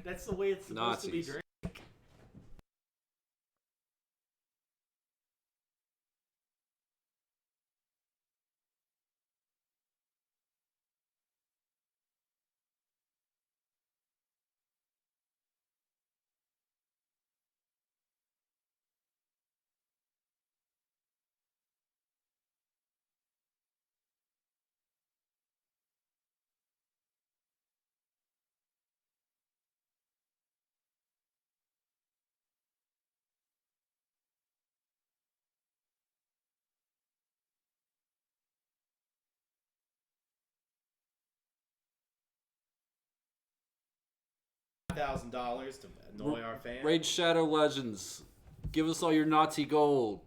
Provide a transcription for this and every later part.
That's the way it's supposed to be Nazis. drank. $1,000 to annoy our fans. Raid Shadow Legends. Give us all your Nazi gold.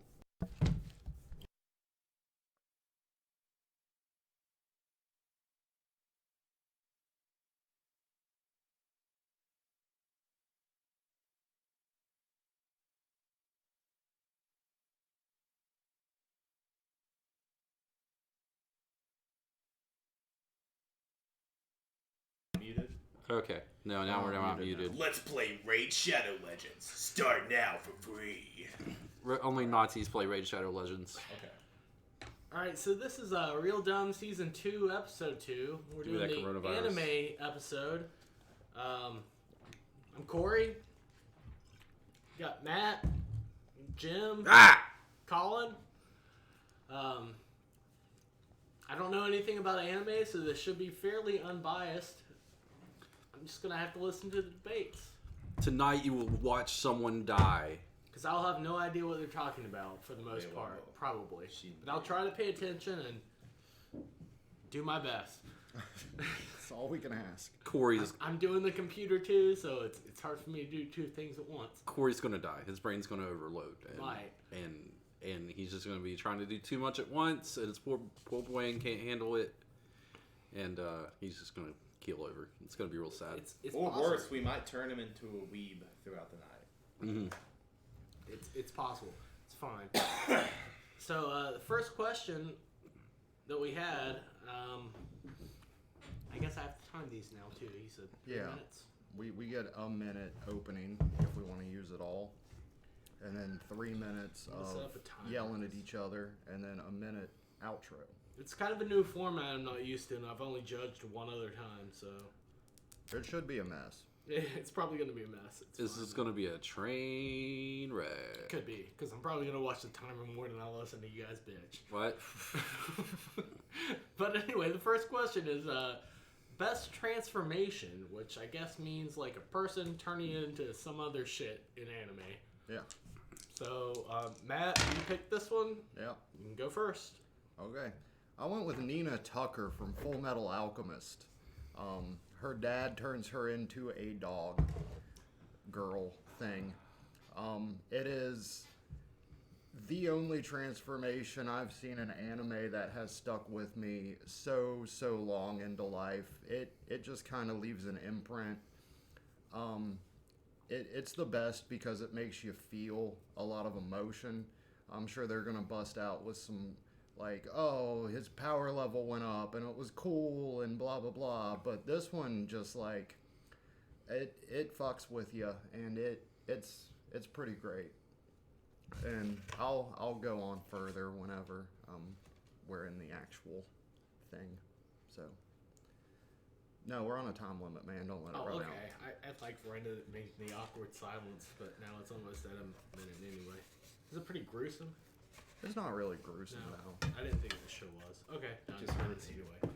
Muted. Okay. No, now we're not muted. Let's play Raid Shadow Legends. Start now for free. Only Nazis play Raid Shadow Legends. Okay. Alright, so this is Real Dumb Season 2, Episode 2. We're Give me doing that the coronavirus. anime episode. I'm Corey. Got Matt, Jim, Colin. I don't know anything about anime, so this should be fairly unbiased. I'm just gonna have to listen to the debates. Tonight you will watch someone die. Because I'll have no idea what they're talking about for the most Wait, part, whoa. probably. But I'll try to pay attention and do my best. That's all we can ask. Corey's I'm doing the computer too, so it's hard for me to do two things at once. gonna die. His brain's gonna overload. And, Might. And he's just gonna be trying to do too much at once, and his poor brain can't handle it. And he's just gonna keel over. It's gonna be real sad. It's Or possible. worse, we might turn him into a weeb throughout the night. It's possible. It's fine. So the first question that we had, I guess I have to time these now too. He said 3 Yeah. minutes. We get a minute opening if we want to use it all. And then 3 minutes Let's set up of a timer. yelling at each other. And then a minute outro. It's kind of a new format I'm not used to, and I've only judged one other time, so It should be a mess. it's probably going to be a mess. It's This fine. is gonna be a train wreck. Could be, because I'm probably going to watch the timer more than I'll listen to you guys bitch. What? But anyway, the first question is best transformation, which I guess means like a person turning into some other shit in anime. Yeah. So, Matt, you picked this one. Yeah. You can go first. Okay. I went with Nina Tucker from Full Metal Alchemist. Her dad turns her into a dog girl thing. It is the only transformation I've seen in anime that has stuck with me so long into life. It just kind of leaves an imprint. It's the best because it makes you feel a lot of emotion. I'm sure they're gonna bust out with some like, oh, his power level went up and it was cool and blah blah blah. But this one just like it fucks with you and it's pretty great. And I'll go on further whenever we're in the actual thing. So no, we're on a time limit, man. Don't let it Oh, run okay. I'd like for Brenda to make the awkward silence, but now it's almost at a minute anyway. Is it pretty gruesome? out. It's not really gruesome No, though. I didn't think the show was. Okay, done. Just hurts anyway.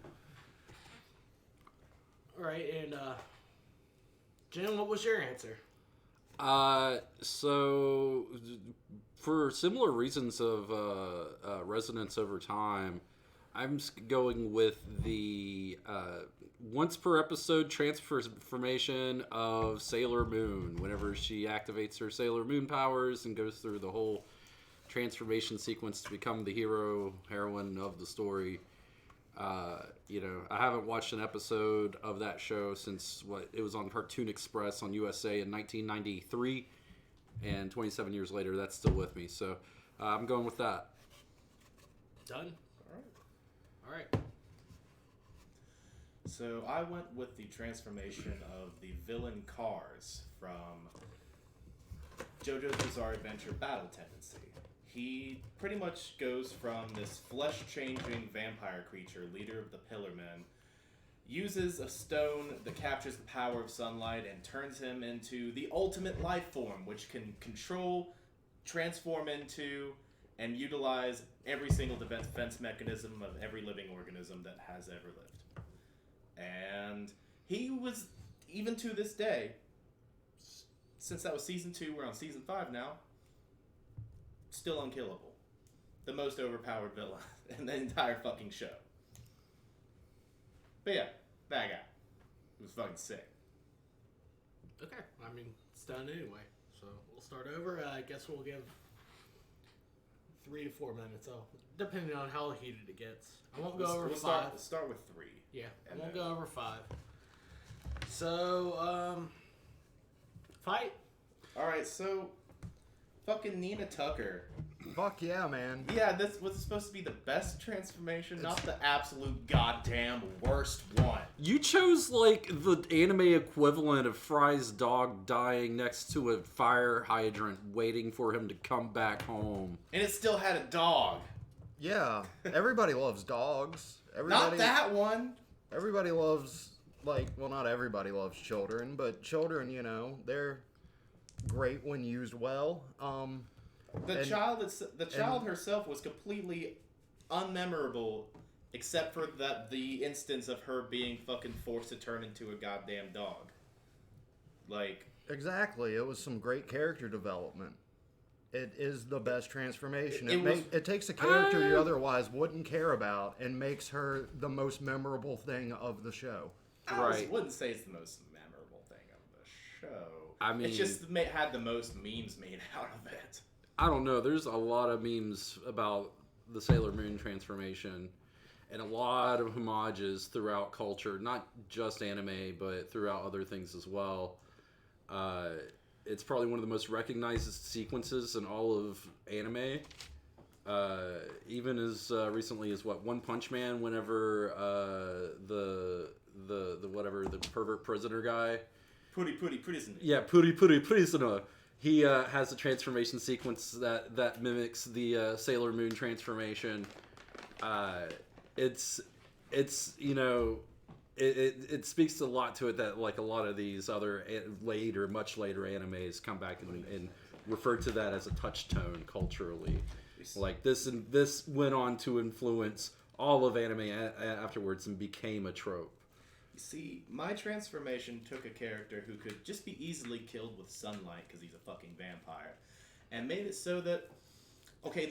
All right, and Jim, what was your answer? So for similar reasons of resonance over time, I'm going with the once per episode transformation of Sailor Moon. Whenever she activates her Sailor Moon powers and goes through the whole transformation sequence to become the heroine of the story. I haven't watched an episode of that show since it was on Cartoon Express on USA in 1993, and 27 years later, that's still with me. So I'm going with that. Done. All right. All right. So I went with the transformation of the villain Cars from JoJo's Bizarre Adventure Battle Tendency. He pretty much goes from this flesh-changing vampire creature, leader of the Pillarmen, uses a stone that captures the power of sunlight and turns him into the ultimate life form, which can control, transform into, and utilize every single defense mechanism of every living organism that has ever lived. And he was, even to this day, since that was season 2, we're on season 5 now, still unkillable. The most overpowered villain in the entire fucking show. But yeah, that guy. It was fucking sick. Okay, I mean, it's done anyway. So we'll start over. I guess we'll give 3 to 4 minutes, depending on how heated it gets. I won't go over 5. We'll start with 3. Yeah, I won't go over 5. So, fight. Alright, so fucking Nina Tucker. Fuck yeah, man. Yeah, this was supposed to be the best transformation, not the absolute goddamn worst one. You chose, like, the anime equivalent of Fry's dog dying next to a fire hydrant waiting for him to come back home. And it still had a dog. Yeah, everybody loves dogs. Everybody, Not that one. Everybody loves, like, well, not everybody loves children, but children, you know, they're great when used well. The child herself was completely unmemorable, except for the instance of her being fucking forced to turn into a goddamn dog. Like, Exactly, it was some great character development. It is the best transformation. It It takes a character you otherwise wouldn't care about and makes her the most memorable thing of the show. I wouldn't say it's the most memorable thing of the show. I mean, it's just had the most memes made out of it. I don't know. There's a lot of memes about the Sailor Moon transformation and a lot of homages throughout culture, not just anime, but throughout other things as well. It's probably one of the most recognized sequences in all of anime. Even as recently as One Punch Man, whenever the pervert prisoner guy. Pretty prisoner. Yeah, Puri prisoner. He has a transformation sequence that mimics the Sailor Moon transformation. It's you know, it speaks a lot to it that, like, a lot of these other much later animes come back and refer to that as a touchstone culturally. Like this went on to influence all of anime afterwards and became a trope. You see, my transformation took a character who could just be easily killed with sunlight because he's a fucking vampire, and made it so that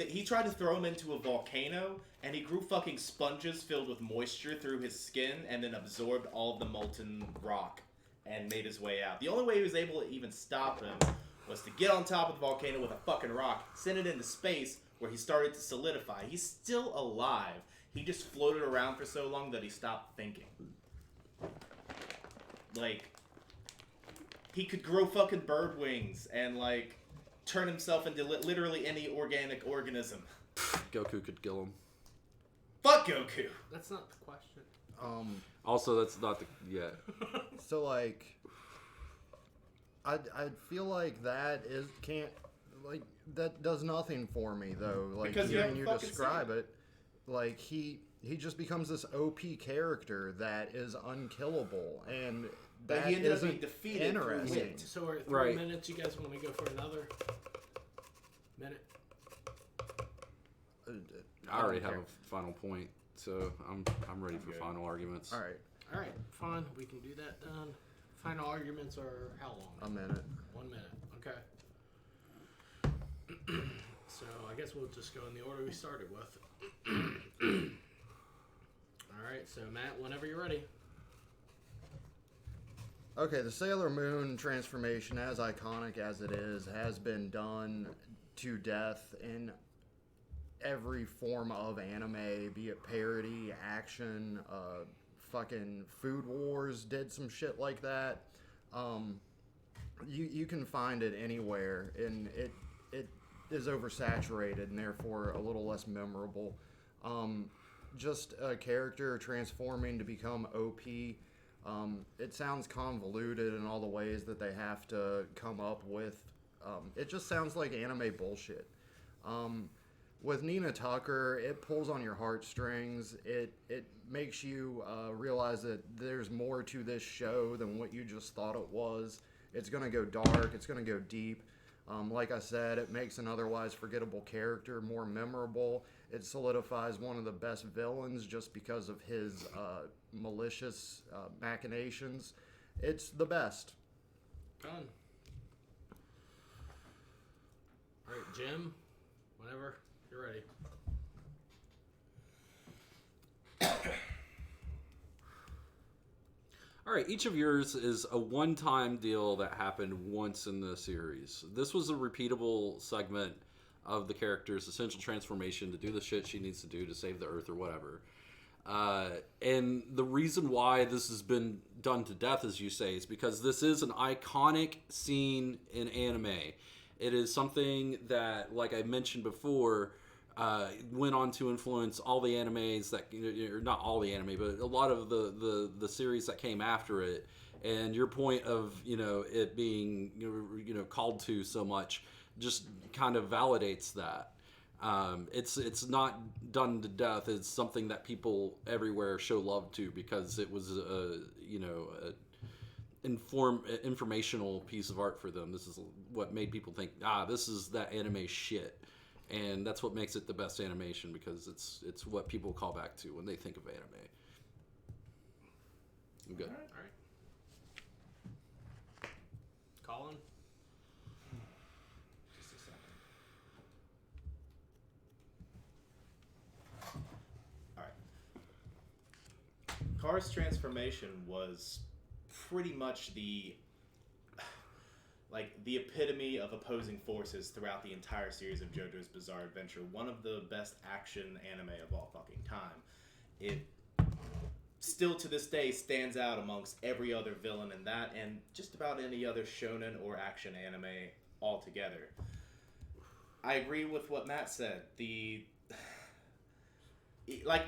he tried to throw him into a volcano, and he grew fucking sponges filled with moisture through his skin, and then absorbed all of the molten rock, and made his way out. The only way he was able to even stop him was to get on top of the volcano with a fucking rock, send it into space, where he started to solidify. He's still alive. He just floated around for so long that he stopped thinking. Like, he could grow fucking bird wings and, like, turn himself into literally any organic organism. Goku could kill him. Fuck Goku! That's not the question. Also, that's not the So, like, I feel like that does nothing for me, though. Like, Because you hearing you haven't fucking describe seen it, like, he just becomes this OP character that is unkillable, and But that he ended up isn't being defeated through interesting. wit. So we're at 3 Right. minutes. You guys want to go for another minute? I already have care. a final point, so I'm ready for good. final arguments. All right, All right, fine. We can do that done. Final arguments are how long? a minute. 1 minute. Okay. So I guess we'll just go in the order we started with. All right. So Matt, whenever you're ready. Okay, the Sailor Moon transformation, as iconic as it is, has been done to death in every form of anime, be it parody, action, fucking Food Wars did some shit like that. You can find it anywhere, and it is oversaturated and therefore a little less memorable. just a character transforming to become OP. It sounds convoluted in all the ways that they have to come up with. It just sounds like anime bullshit. With Nina Tucker, it pulls on your heartstrings. It makes you realize that there's more to this show than what you just thought it was. It's going to go dark. It's going to go deep. Like I said, it makes an otherwise forgettable character more memorable. It solidifies one of the best villains just because of his malicious machinations. It's the best. Done. All right, Jim, whenever you're ready. All right, each of yours is a one-time deal that happened once in the series. This was a repeatable segment of the character's essential transformation to do the shit she needs to do to save the Earth or whatever. And the reason why this has been done to death, as you say, is because this is an iconic scene in anime. It is something that, like I mentioned before, went on to influence all the animes that, or not all the anime, but a lot of the series that came after it. And your point of, it being, called to so much just kind of validates that. It's not done to death. It's something that people everywhere show love to because it was a informational piece of art for them. This is what made people think, this is that anime shit. And that's what makes it the best animation, because it's what people call back to when they think of anime. I'm good. All right. Colin? Just a second. Alright. Cars' transformation was pretty much the epitome of opposing forces throughout the entire series of JoJo's Bizarre Adventure. One of the best action anime of all fucking time. It still to this day stands out amongst every other villain in that and just about any other shonen or action anime altogether. I agree with what Matt said.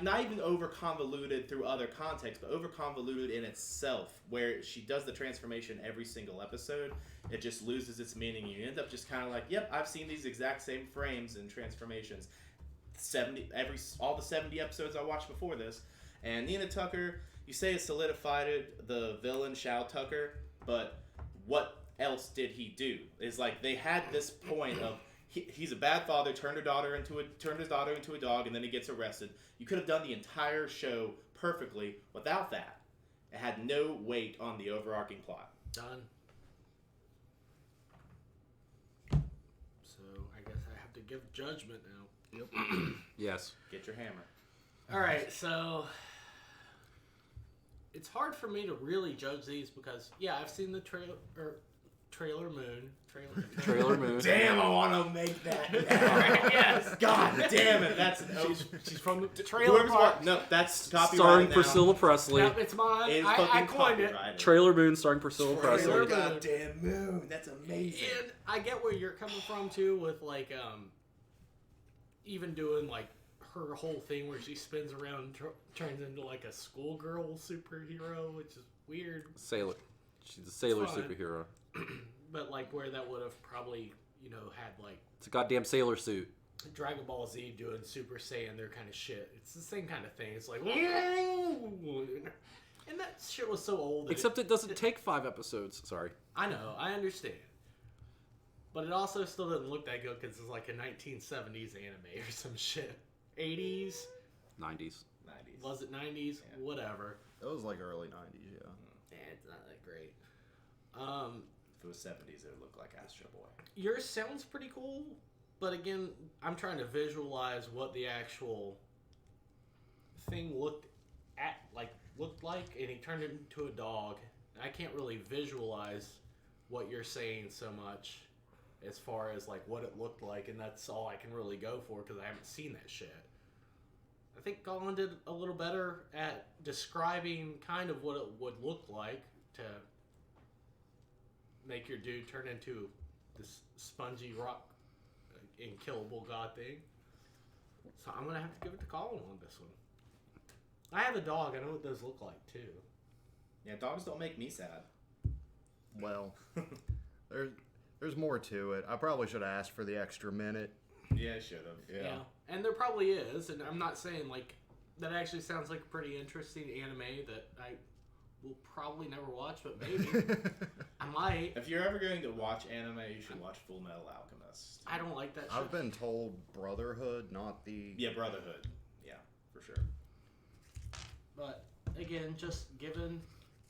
Not even over convoluted through other contexts, but over convoluted in itself, where she does the transformation every single episode. It just loses its meaning. You end up just kind of like, yep, I've seen these exact same frames and transformations. All the 70 episodes I watched before this. And Nina Tucker, you say it solidified the villain Shao Tucker, but what else did he do? It's like they had this point of he's a bad father, turned his daughter into a dog, and then he gets arrested. You could have done the entire show perfectly without that. It had no weight on the overarching plot. Done. So I guess I have to give judgment now. Yep. Yes. Get your hammer. All right, so it's hard for me to really judge these because, I've seen the Trailer Moon. Trailer Moon. Damn, I want to make that. Yes. God damn it! That's She's from the Trailer Park. No, that's copyrighted Starring now. Priscilla Presley. Yep, it's mine. It's I fucking coined it. copyrighted. Trailer Moon starring Priscilla Trailer Presley. Moon. Goddamn moon. That's amazing. And I get where you're coming from too, with even doing her whole thing where she spins around and turns into a schoolgirl superhero, which is weird. Sailor. She's a sailor Fine. superhero. But where that would have probably had It's a goddamn sailor suit. Dragon Ball Z doing Super Saiyan, their kind of shit. It's the same kind of thing. It's like, and that shit was so old. that Except it doesn't take 5 episodes. Sorry. I know, I understand. But it also still doesn't look that good because it's like a 1970s anime or some shit. 80s? 90s. 90s. Was it 90s? Yeah. It Whatever. was early 90s, yeah. It's not that great. If it was 70s, it would look like Astro Boy. Yours sounds pretty cool, but again, I'm trying to visualize what the actual thing looked like, and he turned into a dog. I can't really visualize what you're saying so much as far as what it looked like, and that's all I can really go for because I haven't seen that shit. I think Colin did a little better at describing kind of what it would look like to make your dude turn into this spongy rock incillable god thing. So I'm gonna have to give it to Colin on this one. I have a dog. I know what those look like too. Yeah, dogs don't make me sad. Well, there's more to it. I probably should have asked for the extra minute. Yeah, I should have. Yeah, and there probably is, and I'm not saying like that actually sounds like a pretty interesting anime that I will probably never watch, but maybe I might. If you're ever going to watch anime, you should watch Full Metal Alchemist. I don't like that shit. I've been told Brotherhood, not the... Yeah, Brotherhood. Yeah, for sure. But again, just given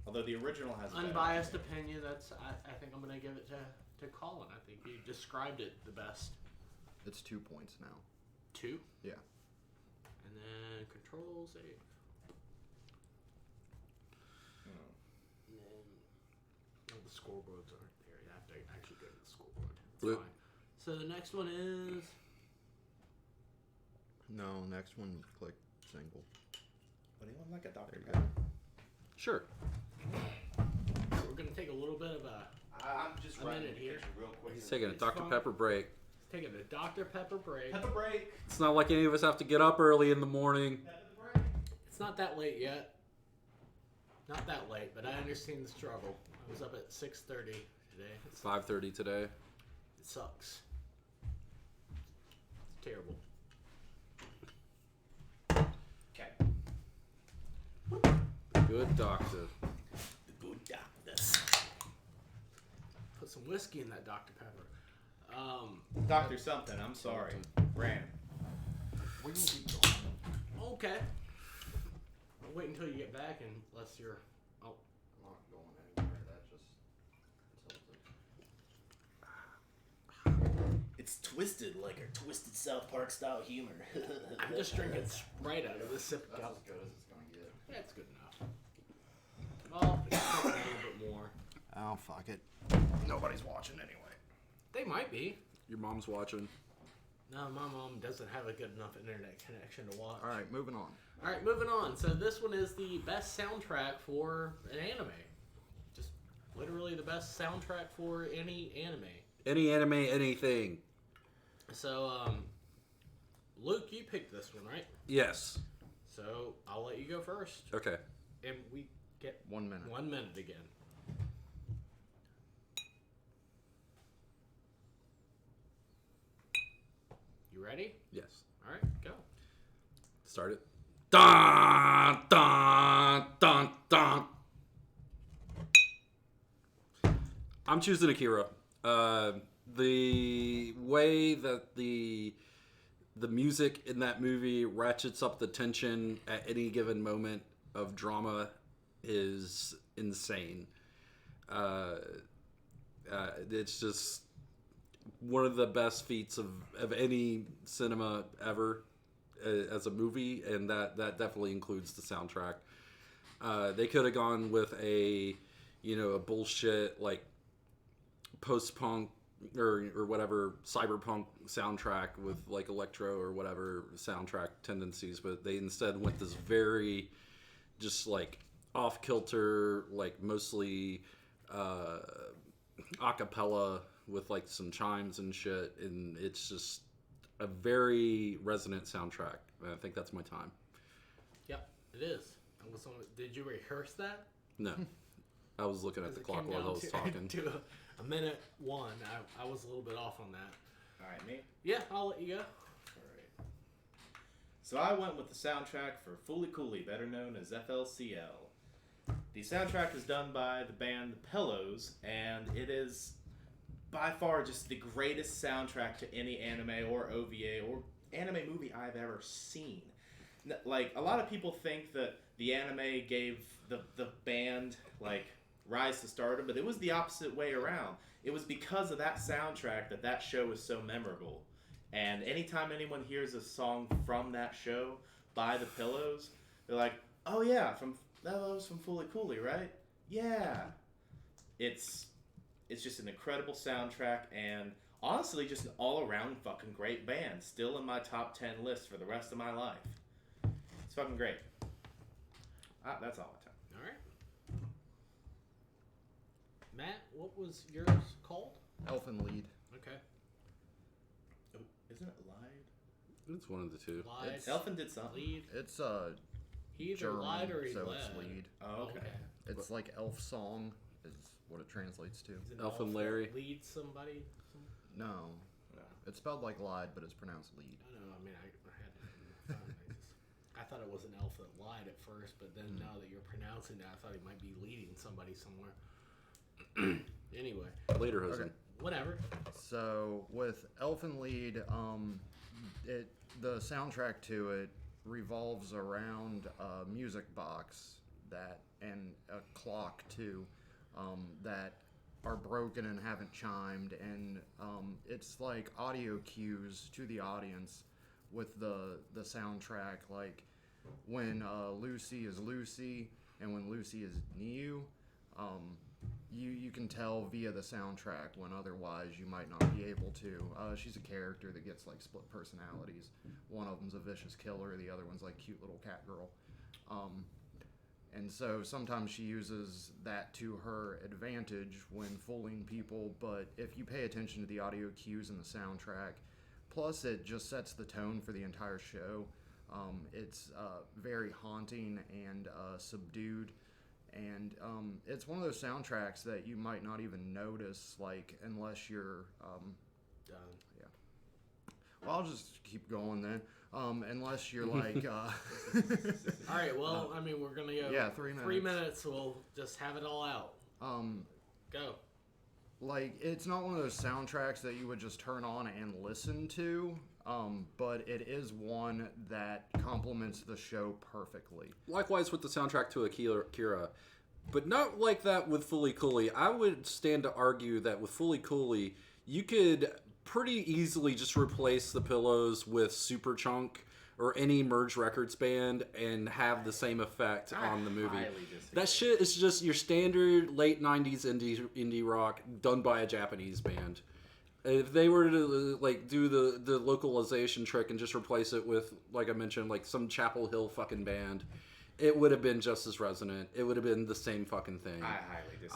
Although the original has a better unbiased ending. opinion, I think I'm gonna give it to Colin. I think you described it the best. It's 2 points now. 2, Yeah. and then control save. And then the scoreboards aren't there. You have to actually go to the scoreboard. It's Blue. fine. So the next one is No, next one, click single. Anyone like a Dr. There you Pepper? Sure. we're gonna take a little bit of a I'm just A minute here. real quick. He's taking a It's Dr. fine. Pepper break. taking a Dr. Pepper break. Pepper break. It's not like any of us have to get up early in the morning. Pepper break. It's not that late yet. Not that late, but I understand the struggle. I was up at 6:30 today. It's 5:30 today. It sucks. It's terrible. Okay. Good doctor. The good doctor. Put some whiskey in that Dr. Pepper. Dr. Something, I'm sorry. Brand. We can keep going. Okay. I'll wait until you get back unless you're. Oh, I'm not going anywhere. That just... It's twisted like our twisted South Park style humor. I'm just drinking Sprite out of this sip That's cup. as good as it's going to get. That's good enough. Well, it's a little bit more. Oh, fuck it. Nobody's watching anyway. They might be. Your mom's watching. No, my mom doesn't have a good enough internet connection to watch. All right, moving on. All right, moving on. So this one is the best soundtrack for an anime. Just literally the best soundtrack for any anime. Any anime, anything. So, Luke, you picked this one, right? Yes. So I'll let you go first, Okay. and we get 1 minute. 1 minute again. You ready? Yes. All right, go. Start it. Dun, dun, dun, dun. I'm choosing Akira. The way that the music in that movie ratchets up the tension at any given moment of drama is insane. It's just one of the best feats of any cinema ever as a movie, and that definitely includes the soundtrack. They could have gone with a bullshit like post-punk or whatever cyberpunk soundtrack with like electro or whatever soundtrack tendencies, but they instead went this very just like off-kilter, like mostly a cappella with like some chimes and shit, and it's just a very resonant soundtrack. And I think that's my time. Yep, it is. Did you rehearse that? No. I was looking at the clock while I was talking. To a minute one. I was a little bit off on that. Alright, me? Yeah, I'll let you go. Alright. So I went with the soundtrack for Fooly Cooly, better known as FLCL. The soundtrack is done by the band The Pillows, and it is by far just the greatest soundtrack to any anime or OVA or anime movie I've ever seen. Like, a lot of people think that the anime gave the band, like, rise to stardom, but it was the opposite way around. It was because of that soundtrack that show was so memorable. And anytime anyone hears a song from that show by The Pillows, they're like, oh yeah, that was from Fooly Cooly, right? Yeah. It's just an incredible soundtrack, and honestly, just an all-around fucking great band. Still in my top 10 list for the rest of my life. It's fucking great. That's all I tell. All right. Matt, what was yours called? Elfin Lead. Okay. Oh, isn't it Lied? It's one of the two. Lied. Elfin did something. Lead. It's He either German, lied or he so led. it's lead. Oh, okay. It's like elf song is what it translates to. Is an Elf and elf Larry? that leads somebody. No, No. it's spelled like lied, but it's pronounced lead. I don't know. I mean, I thought it was an elf that lied at first, but then now that you're pronouncing it, I thought he might be leading somebody somewhere. Anyway, Later, Jose. Okay. whatever. So with Elfen Lied, the soundtrack to it revolves around a music box and a clock too, that are broken and haven't chimed, and it's like audio cues to the audience with the soundtrack, like when Lucy is Lucy and when Lucy is Niu. You can tell via the soundtrack when otherwise you might not be able to. She's a character that gets like split personalities. One of them's a vicious killer, the other one's like cute little cat girl. And so sometimes she uses that to her advantage when fooling people, but if you pay attention to the audio cues in the soundtrack, plus it just sets the tone for the entire show. It's very haunting and subdued. And it's one of those soundtracks that you might not even notice, like, unless you're... Done. Yeah. Well, I'll just keep going then. Unless you're like... All right. Well, I mean, we're gonna go. Yeah, 3 minutes. 3 minutes. We'll just have it all out. Go. Like, it's not one of those soundtracks that you would just turn on and listen to, but it is one that complements the show perfectly. Likewise with the soundtrack to Akira, but not like that with Fully Cooley. I would stand to argue that with Fully Cooley, you could pretty easily just replace the pillows with Superchunk or any Merge Records band and have the same effect on the movie. That shit is just your standard late 90s indie rock done by a Japanese band. If they were to like do the localization trick and just replace it with, like I mentioned, like some Chapel Hill fucking band, it would have been just as resonant. It would have been the same fucking thing. I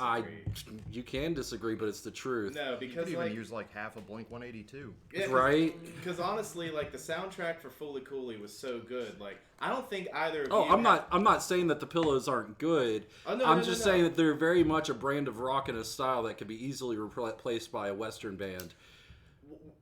highly disagree. You can disagree, but it's the truth. No, You because could even like, use like half of Blink 182. yeah, Right? Because honestly, like the soundtrack for Fully Cooley was so good. Like I don't think either of Oh, you. I'm not saying that the pillows aren't good. Oh, no, I'm no, just no, no. saying that they're very much a brand of rock and a style that could be easily replaced by a Western band.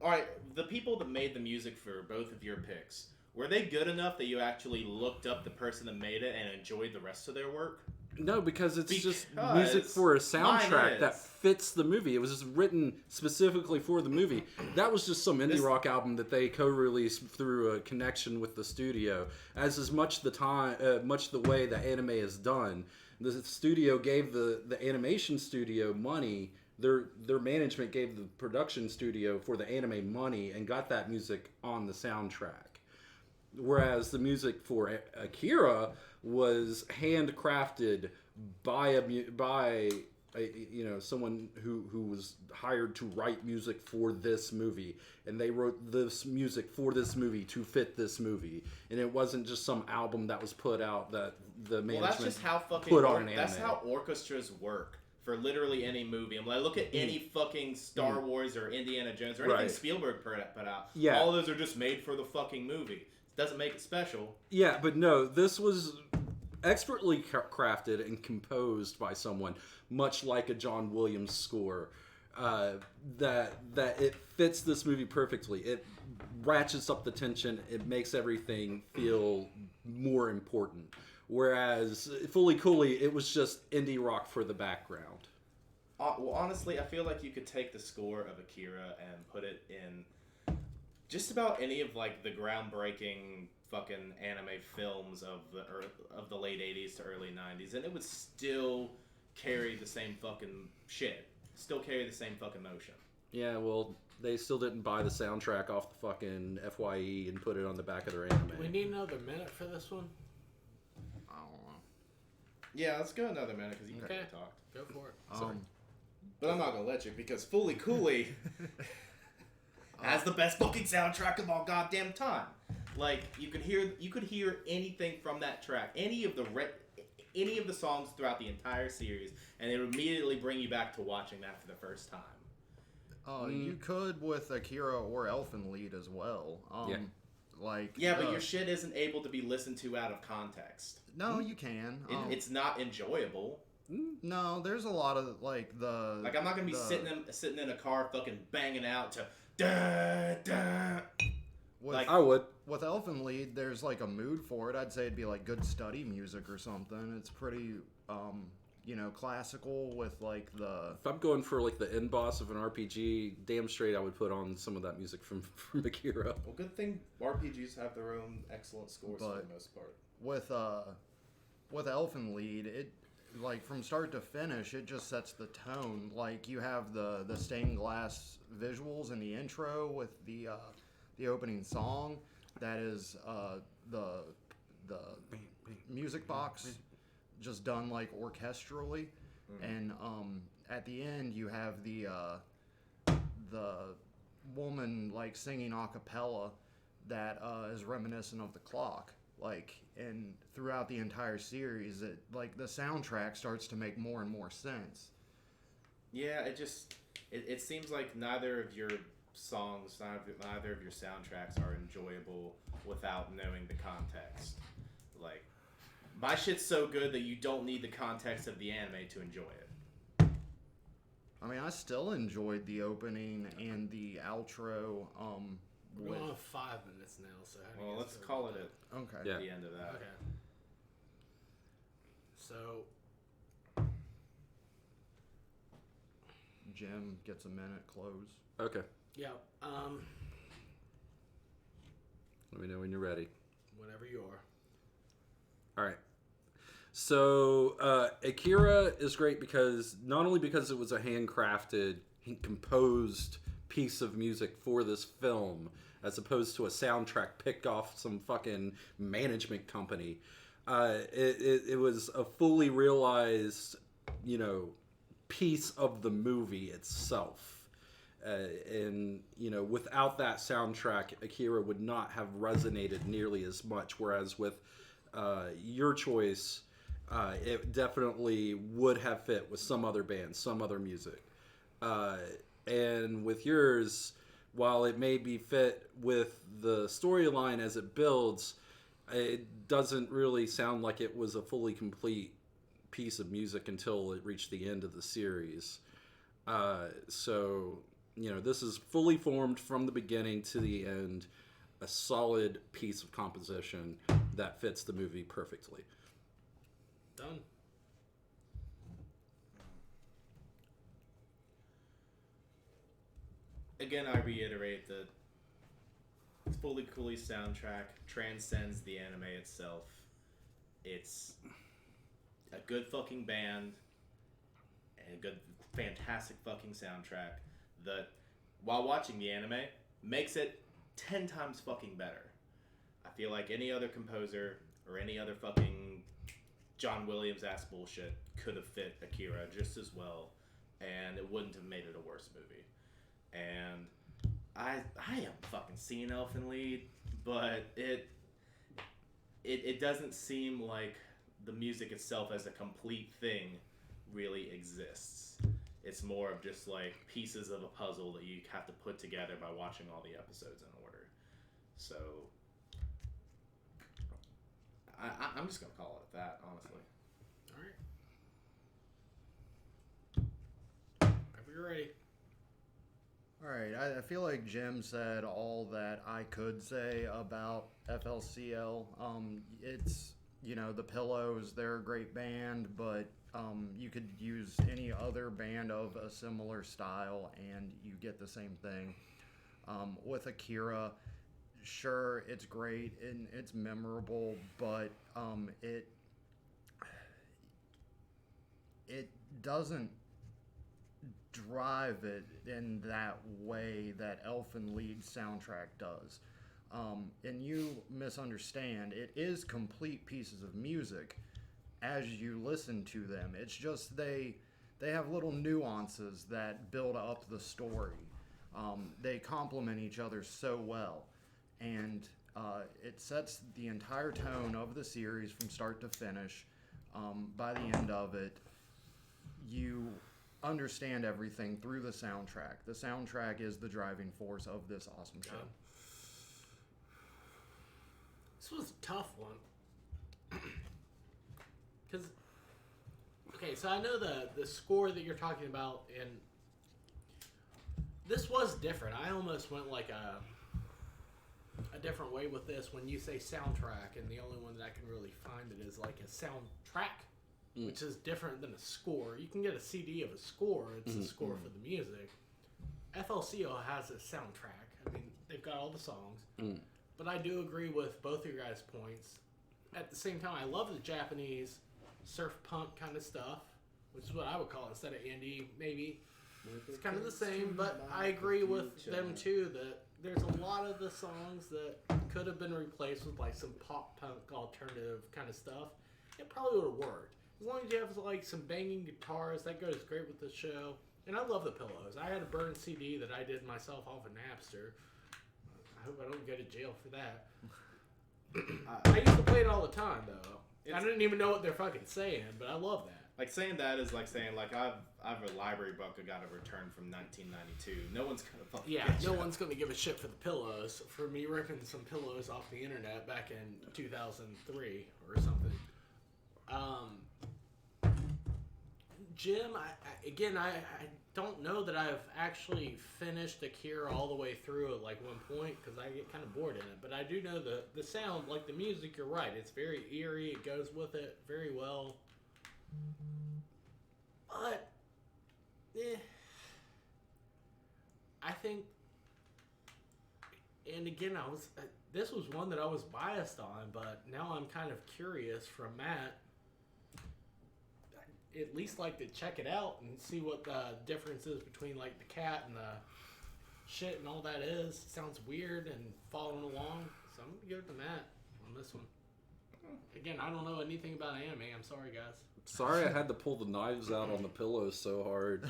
All right, the people that made the music for both of your picks, were they good enough that you actually looked up the person that made it and enjoyed the rest of their work? No, because it's just Because music for a mine soundtrack that is. fits the movie. It was just written specifically for the movie. That was just some indie rock album that they co-released through a connection with the studio. As much the way that anime is done, the studio gave the animation studio money. Their management gave the production studio for the anime money and got that music on the soundtrack. Whereas the music for Akira was handcrafted by someone who was hired to write music for this movie, and they wrote this music for this movie to fit this movie, and it wasn't just some album that was put out that the management Well, that's just how fucking put on an anime. that's how orchestras work for literally any movie. I'm like, look at any fucking Star Wars or Indiana Jones or anything Right. Spielberg put out. Yeah. All of those are just made for the fucking movie. It doesn't make it special. Yeah, but no, this was expertly crafted and composed by someone, much like a John Williams score. That it fits this movie perfectly. It ratchets up the tension. It makes everything feel more important. Whereas Fully Cooley, it was just indie rock for the background. Well, honestly, I feel like you could take the score of Akira and put it in just about any of like the groundbreaking fucking anime films of the late 80s to early 90s, and it would still carry the same fucking shit. Still carry the same fucking motion. Yeah, well, they still didn't buy the soundtrack off the fucking FYE and put it on the back of their anime. We need another minute for this one. I don't know. Yeah, let's go another minute because you Okay. can't talk. Go for it. But I'm not gonna let you because Fully Cooley has the best fucking soundtrack of all goddamn time. Like you could hear anything from that track, any of the songs throughout the entire series, and it would immediately bring you back to watching that for the first time. You could with Akira or Elfen Lied as well. Yeah. Like Yeah, but your shit isn't able to be listened to out of context. No, you can. It's not enjoyable. No, there's a lot of like the. Like I'm not gonna be sitting in a car fucking banging out to da da. With, I would. With Elfen Lied, there's like a mood for it. I'd say it'd be like good study music or something. It's pretty, classical with like the. If I'm going for like the end boss of an RPG, damn straight I would put on some of that music from Akira. Well, good thing RPGs have their own excellent scores for the most part. With Elfen Lied, it like from start to finish, it just sets the tone. Like you have the stained glass visuals in the intro with the opening song. That is the music box just done like orchestrally, and at the end you have the woman like singing a cappella that is reminiscent of the clock. Like, and throughout the entire series, it like the soundtrack starts to make more and more sense. Yeah, it seems like neither of your songs, neither of your soundtracks are enjoyable without knowing the context. Like, my shit's so good that you don't need the context of the anime to enjoy it. I mean, I still enjoyed the opening and the outro. We're going on 5 minutes now, so how do you Well, guys let's feel call about it that? Okay. Yeah. at the end of that. Okay. So, Jim gets a minute close. Okay. yeah, Let me know when you're ready. whenever you are. All right. So Akira is great because not only because it was a handcrafted, composed piece of music for this film, as opposed to a soundtrack picked off some fucking management company. It was a fully realized, piece of the movie itself. And, without that soundtrack, Akira would not have resonated nearly as much. Whereas with your choice, it definitely would have fit with some other band, some other music. And with yours, while it may be fit with the storyline as it builds, it doesn't really sound like it was a fully complete piece of music until it reached the end of the series. So, this is fully formed from the beginning to the end, a solid piece of composition that fits the movie perfectly. Done. Again, I reiterate that Fully Cooley soundtrack transcends the anime itself. It's a good fucking band and a good, fantastic fucking soundtrack that, while watching the anime, makes it 10 times fucking better. I feel like any other composer or any other fucking John Williams ass bullshit could have fit Akira just as well, and it wouldn't have made it a worse movie. And I haven't fucking seen Elfen Lied, but it doesn't seem like the music itself as a complete thing really exists. It's more of just like pieces of a puzzle that you have to put together by watching all the episodes in order. So I'm just gonna call it that, honestly. All right. Whenever you're ready. All right, I feel like Jim said all that I could say about FLCL. It's, the Pillows, they're a great band, but you could use any other band of a similar style and you get the same thing. With Akira, sure, it's great and it's memorable, but it doesn't drive it in that way that Elfen Lied soundtrack does. And you misunderstand. It is complete pieces of music as you listen to them. It's just they have little nuances that build up the story. They complement each other so well. And it sets the entire tone of the series from start to finish. By the end of it, you understand everything through the soundtrack. The soundtrack is the driving force of this awesome show. This was a tough one. Because, okay, so I know the score that you're talking about, and this was different. I almost went like a different way with this when you say soundtrack, and the only one that I can really find it is like a soundtrack, which is different than a score. You can get a CD of a score, it's a score for the music. FLCL has a soundtrack. I mean, they've got all the songs. But I do agree with both of your guys' points. At the same time, I love the Japanese surf punk kind of stuff, which is what I would call it instead of indie, maybe. It's kind of the same, but I agree with them too that there's a lot of the songs that could have been replaced with like some pop punk alternative kind of stuff. It probably would have worked. As long as you have like some banging guitars, that goes great with the show. And I love the pillows. I had a burned CD that I did myself off of Napster. I hope I don't go to jail for that. I used to play it all the time though. I didn't even know what they're fucking saying, but I love that. Like saying that is like saying like I've a library book I got a return from 1992. No one's gonna fucking No one's gonna give a shit for the pillows. For me ripping some pillows off the internet back in 2003 or something. Jim, I don't know that I've actually finished Akira all the way through at like one point because I get kind of bored in it. But I do know the sound, like the music. You're right; it's very eerie. It goes with it very well. But, I think, and again, this was one that I was biased on, but now I'm kind of curious from Matt. At least like to check it out and see what the difference is between like the cat and the shit and all that is. It sounds weird and following along, so I'm gonna give it to Matt on this one. Again, I don't know anything about anime. I'm sorry, guys. Sorry, I had to pull the knives out on the pillows so hard.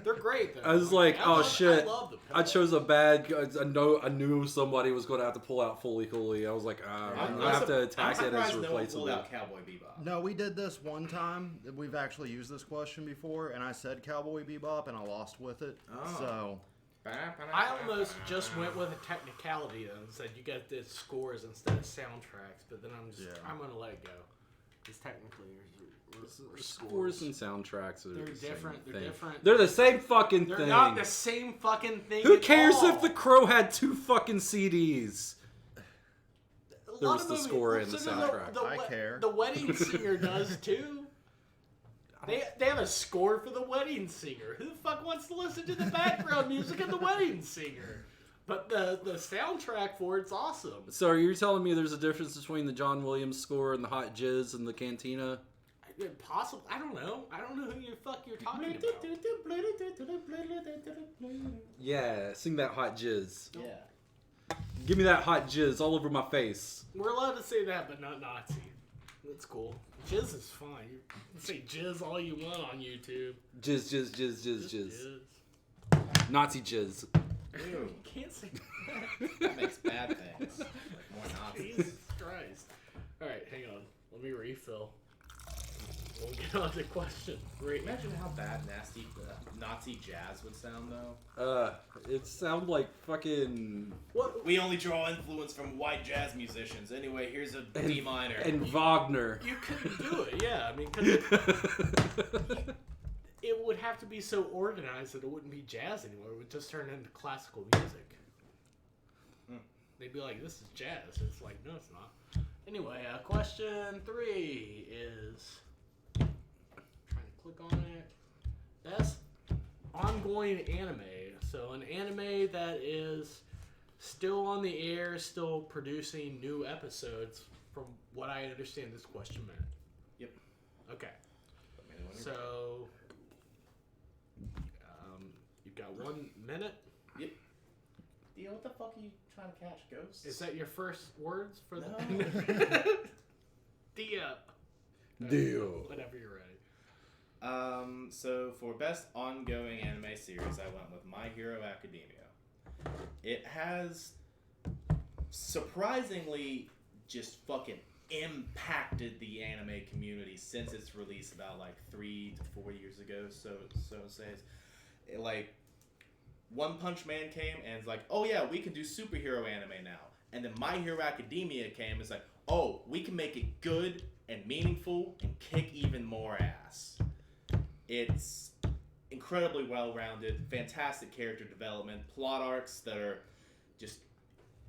They're great, though. I was like, shit. I love the pillows. I chose a bad. I knew somebody was going to have to pull out Fully Cooley. I was like, I'm going to have to attack it as replaceable. Out Cowboy Bebop. No, we did this one time. We've actually used this question before, and I said Cowboy Bebop, and I lost with it. Oh. So I almost just went with a technicality and said you got this scores instead of soundtracks, but then I'm going to let it go. Because technically, Scores and soundtracks are They're the different. Same They're thing. different. They're the same fucking They're thing. not the same fucking thing. Who at cares all. if The Crow had 2 fucking CDs? A There lot was of the movies- score and the so soundtrack. I care. The Wedding Singer does too. They have a score for The Wedding Singer. Who the fuck wants to listen to the background music of The Wedding Singer? But the soundtrack for it's awesome. So are you telling me there's a difference between the John Williams score and the Hot Jizz and the Cantina? Possible. I don't know. I don't know who the fuck you're talking about. Yeah, sing that Hot Jizz. Yeah. Give me that Hot Jizz all over my face. We're allowed to say that, but not Nazi. That's cool. Jizz is fine. You can say jizz all you want on YouTube. Jizz, jizz, jizz, jizz, Just jizz. Nazi jizz. Ew. You can't say that. That makes bad things. Like more Nazis. Jesus Christ. Alright, hang on. Let me refill. We'll get on to question 3. Imagine how bad nasty Nazi jazz would sound though. It sounds like fucking... What? We only draw influence from white jazz musicians. Anyway, here's a D minor. And Wagner. You couldn't do it, yeah. I mean, because it would have to be so organized that it wouldn't be jazz anymore. It would just turn into classical music. They'd be like, this is jazz. It's like, no, it's not. Anyway, question 3 is... trying to click on it. Best ongoing anime. So an anime that is still on the air, still producing new episodes, from what I understand this question meant. Yep. Okay. So, you've got 1 minute. Yep. Dio, what the fuck are you trying to catch, ghosts? Is that your first words for the... No. Dia. Deal. Whenever you're ready. So for best ongoing anime series, I went with My Hero Academia. It has surprisingly just fucking impacted the anime community since its release about like 3 to 4 years ago. So it says, like, One Punch Man came and it's like, oh yeah, we can do superhero anime now. And then My Hero Academia came and was like, oh, we can make it good and meaningful and kick even more ass. It's incredibly well-rounded, fantastic character development, plot arcs that are just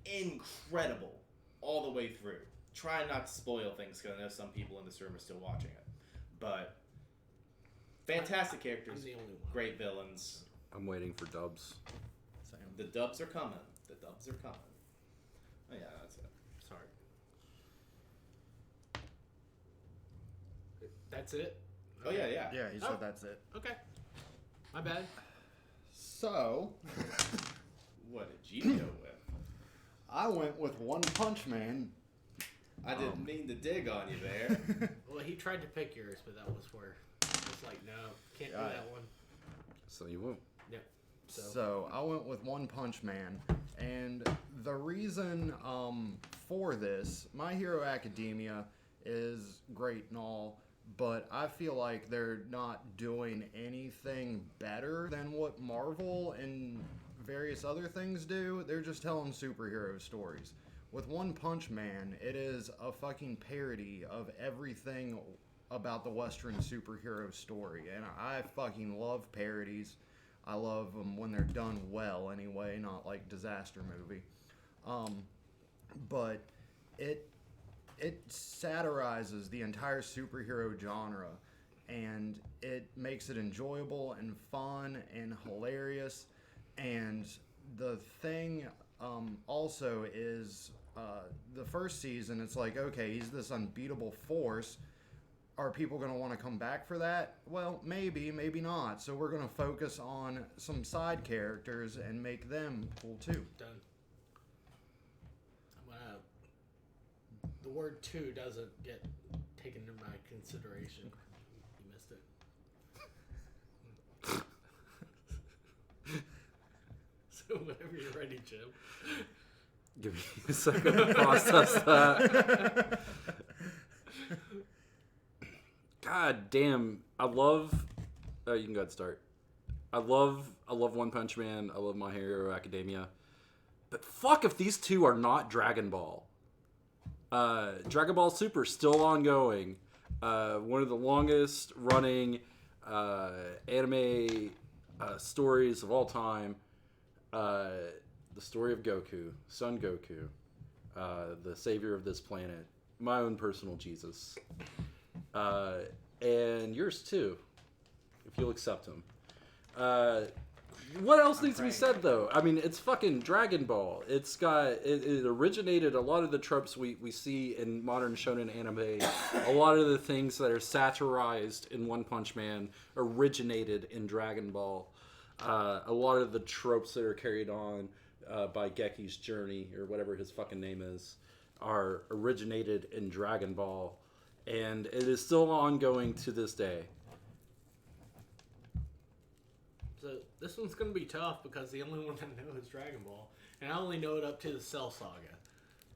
incredible all the way through. Try not to spoil things because I know some people in this room are still watching it. But fantastic characters, I'm the only one. great villains. I'm waiting for dubs. Same. The dubs are coming. The dubs are coming. Oh yeah, that's it. Sorry. That's it? Oh yeah, yeah. Yeah, he said that's it. Okay. My bad. So, What did you go with? I went with One Punch Man. I didn't mean to dig on you there. Well, he tried to pick yours, but that was where it was like, no, can't do Got that it. one. So you won't. Yep. So I went with One Punch Man, and the reason for this, My Hero Academia is great and all, but I feel like they're not doing anything better than what Marvel and various other things do. They're just telling superhero stories. With One Punch Man, it is a fucking parody of everything about the Western superhero story, and I fucking love parodies. I love them when they're done well, anyway, not like disaster movie. But it satirizes the entire superhero genre, and it makes it enjoyable and fun and hilarious. And the thing also is the first season, it's like, okay, he's this unbeatable force. Are people going to want to come back for that? Well, maybe, maybe not. So we're going to focus on some side characters and make them cool too. Done. I'm gonna. The word "two" doesn't get taken into my consideration. You missed it. So whenever you're ready, Jim. Give me a second to process that. God damn, I love. You can go ahead and start. I love One Punch Man. I love My Hero Academia. But fuck if these two are not Dragon Ball. Dragon Ball Super still ongoing. One of the longest running anime stories of all time. The story of Goku, Son Goku, the savior of this planet, my own personal Jesus. And yours too, if you'll accept him. What else needs to be said though? I mean, it's fucking Dragon Ball. It's got it originated a lot of the tropes we see in modern shonen anime. A lot of the things that are satirized in One Punch Man originated in Dragon Ball. A lot of the tropes that are carried on by Geki's journey or whatever his fucking name is are originated in Dragon Ball. And it is still ongoing to this day. So this one's gonna be tough because the only one I know is Dragon Ball, and I only know it up to the Cell Saga.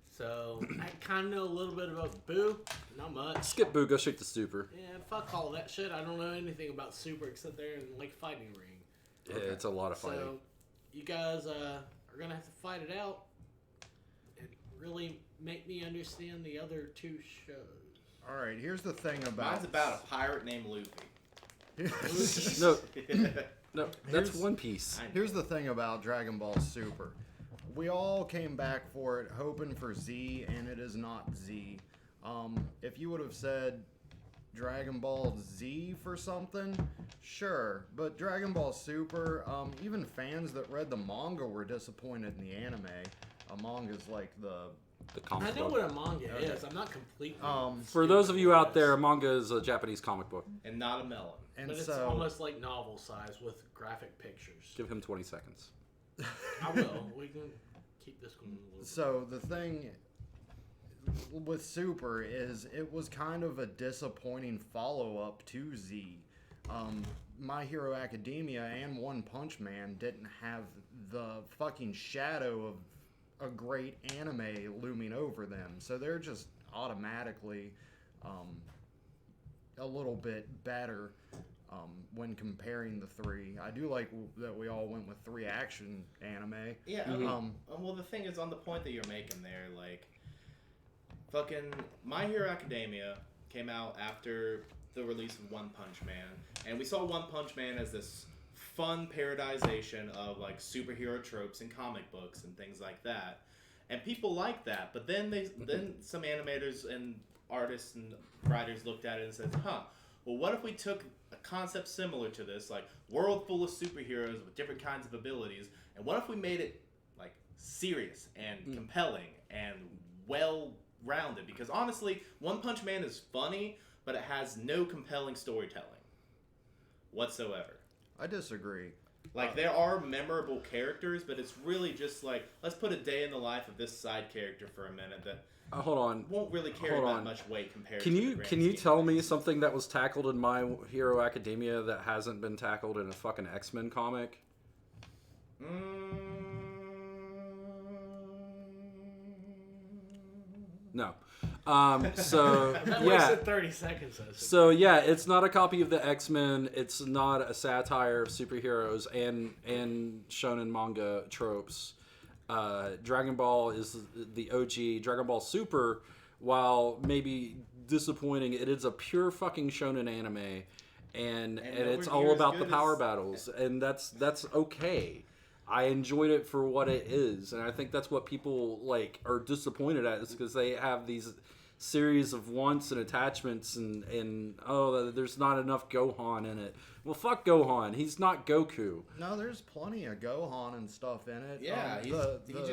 So I kind of know a little bit about Boo, not much. Skip Boo, go straight to Super. Yeah, fuck all that shit. I don't know anything about Super except they're in like fighting ring. Yeah, it's a lot of fighting. So you guys are gonna have to fight it out and really make me understand the other two shows. All right, here's the thing about. Mine's about a pirate named Luffy. No, that's One Piece. Here's the thing about Dragon Ball Super. We all came back for it hoping for Z, and it is not Z. If you would have said Dragon Ball Z for something, sure. But Dragon Ball Super, even fans that read the manga were disappointed in the anime. A manga's like the comic I know book. what a manga is. I'm not completely. For those of you out there, a manga is a Japanese comic book. And not a melon. and but it's so almost like novel size with graphic pictures. Give him 20 seconds. I will. We can keep this going a little bit. So the thing with Super is it was kind of a disappointing follow-up to Z. My Hero Academia and One Punch Man didn't have the fucking shadow of a great anime looming over them, so they're just automatically a little bit better. when comparing the three. I do like that we all went with 3 action anime. Yeah, I mean, well, the thing is, on the point that you're making there, like, fucking My Hero Academia came out after the release of One Punch Man, and we saw One Punch Man as this fun parodization of, like, superhero tropes in comic books and things like that. And people liked that, but then then some animators and artists and writers looked at it and said, well, what if we took a concept similar to this, like world full of superheroes with different kinds of abilities, and what if we made it like serious and compelling and well-rounded? Because honestly, One Punch Man is funny, but it has no compelling storytelling whatsoever. I disagree. Like, there are memorable characters, but it's really just like, let's put a day in the life of this side character for a minute that Hold on. won't really carry Hold that on. much weight compared Can to you the grand can you scheme tell of me things. something that was tackled in My Hero Academia that hasn't been tackled in a fucking X-Men comic? No. So That yeah. wasted 30 seconds. So yeah, it's not a copy of the X-Men. It's not a satire of superheroes and shonen manga tropes. Dragon Ball is the OG. Dragon Ball Super, while maybe disappointing, it is a pure fucking shonen anime, and it's nowhere all near as about the good power as- battles, and that's okay. I enjoyed it for what it is, and I think that's what people like are disappointed at, is because they have these series of wants and attachments, and oh, there's not enough Gohan in it. Well, fuck Gohan. He's not Goku. No, there's plenty of Gohan and stuff in it. Yeah, The thing not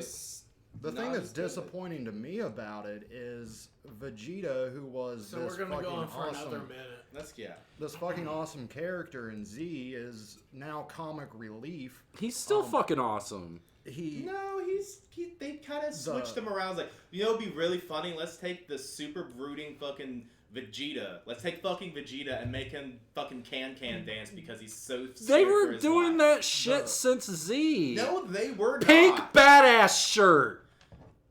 that's as good. disappointing to me about it is Vegeta, who was So this we're gonna fucking go on for awesome, another minute. this fucking awesome character in Z is now comic relief. He's still fucking awesome. No, they kind of switched him around. Like, you know, it'd be really funny. Let's take the super brooding fucking Vegeta. Let's take fucking Vegeta and make him fucking can dance because he's so. They scared for were his doing life. that shit since Z. No, they were Pink not. badass shirt.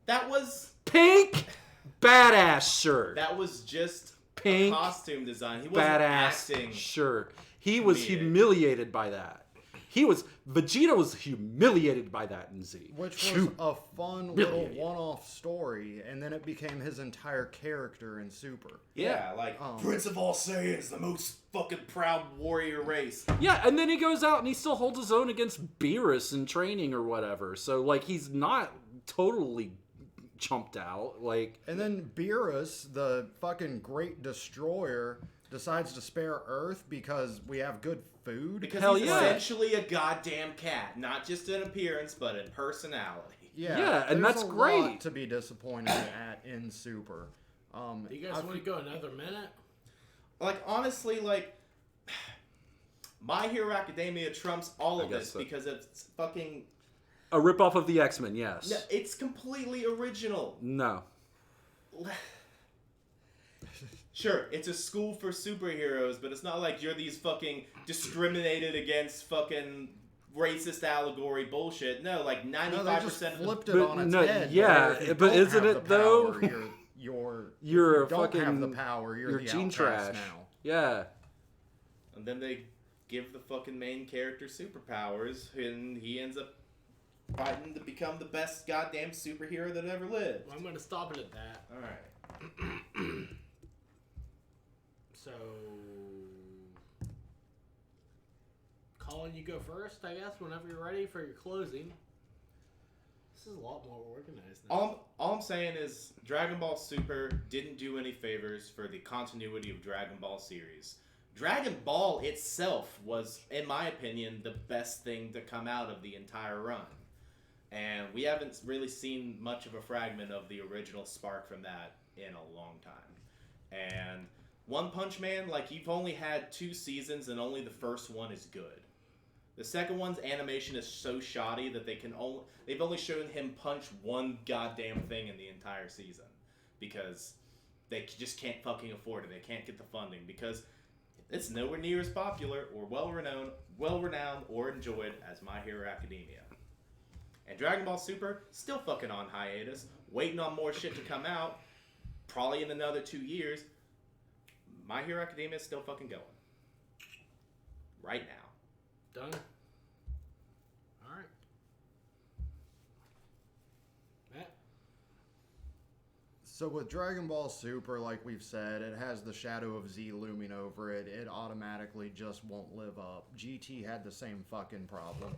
That was Pink badass shirt. that was just Pink a costume design. He wasn't badass acting. shirt. He was comedic. humiliated by that. Vegeta was humiliated by that in Z. Which was a fun little Humiliated. one-off story, and then it became his entire character in Super. Yeah, like Prince of All Saiyans, the most fucking proud warrior race. Yeah, and then he goes out and he still holds his own against Beerus in training or whatever. So like he's not totally chumped out. Like And then Beerus, the fucking great destroyer, decides to spare Earth because we have good food. Because Hell he's yeah. essentially a goddamn cat, not just in appearance, but in personality. Yeah, and there's that's a great. lot to be disappointed at in Super. You guys want to go another minute? Like, honestly, like, My Hero Academia trumps all of guess this so. because it's fucking. a ripoff of the X-Men, yes. No, it's completely original. No. Sure, it's a school for superheroes, but it's not like you're these fucking discriminated against fucking racist allegory bullshit. No, like 95% No, they just of the flipped it But on its no, head. yeah, where if you but don't isn't have it, the though? power, you're You're if a you don't have fucking- the power. You're the gene outcast trash. now. Yeah. And then they give the fucking main character superpowers, and he ends up fighting to become the best goddamn superhero that ever lived. I'm going to stop it at that. Alright. So, Colin, you go first, I guess, whenever you're ready for your closing. This is a lot more organized now. All I'm saying is Dragon Ball Super didn't do any favors for the continuity of Dragon Ball series. Dragon Ball itself was, in my opinion, the best thing to come out of the entire run. And we haven't really seen much of a fragment of the original spark from that in a long time. And One Punch Man, like, you've only had 2 seasons and only the first one is good. The second one's animation is so shoddy that they've only shown him punch one goddamn thing in the entire season because they just can't fucking afford it. They can't get the funding because it's nowhere near as popular or well-renowned or enjoyed as My Hero Academia. And Dragon Ball Super, still fucking on hiatus, waiting on more shit to come out, probably in another 2 years. My Hero Academia is still fucking going. right now. Done. All right. Matt? So with Dragon Ball Super, like we've said, it has the shadow of Z looming over it. It automatically just won't live up. GT had the same fucking problem.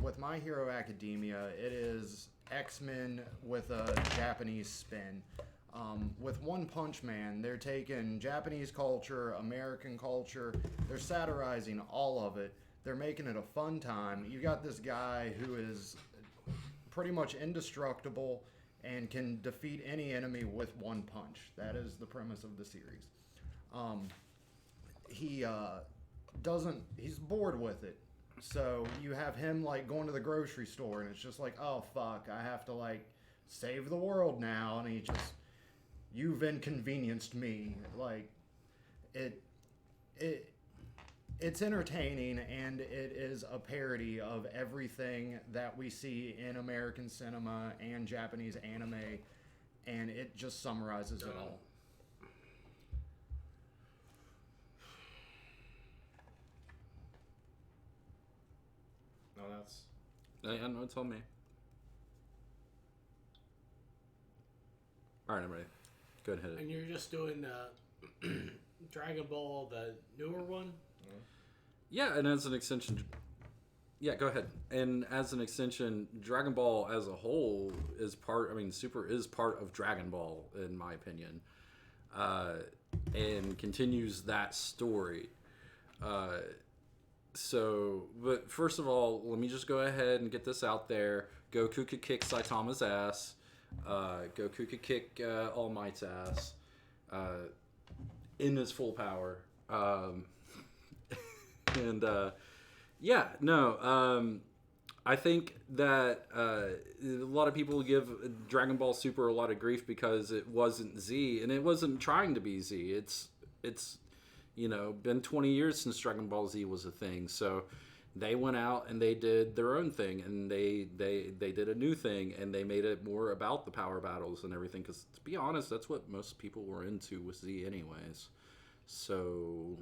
With My Hero Academia, it is X-Men with a Japanese spin. With One Punch Man, they're taking Japanese culture, American culture, they're satirizing all of it. They're making it a fun time. You got this guy who is pretty much indestructible and can defeat any enemy with one punch. That is the premise of the series. He's bored with it. So you have him like going to the grocery store and it's just like, oh fuck, I have to like save the world now, and you've inconvenienced me. Like it's entertaining, and it is a parody of everything that we see in American cinema and Japanese anime, and it just summarizes it all. No, that's... I know, it's on me. Alright, I'm ready. Go ahead and hit it. And you're just doing Dragon Ball, the newer one? Yeah, and as an extension... Yeah, go ahead. And as an extension, Dragon Ball as a whole is part... I mean, Super is part of Dragon Ball, in my opinion. And continues that story. But first of all, let me just go ahead and get this out there. Goku could kick Saitama's ass. Goku could kick All Might's ass. In his full power. I think that a lot of people give Dragon Ball Super a lot of grief because it wasn't Z, and it wasn't trying to be Z. It's been 20 years since Dragon Ball Z was a thing, so they went out and they did their own thing, and they did a new thing, and they made it more about the power battles and everything, because to be honest, that's what most people were into with Z anyways. So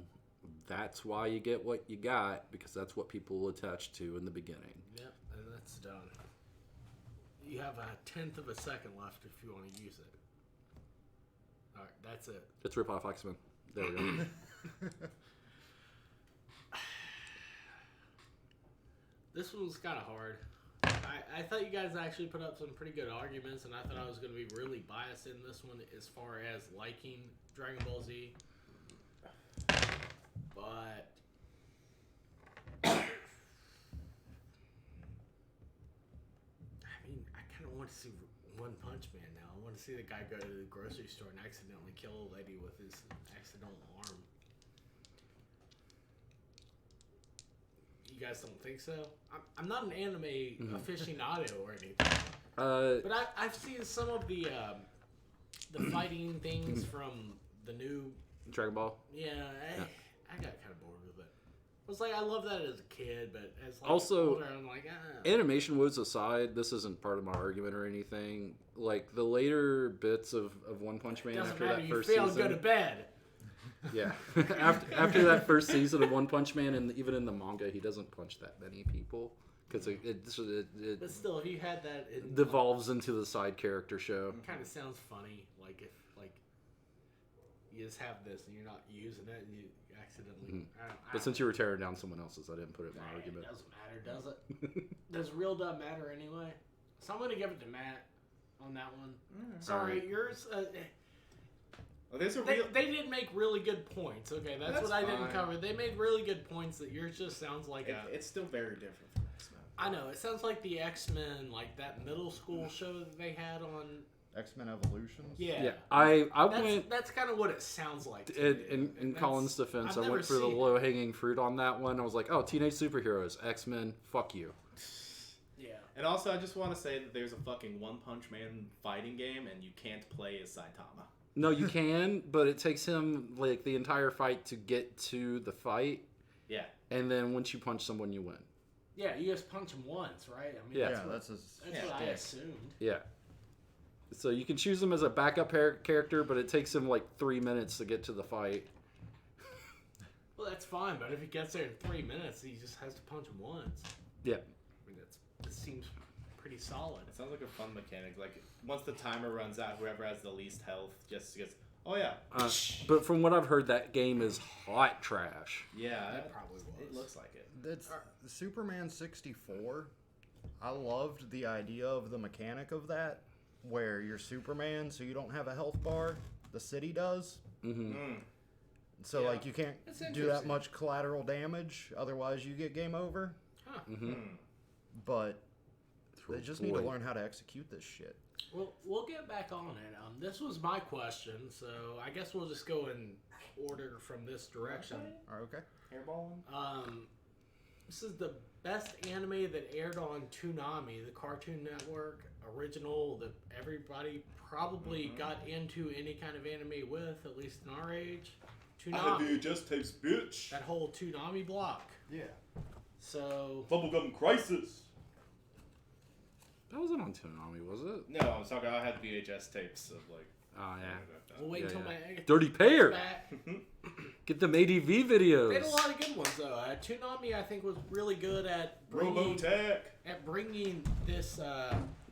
that's why you get what you got, because that's what people attached to in the beginning. Yep, and that's done. You have 1/10 of a second left if you want to use it. Alright, that's it. It's Rip Off X-Men. There we go. This one was kind of hard. I thought you guys actually put up some pretty good arguments, and I thought I was going to be really biased in this one as far as liking Dragon Ball Z. But I mean, I kind of want to see One Punch Man now. I want to see the guy go to the grocery store and accidentally kill a lady with his accidental arm. You guys don't think so? I'm not an anime aficionado or anything, but I've seen some of the fighting things from the new Dragon Ball. Yeah, I got kind of bored with it. I was like, I love that as a kid, but as like Also, older, I'm like, animation woes aside, this isn't part of my argument or anything. Like the later bits of One Punch Man doesn't after matter. that You first fail, season. go to bed. Yeah, after that first season of One Punch Man, and even in the manga, he doesn't punch that many people because it But still, if you had that, it devolves into the side character show. kind of sounds funny. Like if you just have this and you're not using it, and you accidentally. But since you were tearing down someone else's, I didn't put it in my argument. It doesn't matter, does it? Does real dub matter anyway? So I'm gonna give it to Matt on that one. Sorry, Alright. yours. Well, there's a They, real... they did make really good points. Okay, that's what I didn't fine. cover. They made really good points that yours just sounds like It's still very different from X-Men. I know, it sounds like the X-Men, like that middle school show that they had on... X-Men Evolutions? Yeah. Yeah, I That's, went that's kind of what it sounds like to me. in And Colin's defense. I've I never went for the seen it. low hanging fruit on that one. I was like, oh, teenage superheroes, X-Men, fuck you. Yeah. And also, I just want to say that there's a fucking One Punch Man fighting game, and you can't play as Saitama. No, you can, but it takes him like the entire fight to get to the fight, Yeah. and then once you punch someone, you win. Yeah, you just punch him once, right? I mean, Yeah. that's That's what I yeah. assumed. Yeah. So you can choose him as a backup character, but it takes him like 3 minutes to get to the fight. Well, Well, that's fine, but if he gets there in 3 minutes, he just has to punch him once. Yeah. I mean, that seems pretty solid. It sounds like a fun mechanic. Like, once the timer runs out, whoever has the least health just gets, oh yeah. But from what I've heard, that game is hot trash. Yeah, It probably was. It looks like it. It's Superman 64. I loved the idea of the mechanic of that, where you're Superman, so you don't have a health bar. The city does. So Yeah. like you can't That's do that interesting. much collateral damage, otherwise you get game over. Huh. But they just need to Boy. learn how to execute this shit. Well, we'll get back on it. This was my question, so I guess we'll just go in order from this direction. Okay. Hairballing? This is the best anime that aired on Toonami, the Cartoon Network original that everybody probably got into any kind of anime with, at least in our age. Toonami. VHS tapes, bitch. That whole Toonami block. Yeah. So, Bubblegum Crisis. That wasn't on Toonami, was it? No, I was talking. I had VHS tapes of like. Oh, yeah. we'll wait Yeah, until yeah. my Dirty Pair! back. Get them ADV videos. They had a lot of good ones though. Toonami, I think, was really good at bringing this,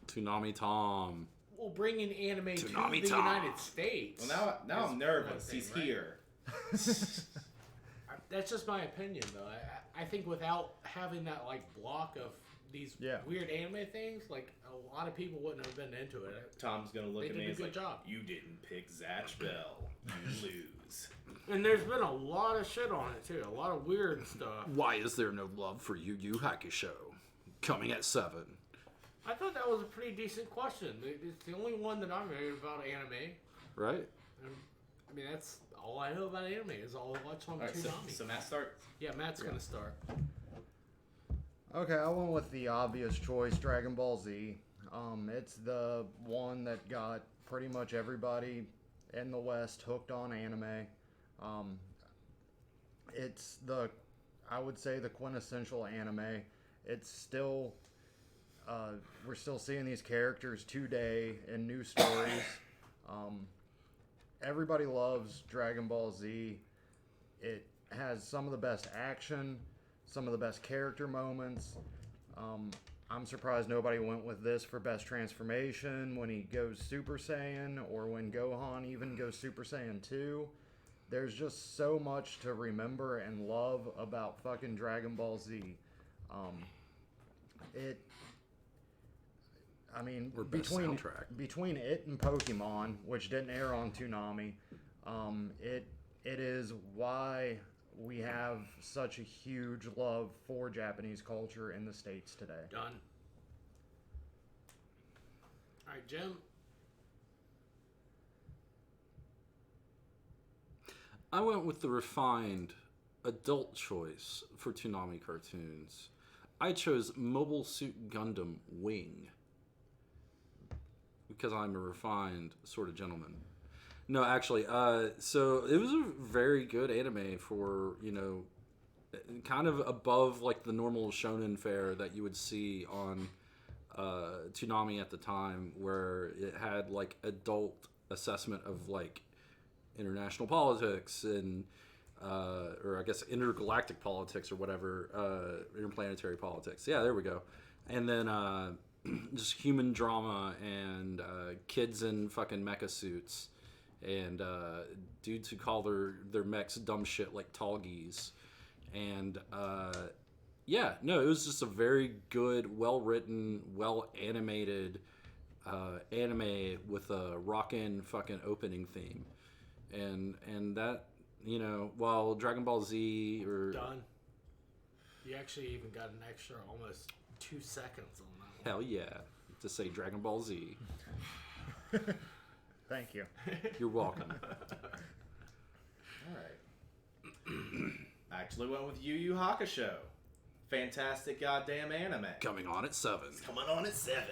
Toonami Tom. bringing anime Toonami to the Tom. United States. Well, now I'm nervous. thing, He's right? here. That's just my opinion, though. I think without having that like block of these Yeah. weird anime things, like a lot of people wouldn't have been into it. Tom's gonna look They at did me a and good like, job. You didn't pick Zatch Bell. You lose. And there's been a lot of shit on it too. A lot of weird stuff. Why is there no love for Yu Yu Hakusho? Coming at 7. I thought that was a pretty decent question. It's the only one that I made about anime. Right? I mean, that's all I know about anime is all I watch on all right, Toonami. so Matt start. Yeah, Matt's gonna start. Okay, I went with the obvious choice, Dragon Ball Z. It's the one that got pretty much everybody in the West hooked on anime. It's I would say the quintessential anime. It's still, we're still seeing these characters today in new stories. Everybody loves Dragon Ball Z. It has some of the best action, some of the best character moments. I'm surprised nobody went with this for best transformation when he goes Super Saiyan or when Gohan even goes Super Saiyan 2. There's just so much to remember and love about fucking Dragon Ball Z. Or best soundtrack. Between it and Pokemon, which didn't air on Toonami, it is why we have such a huge love for Japanese culture in the States today. Done. All right, Jim. I went with the refined adult choice for Toonami cartoons. I chose Mobile Suit Gundam Wing. Because I'm a refined sort of gentleman. No, actually, so it was a very good anime for, kind of above like the normal shonen fare that you would see on Toonami at the time, where it had like adult assessment of like international politics and or I guess intergalactic politics or whatever, interplanetary politics. Yeah, there we go. And then just human drama and kids in fucking mecha suits and dudes who call their mechs dumb shit like Talgies. And yeah, no, it was just a very good, well-written, well-animated anime with a rockin' fucking opening theme. And that, while Dragon Ball Z or... Done. You actually even got an extra almost 2 seconds on that one. Hell yeah, to say Dragon Ball Z. Thank you. You're welcome. All right. I actually went with Yu Yu Hakusho. Fantastic goddamn anime. Coming on at 7. Coming on at 7.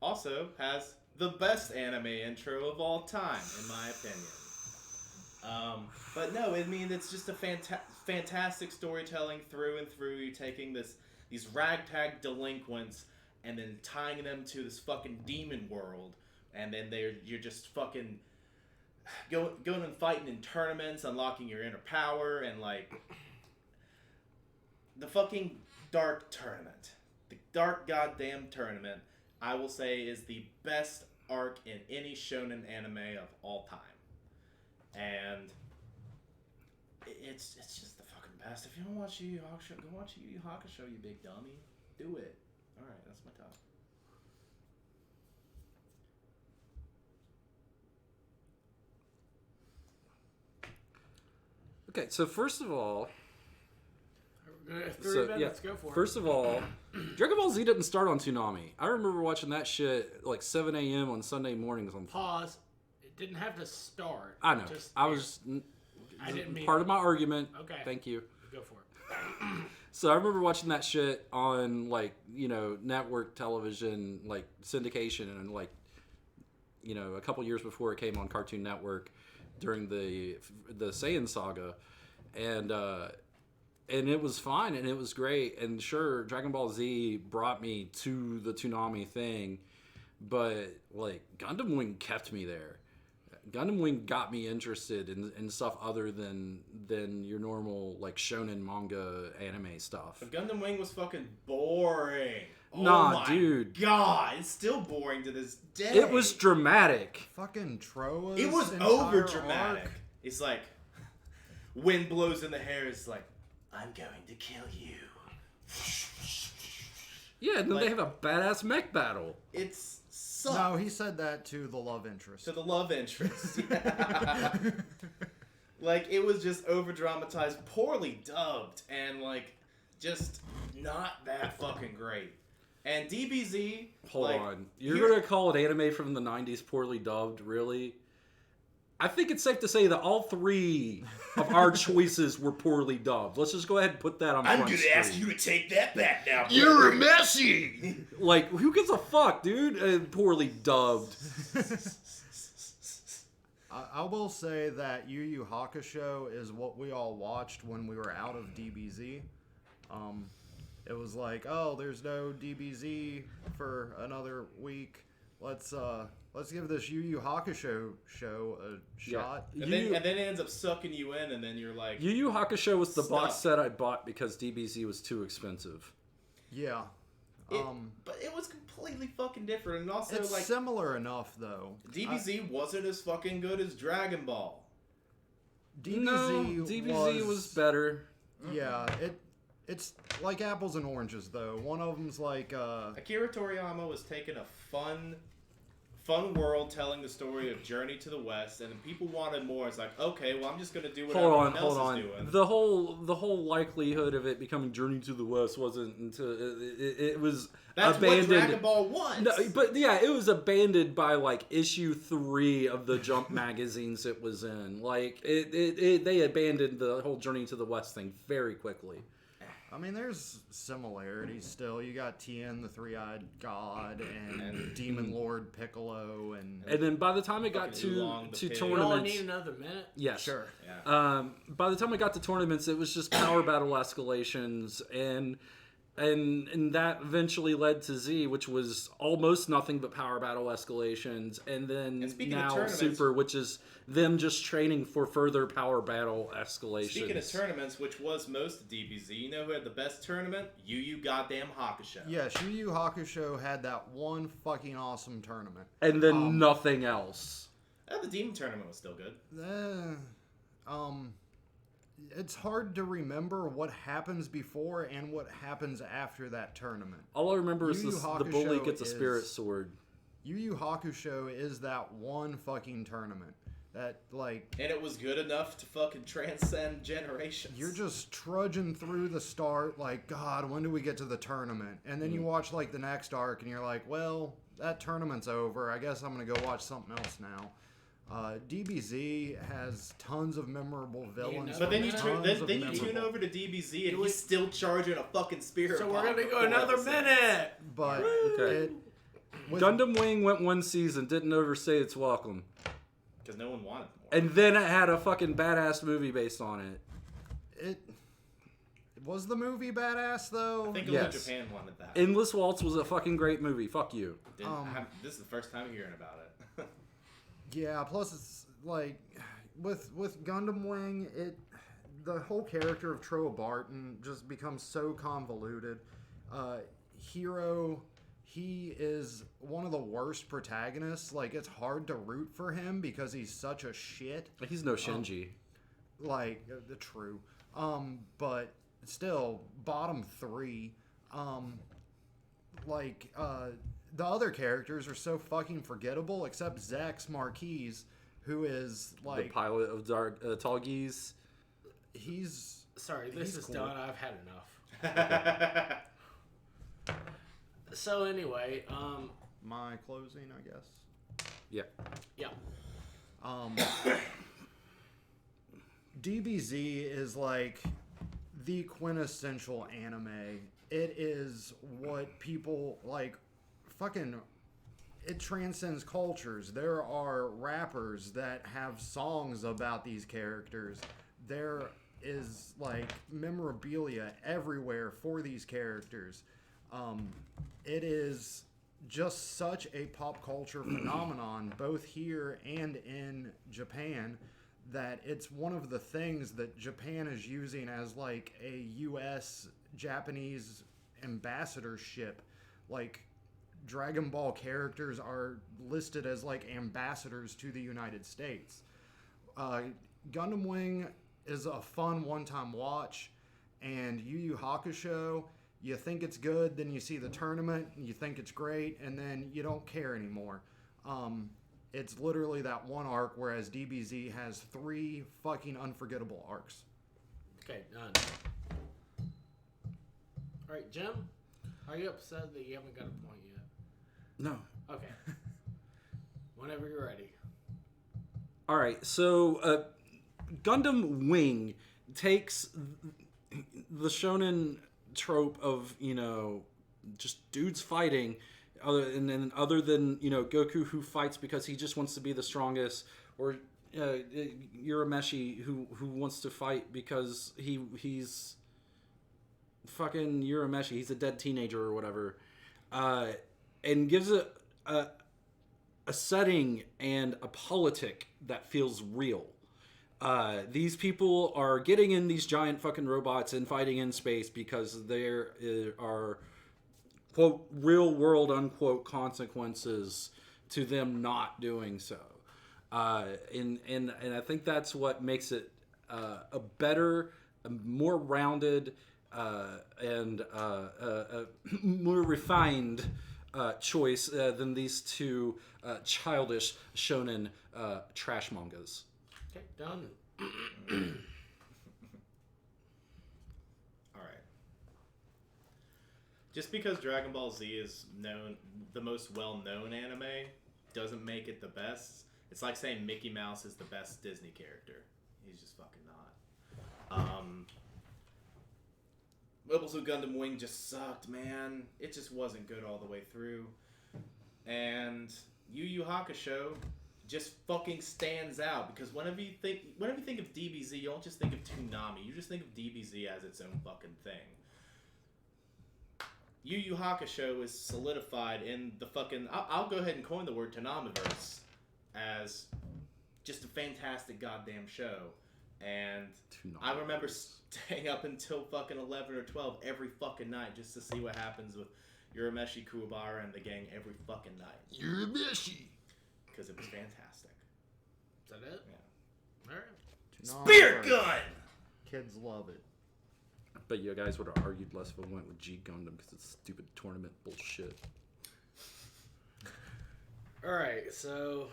Also has the best anime intro of all time, in my opinion. But no, I mean, it's just a fantastic storytelling through and through. You're taking these ragtag delinquents and then tying them to this fucking demon world, and then you're just fucking going and fighting in tournaments, unlocking your inner power, and like the fucking Dark Tournament, the Dark goddamn Tournament, I will say is the best arc in any shonen anime of all time, and it's just the fucking best. If you don't watch Yu Yu Hakusho, go watch Yu Yu Hakusho, you big dummy. Do it. All right, that's my top. Okay, so first of all, Three minutes, go for it. first of all, Dragon Ball Z didn't start on Toonami. I remember watching that shit like 7 a.m. on Sunday mornings on. Pause. It didn't have to start. I know. Just I was I didn't mean part of my argument. Okay. Thank you. Go for it. So I remember watching that shit on like, you know, network television, like syndication, and like, you know, a couple years before it came on Cartoon Network during the Saiyan saga, and it was fine and it was great, and sure, Dragon Ball Z brought me to the Toonami thing, but like Gundam Wing kept me there. Gundam Wing got me interested in stuff other than your normal like shonen manga anime stuff. But Gundam Wing was fucking boring. Nah, oh my dude. God, it's still boring to this day. It was dramatic. Fucking Troa's It was entire over dramatic. arc. It's like wind blows in the hair. It's like I'm going to kill you. Yeah, and then Like- they have a badass mech battle. It's sucked. No, he said that to the love interest. To the love interest. Like, it was just over dramatized, poorly dubbed, and like just not that fucking great. And DBZ, Hold like, on. You're here- going to call an anime from the 90s poorly dubbed, really? I think it's safe to say that all three of our choices were poorly dubbed. Let's just go ahead and put that on I'm Front gonna Street. ask you to take that back now. You're brother. messy. Like, who gives a fuck, dude? Poorly dubbed. I will say that Yu Yu Hakusho is what we all watched when we were out of DBZ. It was like, oh, there's no DBZ for another week. Let's give this Yu Yu Hakusho show a shot. and then it ends up sucking you in, and then you're like, Yu Yu Hakusho was the box Stuck. set I bought because DBZ was too expensive. Yeah. but it was completely fucking different, and also It's like similar enough though. DBZ wasn't as fucking good as Dragon Ball. DBZ was better. Yeah, it's like apples and oranges though. One of them's like Akira Toriyama was taking a fun world, telling the story of Journey to the West, and people wanted more. It's like, okay, well, I'm just gonna do what everyone else is doing. The whole likelihood of it becoming Journey to the West wasn't until it was That's abandoned. what Dragon Ball was. No, but yeah, it was abandoned by like issue 3 of the Jump magazines it was in. Like they abandoned the whole Journey to the West thing very quickly. I mean, there's similarities still. You got Tien, the Three-Eyed God, and Demon Lord Piccolo, and And then by the time it got Fucking Oolong to the Pig. You all tournaments, need another minute? yes, sure. Yeah. By the time I got to tournaments, it was just power battle escalations, and that eventually led to Z, which was almost nothing but power battle escalations, and then And speaking of now tournaments- Super, which is them just training for further power battle escalations. Speaking of tournaments, which was most of DBZ, you know who had the best tournament? Yu Yu goddamn Hakusho. Yes, Yu Yu Hakusho had that one fucking awesome tournament. and then nothing else. The Demon tournament was still good. It's hard to remember what happens before and what happens after that tournament. All I remember is Yu Yu the bully Hakusho gets a spirit is- sword. Yu Yu Hakusho is that one fucking tournament that, like, And it was good enough to fucking transcend generations. you're just trudging through the start, like, God, when do we get to the tournament? And then you watch, like, the next arc, and you're like, well, that tournament's over. I guess I'm going to go watch something else now. DBZ has tons of memorable villains. But then you tons of tune memorable- over to DBZ and he's still charging a fucking spirit. So bomb we're gonna for go 4 another episodes. minute. But Okay. it was, Gundam Wing went one season, didn't overstay its welcome. Because no one wanted more. And then it had a fucking badass movie based on it. it was the movie badass though. I think Yes. only Japan wanted that. Endless Waltz was a fucking great movie. Fuck you. This is the first time hearing about it. Yeah, plus it's like with Gundam Wing, the whole character of Troa Barton just becomes so convoluted. Hero, he is one of the worst protagonists. Like, it's hard to root for him because he's such a shit. He's no Shinji. The true. But still, bottom 3. The other characters are so fucking forgettable, except Zex Marquise, who is like The pilot of Tall Geese. He's Sorry, this is cool. done. I've had enough. So anyway, my closing, I guess. Yeah. yeah. DBZ is like the quintessential anime. It is what people like. Fucking, it transcends cultures. There are rappers that have songs about these characters. There is like memorabilia everywhere for these characters. It is just such a pop culture phenomenon, both here and in Japan, that it's one of the things that Japan is using as like a U.S. Japanese ambassadorship. Like, Dragon Ball characters are listed as like ambassadors to the United States. Gundam Wing is a fun one-time watch, and Yu Yu Hakusho, you think it's good, then you see the tournament, and you think it's great, and then you don't care anymore. It's literally that one arc, whereas DBZ has 3 fucking unforgettable arcs. Okay, done. All right, Jim, are you upset that you haven't got a point yet? No. Okay. Whenever you're ready. All right, so Gundam Wing takes the shonen trope of, just dudes fighting, other than Goku, who fights because he just wants to be the strongest, or Urameshi, who wants to fight because he's fucking Urameshi, he's a dead teenager or whatever, and gives it a setting and a politic that feels real. These people are getting in these giant fucking robots and fighting in space because there are, quote, real world, unquote, consequences to them not doing so. And I think that's what makes it a better, a more rounded, and more refined choice than these two childish shonen trash mangas. Okay, done. Alright. Just because Dragon Ball Z is the most well-known anime, doesn't make it the best. It's like saying Mickey Mouse is the best Disney character. He's just fucking not. Mobile Suit Gundam Wing just sucked, man. It just wasn't good all the way through. And Yu Yu Hakusho just fucking stands out, because whenever you think of DBZ, you don't just think of Toonami. You just think of DBZ as its own fucking thing. Yu Yu Hakusho is solidified in the fucking... I'll go ahead and coin the word Toonamiverse as just a fantastic goddamn show. And I remember staying up until fucking 11 or 12 every fucking night just to see what happens with Urameshi, Kuwabara, and the gang every fucking night. Urameshi! Because it was fantastic. Is that it? Yeah. All right. Spirit gun! Kids love it. But you guys would have argued less if we went with G Gundam because it's stupid tournament bullshit. All right, so...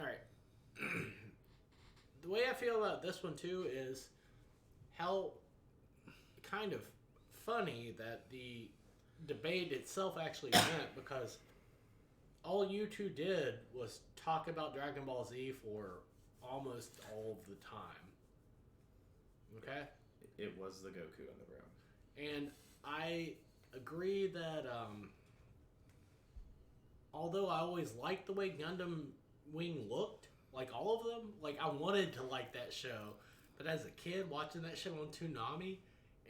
All right. The way I feel about this one, too, is how kind of funny that the debate itself actually went, because all you two did was talk about Dragon Ball Z for almost all of the time. Okay? It was the Goku in the room. And I agree that although I always liked the way Gundam Wing looked, like all of them, like I wanted to like that show, but as a kid watching that show on Toonami,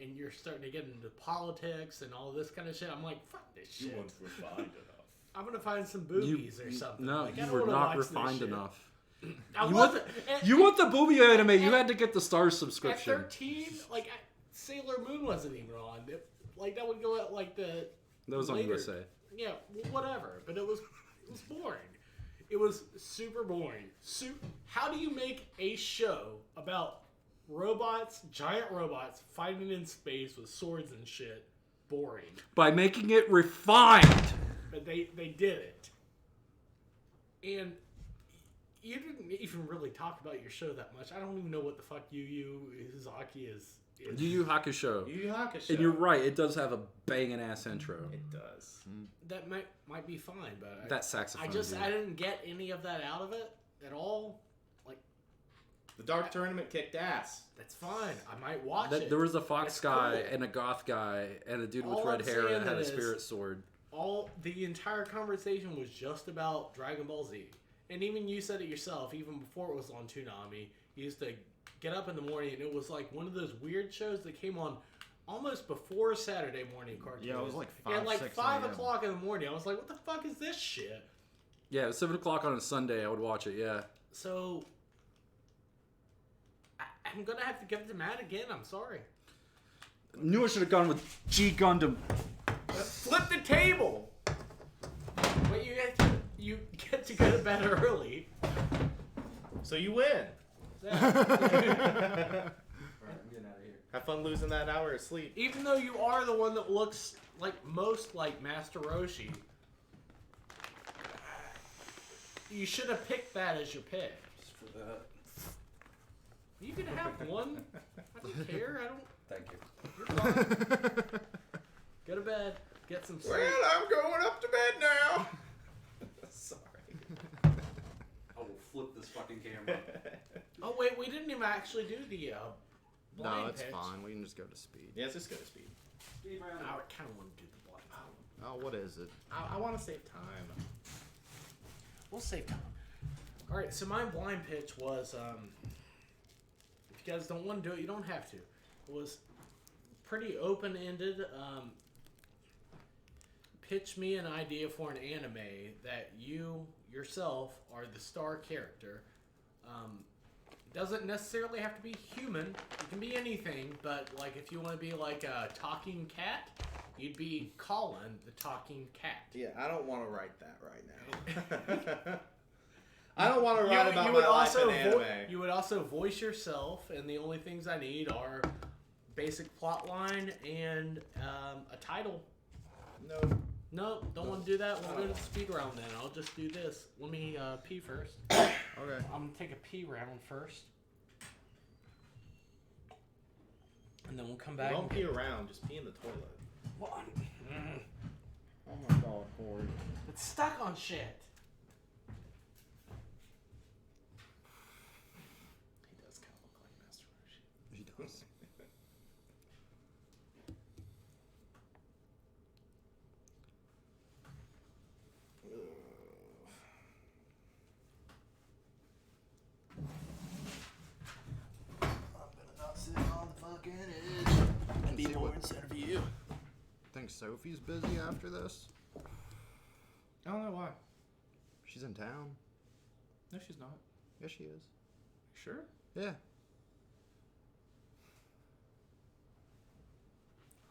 and you're starting to get into politics and all this kind of shit. I'm like, fuck this shit. You weren't refined enough. I'm gonna find some boobies or something. No, Like, I you don't were wanna not watch this refined shit. enough. I You wasn't. You want the booby anime? You at- had to get the Stars At subscription. 13, like Sailor Moon wasn't even on. Like that would go at like the That was on later. USA. Yeah, whatever. But it was boring. It was super boring. How do you make a show about robots, giant robots, fighting in space with swords and shit, boring? By making it refined. But they did it. And you didn't even really talk about your show that much. I don't even know what the fuck Yu Yu Uzaki is. Yu Yu Hakusho. Yu Yu Hakusho. And you're right, it does have a banging ass intro. It does. That might be fine, but That saxophone. I dude. didn't get any of that out of it at all. Like, The Dark Tournament kicked ass. that's fine. I might watch it. There was a fox It's guy cool. and a goth guy and a dude with All red I'm hair saying that had a is- spirit sword. The entire conversation was just about Dragon Ball Z. And even you said it yourself, even before it was on Toonami, you used to get up in the morning and it was like one of those weird shows that came on almost before Saturday morning cartoons. Yeah, it was like At 5, like 6 5 a.m. o'clock in the morning. I was like, what the fuck is this shit? Yeah, it was 7 o'clock on a Sunday. I would watch it, yeah. So, I'm gonna have to give it to Matt again. I'm sorry. Knew I should have gone with G Gundam. Flip the table! But you get to go to bed early. So you win. Yeah. Alright, I'm getting out of here. Have fun losing that hour of sleep. Even though you are the one that looks like most like Master Roshi, you should have picked that as your pick. Just for that. You can have one. I don't care. I don't. Thank you. You're fine. Go to bed. Get some sleep. I'm going up to bed now. Sorry. I will flip this fucking camera. Oh wait, we didn't even actually do the blind No, it's pitch. fine. We can just go to speed. Yeah, let's just go to speed. I kind of want to do the blind. Oh, what is it? I want to save time. We'll save time. All right, so my blind pitch was, if you guys don't want to do it, you don't have to. It was pretty open-ended. Pitch me an idea for an anime that you yourself are the star character. Doesn't necessarily have to be human. It can be anything, but like if you want to be like a talking cat, you'd be Colin, the talking cat. Yeah, I don't want to write that right now. I don't want to write about you my would life also in anime. you would also voice yourself, and the only things I need are basic plot line and a title. No. No, don't want to do that. We'll go to the speed round then. I'll just do this. Let me pee first. Okay. I'm gonna take a pee round first, and then we'll come back. Don't pee around. Just pee in the toilet. What? Oh my god, Corey. It's stuck on shit. He does kind of look like Master Roshi. He does. I'm gonna not sit on the fucking edge. And Be more instead of you. Think Sophie's busy after this? I don't know why. She's in town. No, she's not. Yes, she is. Sure. Yeah.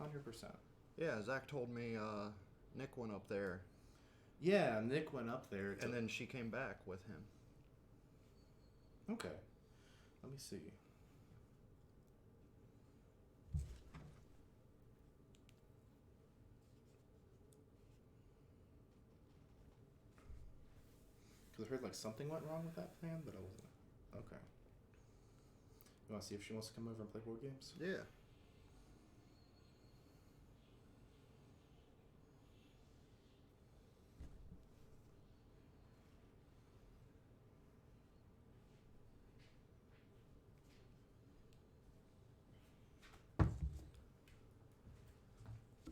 100%. Yeah, Zach told me Nick went up there, Yeah, Nick went up there. and then she came back with him. Okay. Let me see. Because I heard like something went wrong with that plan, but I wasn't. Okay. You want to see if she wants to come over and play board games? Yeah.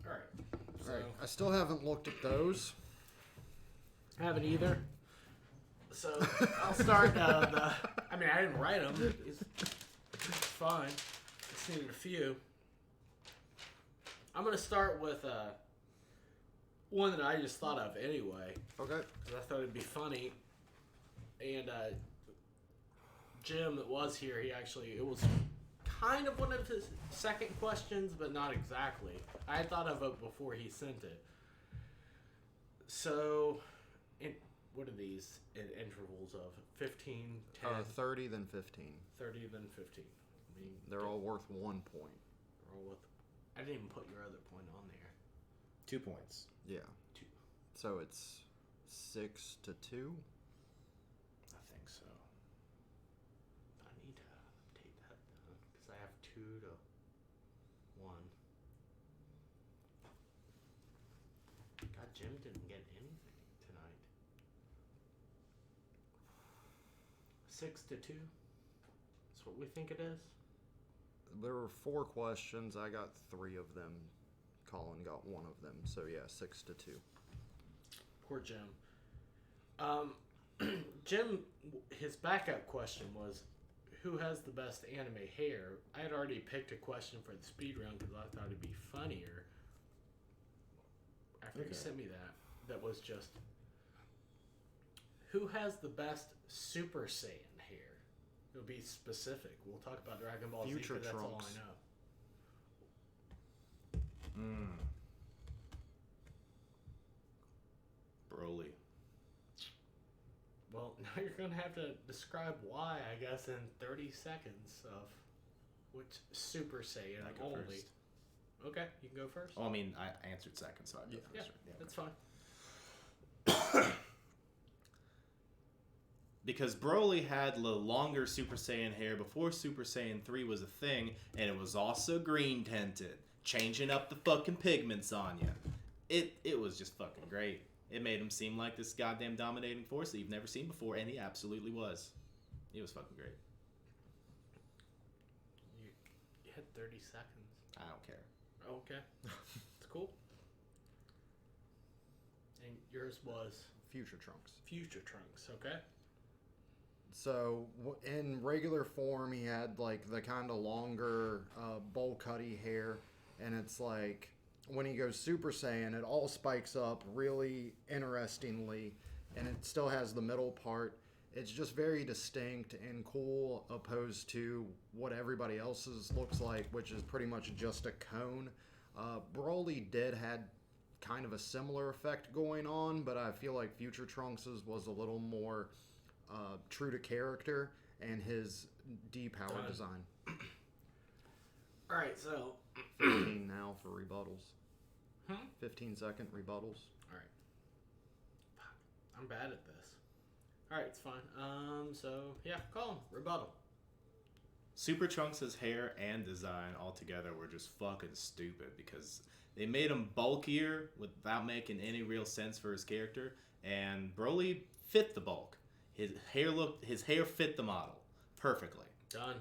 All right. So, Alright. I still haven't looked at those. haven't either. So I'll start. I mean, I didn't write them. It's fine. Just needed a few. I'm gonna start with one that I just thought of anyway, Okay. because I thought it'd be funny. And Jim that was here, it was kind of one of his second questions, but not exactly. I had thought of it before he sent it. So, what are these in intervals of 15, 10, 30, then 15. 30, then 15? I mean, They're all worth 1 point. they're all with. I didn't even put your other point on there. 2 points. Yeah. 2. So it's 6 to 2. I think so. I need to update that because I have 2 to 1. God, Jim didn't get anything tonight. 6 to 2. That's what we think it is. There were 4 questions. I got 3 of them. Colin got 1 of them. So yeah, 6 to 2. Poor Jim. Jim, his backup question was, who has the best anime hair? I had already picked a question for the speed round because I thought it'd be funnier. After you sent me that, that was just, who has the best Super Saiyan hair? It'll be specific. We'll talk about Dragon Ball Z Future because that's all Trunks. I know. Broly. Well, now you're going to have to describe why, I guess, in 30 seconds of which Super Saiyan I go only. first. Okay, you can go first. Oh, I mean, I answered second, so I go Yeah, first. right? that's fine. Because Broly had the longer Super Saiyan hair before Super Saiyan 3 was a thing, and it was also green tinted, changing up the fucking pigments on you. It was just fucking great. It made him seem like this goddamn dominating force that you've never seen before, and he absolutely was. He was fucking great. You had 30 seconds. I don't care. Okay. It's cool. And yours was Future Trunks. Future Trunks, okay? So in regular form, he had like the kind of longer bowl cutty hair, and it's like when he goes Super Saiyan, it all spikes up really interestingly, and it still has the middle part. It's just very distinct and cool, opposed to what everybody else's looks like, which is pretty much just a cone. Broly did had kind of a similar effect going on, but I feel like Future Trunks's was a little more true to character and his D-power Done. design. Alright, so. 15 now for rebuttals. 15-second rebuttals. Alright. I'm bad at this. Alright, it's fine. So, yeah, call him. Rebuttal. Super Trunks' hair and design altogether were just fucking stupid because they made him bulkier without making any real sense for his character, and Broly fit the bulk. His hair fit the model perfectly. Done.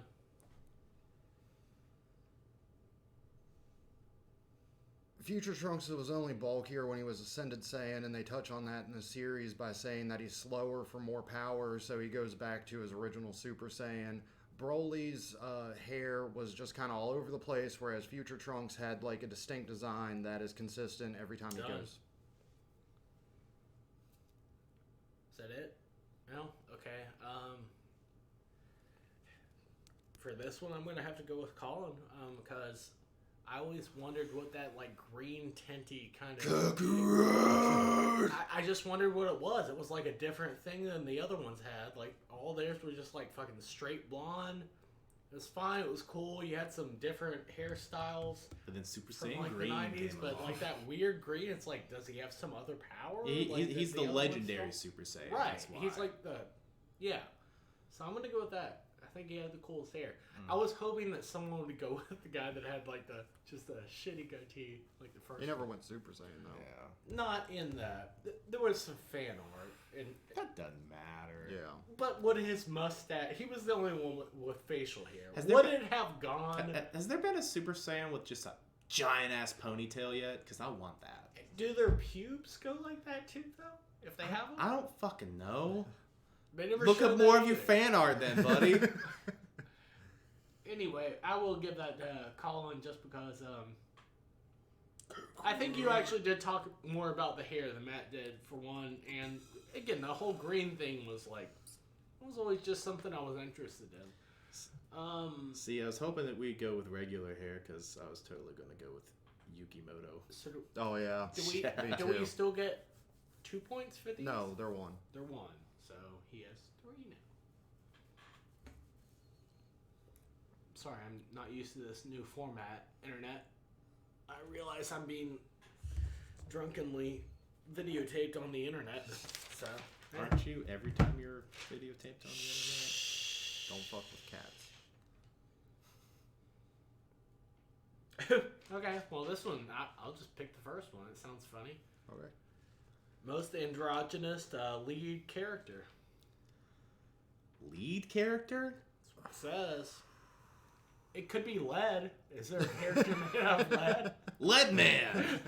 Future Trunks was only bulkier when he was Ascended Saiyan, and they touch on that in the series by saying that he's slower for more power, so he goes back to his original Super Saiyan. Broly's hair was just kind of all over the place, whereas Future Trunks had like a distinct design that is consistent every time he Done. goes. Is that it? No? Okay. For this one, I'm going to have to go with Colin, because I always wondered what that, like, green tinty kind of... I just wondered what it was. It was, like, a different thing than the other ones had. Like, all theirs were just, like, fucking straight blonde. It was fine. It was cool. You had some different hairstyles But then Super from, Saiyan like, the Green 90s, came but, along. like, that weird green, it's like, does he have some other power? He- Like, he's does the other ones legendary still- Super Saiyan. Right. That's why. He's like the... Yeah. So I'm going to go with that. I think he had the coolest hair. Hmm. I was hoping that someone would go with the guy that had like just a shitty goatee, like the first. He never one. went Super Saiyan though. Yeah. Not in that. There was some fan art, and That doesn't matter. Yeah. but what his mustache? He was the only one with facial hair. Has there Would been- it have gone? Has there been a Super Saiyan with just a giant ass ponytail yet? Because I want that. Do their pubes go like that too, though? If they have them, I don't fucking know. they never Look showed up that more of your either. fan art then, buddy. Anyway, I will give that to Colin just because I think you actually did talk more about the hair than Matt did, for one. And again, the whole green thing was like, it was always just something I was interested in. See, I was hoping that we'd go with regular hair because I was totally going to go with Yukimoto. So Oh yeah. do we still get 2 points for these? No, they're one. They're 1. So he has 3 now. Sorry, I'm not used to this new format, internet. I realize I'm being drunkenly videotaped on the internet. So Aren't you every time you're videotaped on the internet? Don't fuck with cats. okay, well this one, I'll just pick the first one. It sounds funny. Okay. Most androgynous lead character. Lead character? That's what it says. It could be lead. Is there a character made out of lead? Leadman!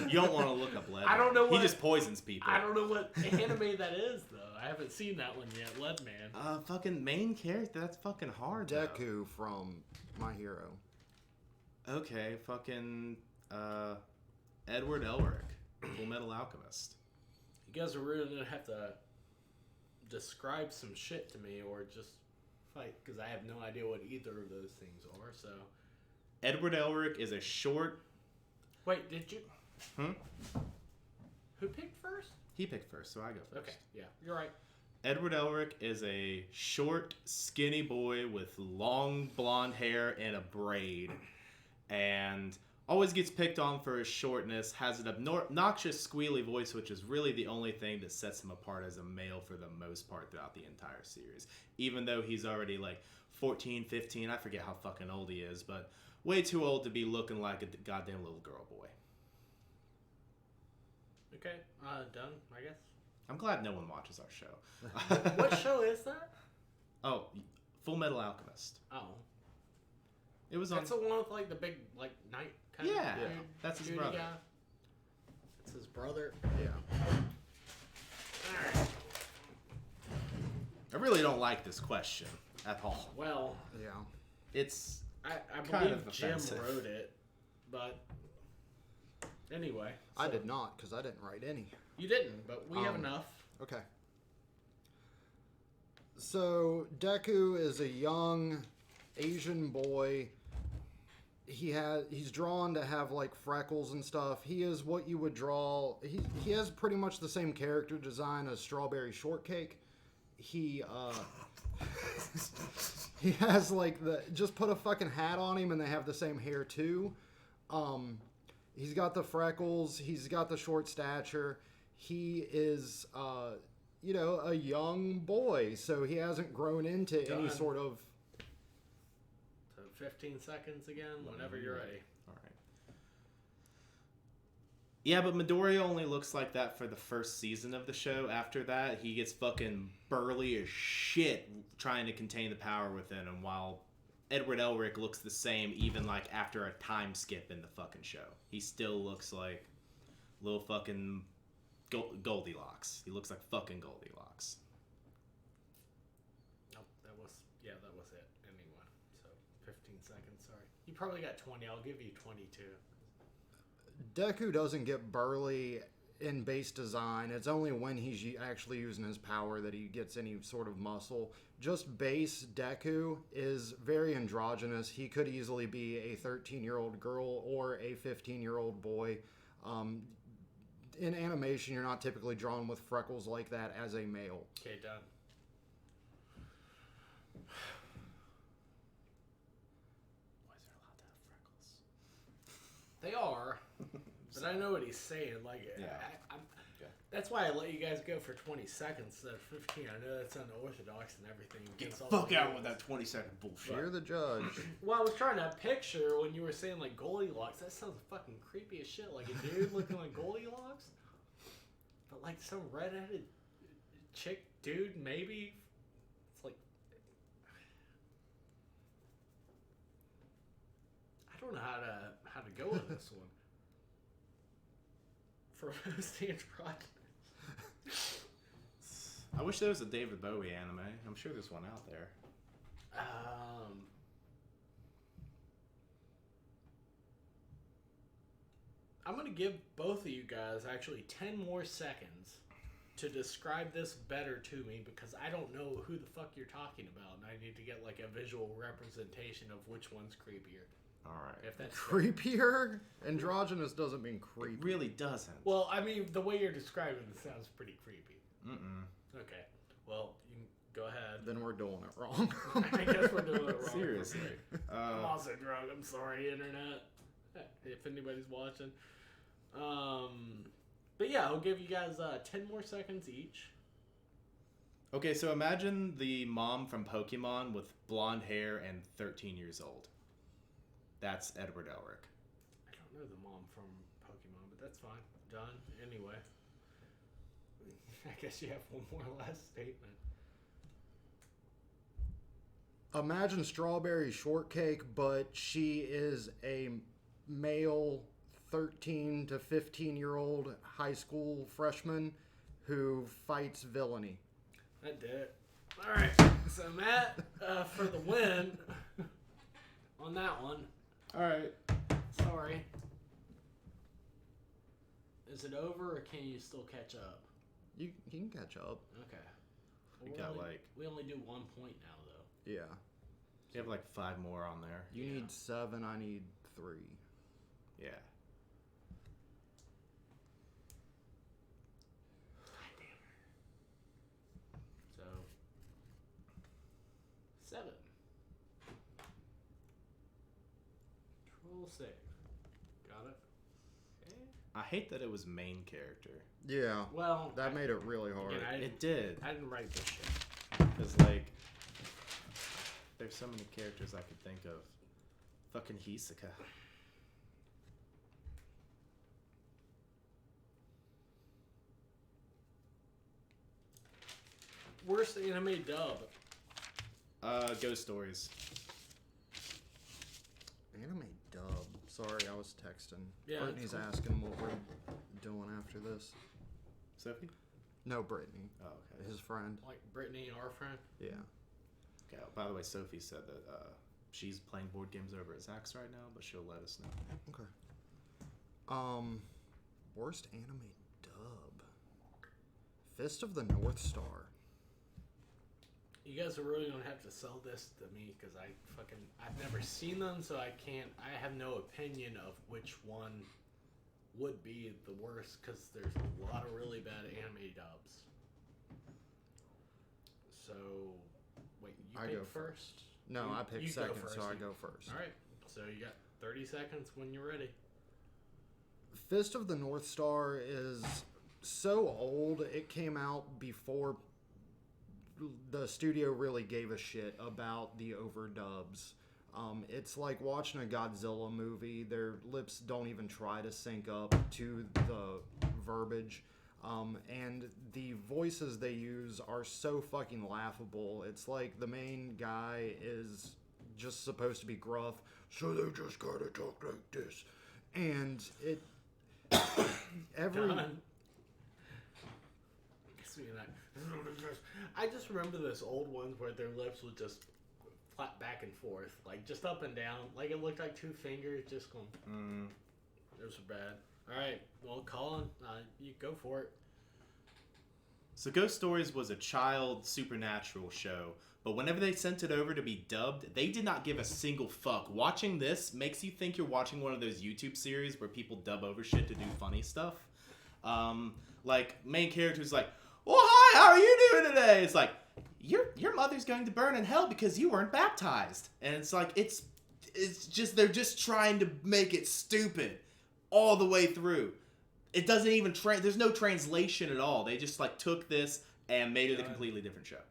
You don't want to look up Leadman. I don't know He what- just poisons people. I don't know what anime that is, though. I haven't seen that one yet. Leadman. Fucking main character? That's fucking hard, though. Deku from My Hero. Okay, fucking, Edward Elric. Full Metal Alchemist. You guys are really going to have to describe some shit to me or just fight, because I have no idea what either of those things are, so... Edward Elric is a short... Wait, did you... Hmm? Who picked first? He picked first, so I go first. Okay, yeah, you're right. Edward Elric is a short, skinny boy with long blonde hair and a braid. And always gets picked on for his shortness, has an obnoxious, squealy voice, which is really the only thing that sets him apart as a male for the most part throughout the entire series. Even though he's already like 14, 15, I forget how fucking old he is, but way too old to be looking like a goddamn little girl boy. Okay, done, I guess. I'm glad no one watches our show. What show is that? Oh, Full Metal Alchemist. Oh. It was on... That's the one with, like, the big, like, knight kind Yeah, of dude, that's his duty brother. guy. It's his brother. Yeah. Alright. I really don't like this question at all. Well, Yeah. It's... I Kind believe of Jim offensive. wrote it, but anyway. I so- did not, because I didn't write any. You didn't, but we have Um, enough. Okay. So Deku is a young Asian boy. He's drawn to have like freckles and stuff. He is what you would draw. He has pretty much the same character design as Strawberry Shortcake. He he has like just put a fucking hat on him and they have the same hair too. He's got the freckles. He's got the short stature. He is a young boy, so he hasn't grown into any Done. sort of. So 15 seconds again, whenever you're ready. Alright. Yeah, but Midoriya only looks like that for the first season of the show. After that, he gets fucking burly as shit trying to contain the power within him, while Edward Elric looks the same even like after a time skip in the fucking show. He still looks like little fucking Goldilocks. He looks like fucking Goldilocks. Nope, that was it. Anyway, so 15 seconds, sorry. You probably got 20. I'll give you 22. Deku doesn't get burly in base design. It's only when he's actually using his power that he gets any sort of muscle. Just base Deku is very androgynous. He could easily be a 13-year-old girl or a 15-year-old boy. In animation, you're not typically drawn with freckles like that as a male. Okay, done. Why is there allowed to have freckles? They are, but I know what he's saying. Like, Yeah. I'm, Okay. that's why I let you guys go for 20 seconds instead of 15. I know that's unorthodox and everything. Get against the all fuck the out rules. with that 20-second bullshit. You're the judge. Well, I was trying to picture when you were saying like Goldilocks. That sounds fucking creepy as shit. Like a dude looking like Goldilocks, but like some redheaded chick dude. Maybe it's like I don't know how to go with this one. For most androgynous. I wish there was a David Bowie anime. I'm sure there's one out there. I'm going to give both of you guys actually 10 more seconds to describe this better to me because I don't know who the fuck you're talking about, and I need to get like a visual representation of which one's creepier. All right. If that's fair. Creepier? Androgynous doesn't mean It creepy. really doesn't. Well, I mean, the way you're describing it sounds pretty creepy. Okay. Well, you can go ahead. Then we're doing it wrong. I guess we're doing it wrong. Seriously. I'm also drunk. I'm sorry, internet. If anybody's watching. But yeah, I'll give you guys 10 more seconds each. Okay, so imagine the mom from Pokemon with blonde hair and 13 years old. That's Edward Elric. I don't know the mom from Pokemon, but that's fine. Done. Anyway. I guess you have one more last statement. Imagine Strawberry Shortcake, but she is a male 13 to 15-year-old high school freshman who fights villainy. That did it. Alright, so Matt, for the win on that one. Alright. Sorry. Is it over or can you still catch up? You can catch up. Okay. We Well, got only- like... We only do 1 point now, though. Yeah. You have like 5 more on there. You Yeah. need 7, I need 3. Yeah. So, 7. Control save. Got it? Okay. I hate that it was main character. Yeah. Well, That made it really hard. again, It did. I didn't write this shit. Because, like, there's so many characters I could think of. Fucking Hisoka. Worst anime dub. Ghost Stories. Anime dub. Sorry, I was texting. Yeah, that's Brittany's cool. asking what we're doing after this. Sophie? No, Brittany. Oh, okay. His friend. Like Brittany, our friend. Yeah. Okay. By the way, Sophie said that she's playing board games over at Zach's right now, but she'll let us know. Okay. Worst anime dub. Fist of the North Star. You guys are really gonna have to sell this to me because I've never seen them, so I have no opinion of which one would be the worst because there's a lot of really bad anime dubs. So, wait, you I pick go first? No, You- I picked you go second, first, so I you- go first. All right, so you got 30 seconds when you're ready. Fist of the North Star is so old. It came out before the studio really gave a shit about the overdubs. It's like watching a Godzilla movie. Their lips don't even try to sync up to the verbiage. And the voices they use are so fucking laughable. It's like the main guy is just supposed to be gruff, so they just gotta talk like this. And it... Done. I just remember those old ones where their lips would just flap back and forth, like just up and down, like it looked like 2 fingers just going. Those are bad. All right, well, Colin, you go for it. So Ghost Stories was a child supernatural show, but whenever they sent it over to be dubbed, they did not give a single fuck. Watching this makes you think you're watching one of those YouTube series where people dub over shit to do funny stuff. Like, main character's like, "Oh, hi, how are you doing today?" It's like, your mother's going to burn in hell because you weren't baptized. And it's like, it's just, they're just trying to make it stupid all the way through. It doesn't even there's no translation at all. They just like took this and made it a completely different show. –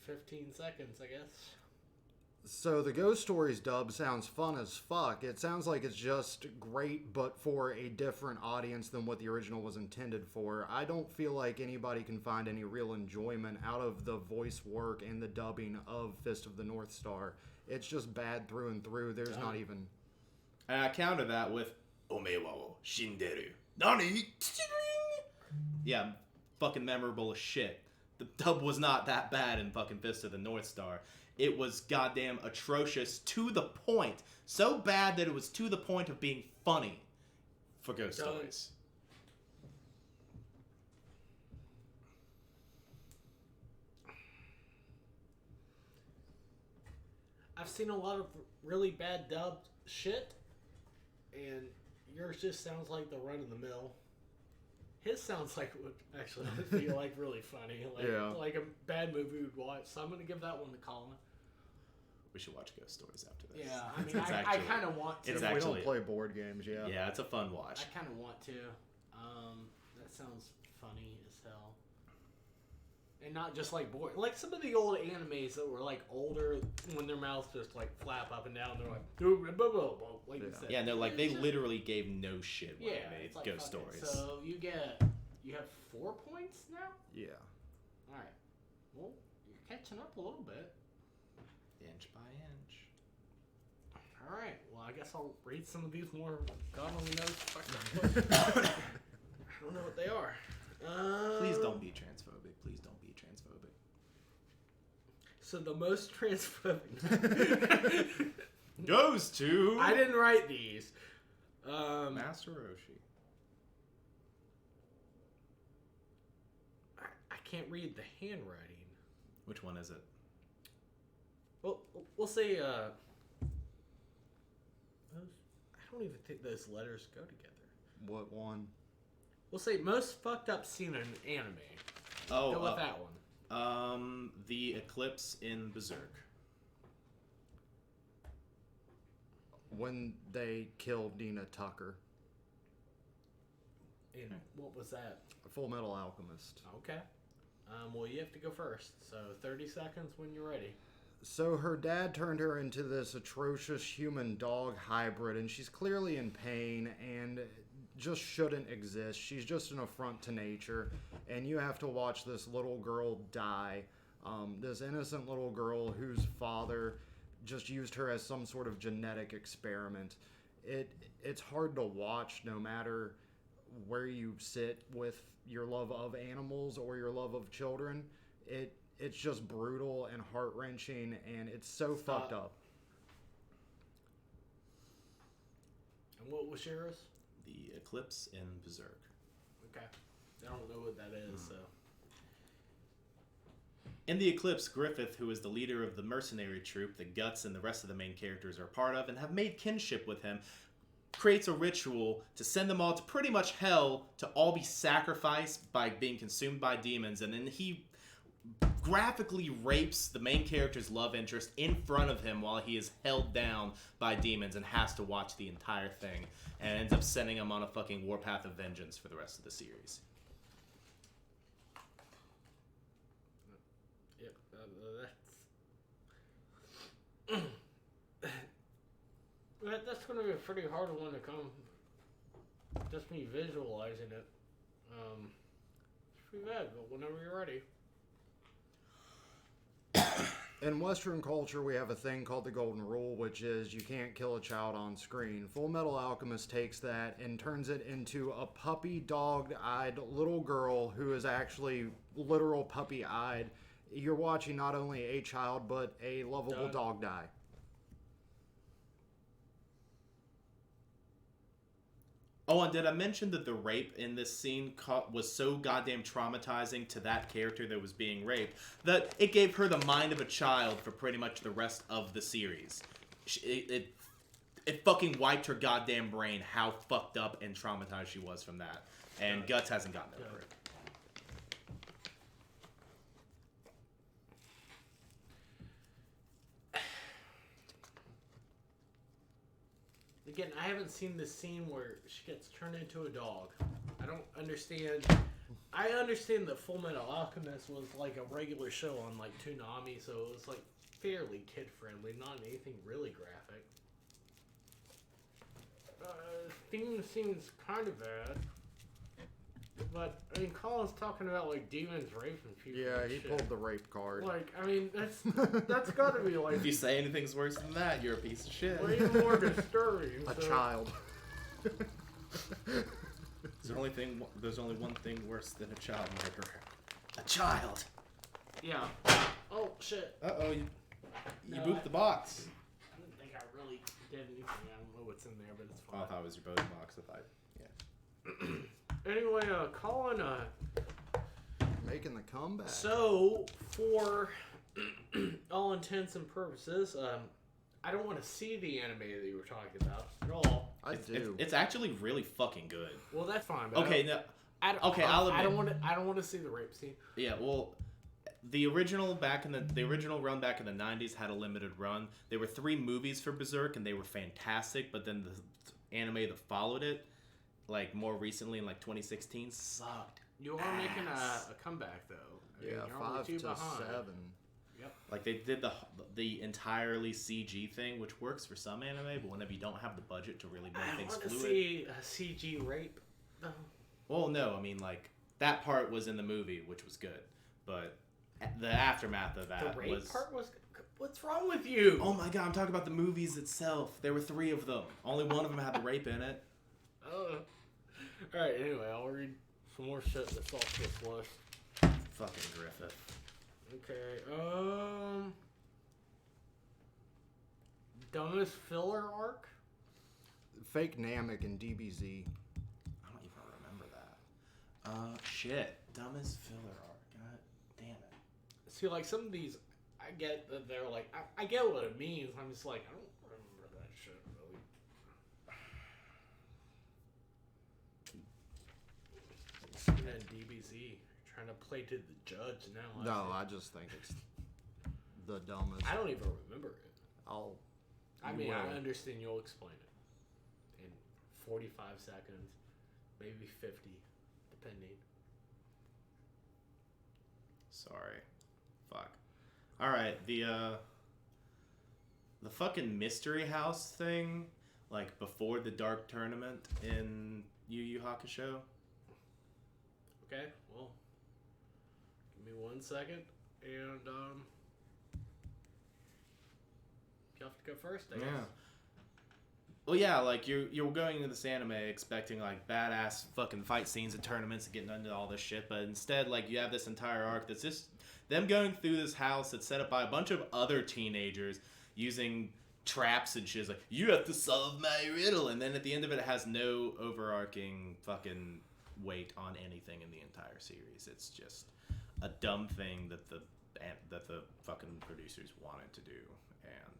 15 seconds, I guess. So the Ghost Stories dub sounds fun as fuck. It sounds like it's just great, but for a different audience than what the original was intended for. I don't feel like anybody can find any real enjoyment out of the voice work and the dubbing of Fist of the North Star. It's just bad through and through. There's not even... And I counter that with Omewa wo shinderu. Nani? Yeah, fucking memorable as shit. The dub was not that bad in fucking Fist of the North Star. It was goddamn atrocious to the point. So bad that it was to the point of being funny for Ghost Done. Stories. I've seen a lot of really bad dubbed shit, and yours just sounds like the run of the mill. His sounds like it would actually be like really funny, like a bad movie we'd watch. So I'm gonna give that one to Colin. We should watch Ghost Stories after this. Yeah, I mean, It's I actually- kind of want to. it's We actually- don't play board games, yeah. Yeah, it's a fun watch. I kind of want to. That sounds funny as hell. And not just like boring. Like some of the old animes that were like older when their mouths just like flap up and down. They're like, like you said. Yeah, and they're like, they literally gave no shit when Yeah, they made it's like Ghost fucking- Stories. So you have 4 points now? Yeah. Alright. Well, you're catching up a little bit. Inch by inch. Alright, well, I guess I'll read some of these more God only knows fucking I don't know what they are. Please don't be transphobic. Please don't be transphobic. So the most transphobic. Goes to I didn't write these. Master Roshi. I can't read the handwriting. Which one is it? Well, we'll say, I don't even think those letters go together. What one? We'll say most fucked up scene in an anime. Oh, Go with that one. the eclipse in Berserk. When they killed Dina Tucker. And what was that? Full Metal Alchemist. Okay. Well, you have to go first. So 30 seconds when you're ready. So her dad turned her into this atrocious human-dog hybrid, and she's clearly in pain and just shouldn't exist. She's just an affront to nature, and you have to watch this little girl die. This innocent little girl whose father just used her as some sort of genetic experiment. It's hard to watch no matter where you sit with your love of animals or your love of children. It's just brutal and heart-wrenching, and it's so fucked up. And what was yours? The eclipse in Berserk. Okay. I don't know what that is, so. In the eclipse, Griffith, who is the leader of the mercenary troop that Guts and the rest of the main characters are part of and have made kinship with him, creates a ritual to send them all to pretty much hell to all be sacrificed by being consumed by demons, and then he graphically rapes the main character's love interest in front of him while he is held down by demons and has to watch the entire thing, and ends up sending him on a fucking warpath of vengeance for the rest of the series. Yep. That's going to be a pretty hard one to come. Just me visualizing it. It's pretty bad, but whenever you're ready. In Western culture, we have a thing called the Golden Rule, which is you can't kill a child on screen. Full Metal Alchemist takes that and turns it into a puppy, dog-eyed little girl who is actually literal puppy-eyed. You're watching not only a child, but a lovable Done. dog die. Oh, and did I mention that the rape in this scene was so goddamn traumatizing to that character that was being raped that it gave her the mind of a child for pretty much the rest of the series. It fucking wiped her goddamn brain how fucked up and traumatized she was from that. And Guts hasn't gotten over it. Again, I haven't seen this scene where she gets turned into a dog. I don't understand. I understand that Full Metal Alchemist was like a regular show on like Toonami, so it was like fairly kid friendly, not anything really graphic. Theme seems kind of bad. But, I mean, Colin's talking about, like, demons raping people. Yeah, and he shit. pulled the rape card. Like, I mean, that's gotta be, like, If you say anything's worse than that, you're a piece of shit. way more disturbing. A so- child. There's only one thing worse than a child murderer. A child. Yeah. Oh, shit. Uh-oh. You No, booped the box. I didn't think I really did anything. I don't know what's in there, but it's Oh, fine. I thought it was your voting box. Anyway, Colin, Making the comeback. so for all intents and purposes, I don't want to see the anime that you were talking about at all. I do. It's actually really fucking good. Well, that's fine. But Okay, no. Okay, I'll I'll I don't admit- want to. I don't want to see the rape scene. Yeah, well, the original run back in the 90s had a limited run. There were 3 movies for Berserk, and they were fantastic. But then the anime that followed it, like more recently in like 2016, sucked. You are making a comeback though. I mean, Yeah, you're only 5 2 to behind. 7. Like they did the entirely CG thing, which works for some anime, but whenever you don't have the budget to really I make don't things want to fluid. see a CG rape. though. Well, no, I mean like that part was in the movie, which was good, but the aftermath of that The rape was. part was. What's wrong with you? Oh my god, I'm talking about the movies itself. There were 3 of them. Only one of them had the rape in it. All right. Anyway, I'll read some more shit that's off this list. Fucking Griffith. Okay. Dumbest filler arc. Fake Namek and DBZ. I don't even remember that. Shit. Dumbest filler arc. God damn it. See, like some of these, I get that they're like, I get what it means. I'm just like, I don't remember that shit really. And then DBZ trying to play to the judge now. No, I just think it's the dumbest. I don't even remember it. I You mean, I will. understand you'll explain it in 45 seconds, maybe 50, depending. Sorry. Fuck. Alright, the fucking mystery house thing, like before the dark tournament in Yu Yu Hakusho. Okay, well, give me 1 second, and you have to go first, I guess. Yeah. Well, yeah, like you're going into this anime expecting like badass fucking fight scenes and tournaments and getting into all this shit, but instead, like you have this entire arc that's just them going through this house that's set up by a bunch of other teenagers using traps and shit. It's like, you have to solve my riddle, and then at the end of it, it has no overarching fucking weight on anything in the entire series. It's just a dumb thing that the fucking producers wanted to do, and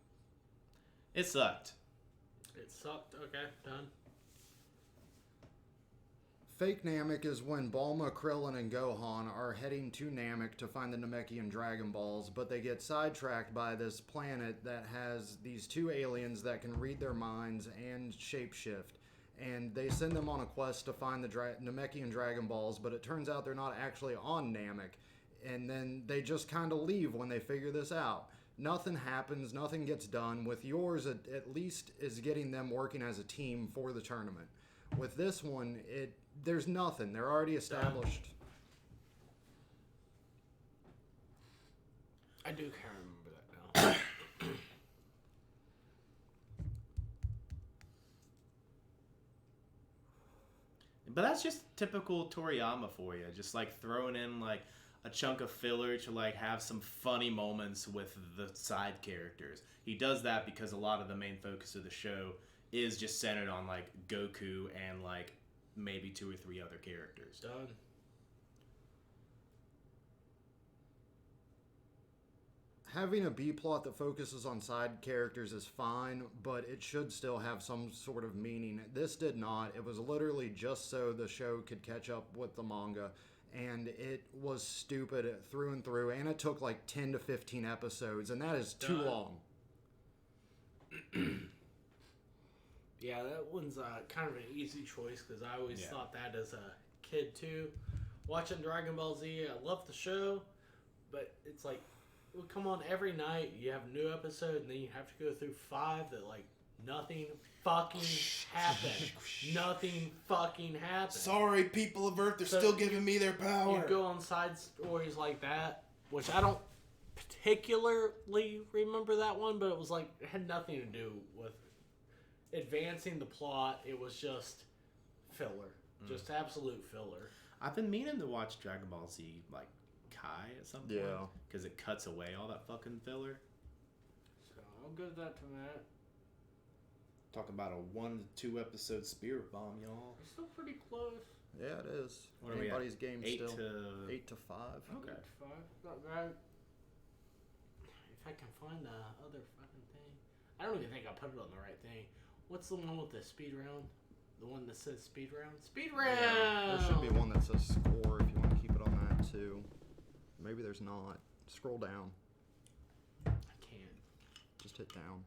it sucked. It sucked. Okay, done. Fake Namek is when Bulma, Krillin, and Gohan are heading to Namek to find the Namekian Dragon Balls, but they get sidetracked by this planet that has these 2 aliens that can read their minds and shapeshift. And they send them on a quest to find the Namekian Dragon Balls, but it turns out they're not actually on Namek. And then they just kind of leave when they figure this out. Nothing happens, nothing gets done. With yours, at least is getting them working as a team for the tournament. With this one, there's nothing. They're already established. I do kind of remember that now. But that's just typical Toriyama for you. Just like throwing in like a chunk of filler to like have some funny moments with the side characters. He does that because a lot of the main focus of the show is just centered on like Goku and like maybe 2 or 3 other characters. Done. Having a B plot that focuses on side characters is fine, but it should still have some sort of meaning. This did not. It was literally just so the show could catch up with the manga, and it was stupid through and through, and it took like 10 to 15 episodes, and that is too Done. long. Yeah, that one's kind of an easy choice because I always thought that as a kid too. Watching Dragon Ball Z, I love the show, but it's like, it would come on every night. You have a new episode, and then you have to go through 5 that like nothing fucking happened. Nothing fucking happened. Sorry, people of Earth, they're So still giving me their power. You go on side stories like that, which I don't particularly remember that one, but it was like it had nothing to do with advancing the plot. It was just filler, just absolute filler. I've been meaning to watch Dragon Ball Z like Kai at some point. Yeah. Because it cuts away all that fucking filler. I'll give that to Matt. Talk about a 1 to 2 episode spirit bomb, y'all. We're still pretty close. Yeah, it is. What are we at? Anybody's game 8 still. to 8 to 5. Okay. 5. Not bad. If I can find the other fucking thing. I don't even think I put it on the right thing. What's the one with the speed round? The one that says speed round? Speed round! Yeah, there should be one that says score if you want to keep it on that too. Maybe there's not. Scroll down. I can't. Just hit down.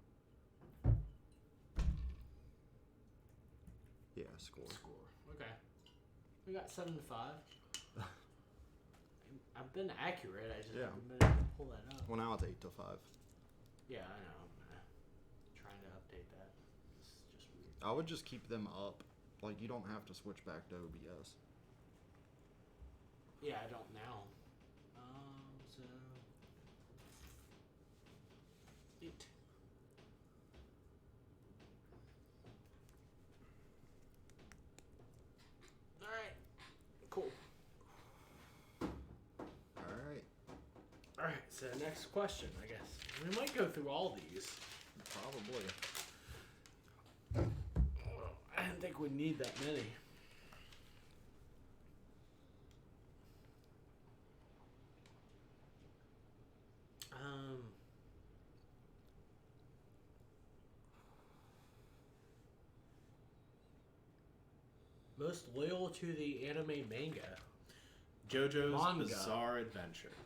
Yeah, score. Score. Okay. We got 7 to 5. I've been accurate. I just haven't been able to pull that up. Well, now it's 8 to 5. Yeah, I know. I'm trying to update that. It's just weird. I would just keep them up. Like, you don't have to switch back to OBS. Yeah, I don't now. So 8. All right. Cool. Alright. All right. So next question, I guess we might go through all these. Probably. I didn't think we'd need that many. Most loyal to the anime manga. JoJo's Manga. Bizarre Adventure.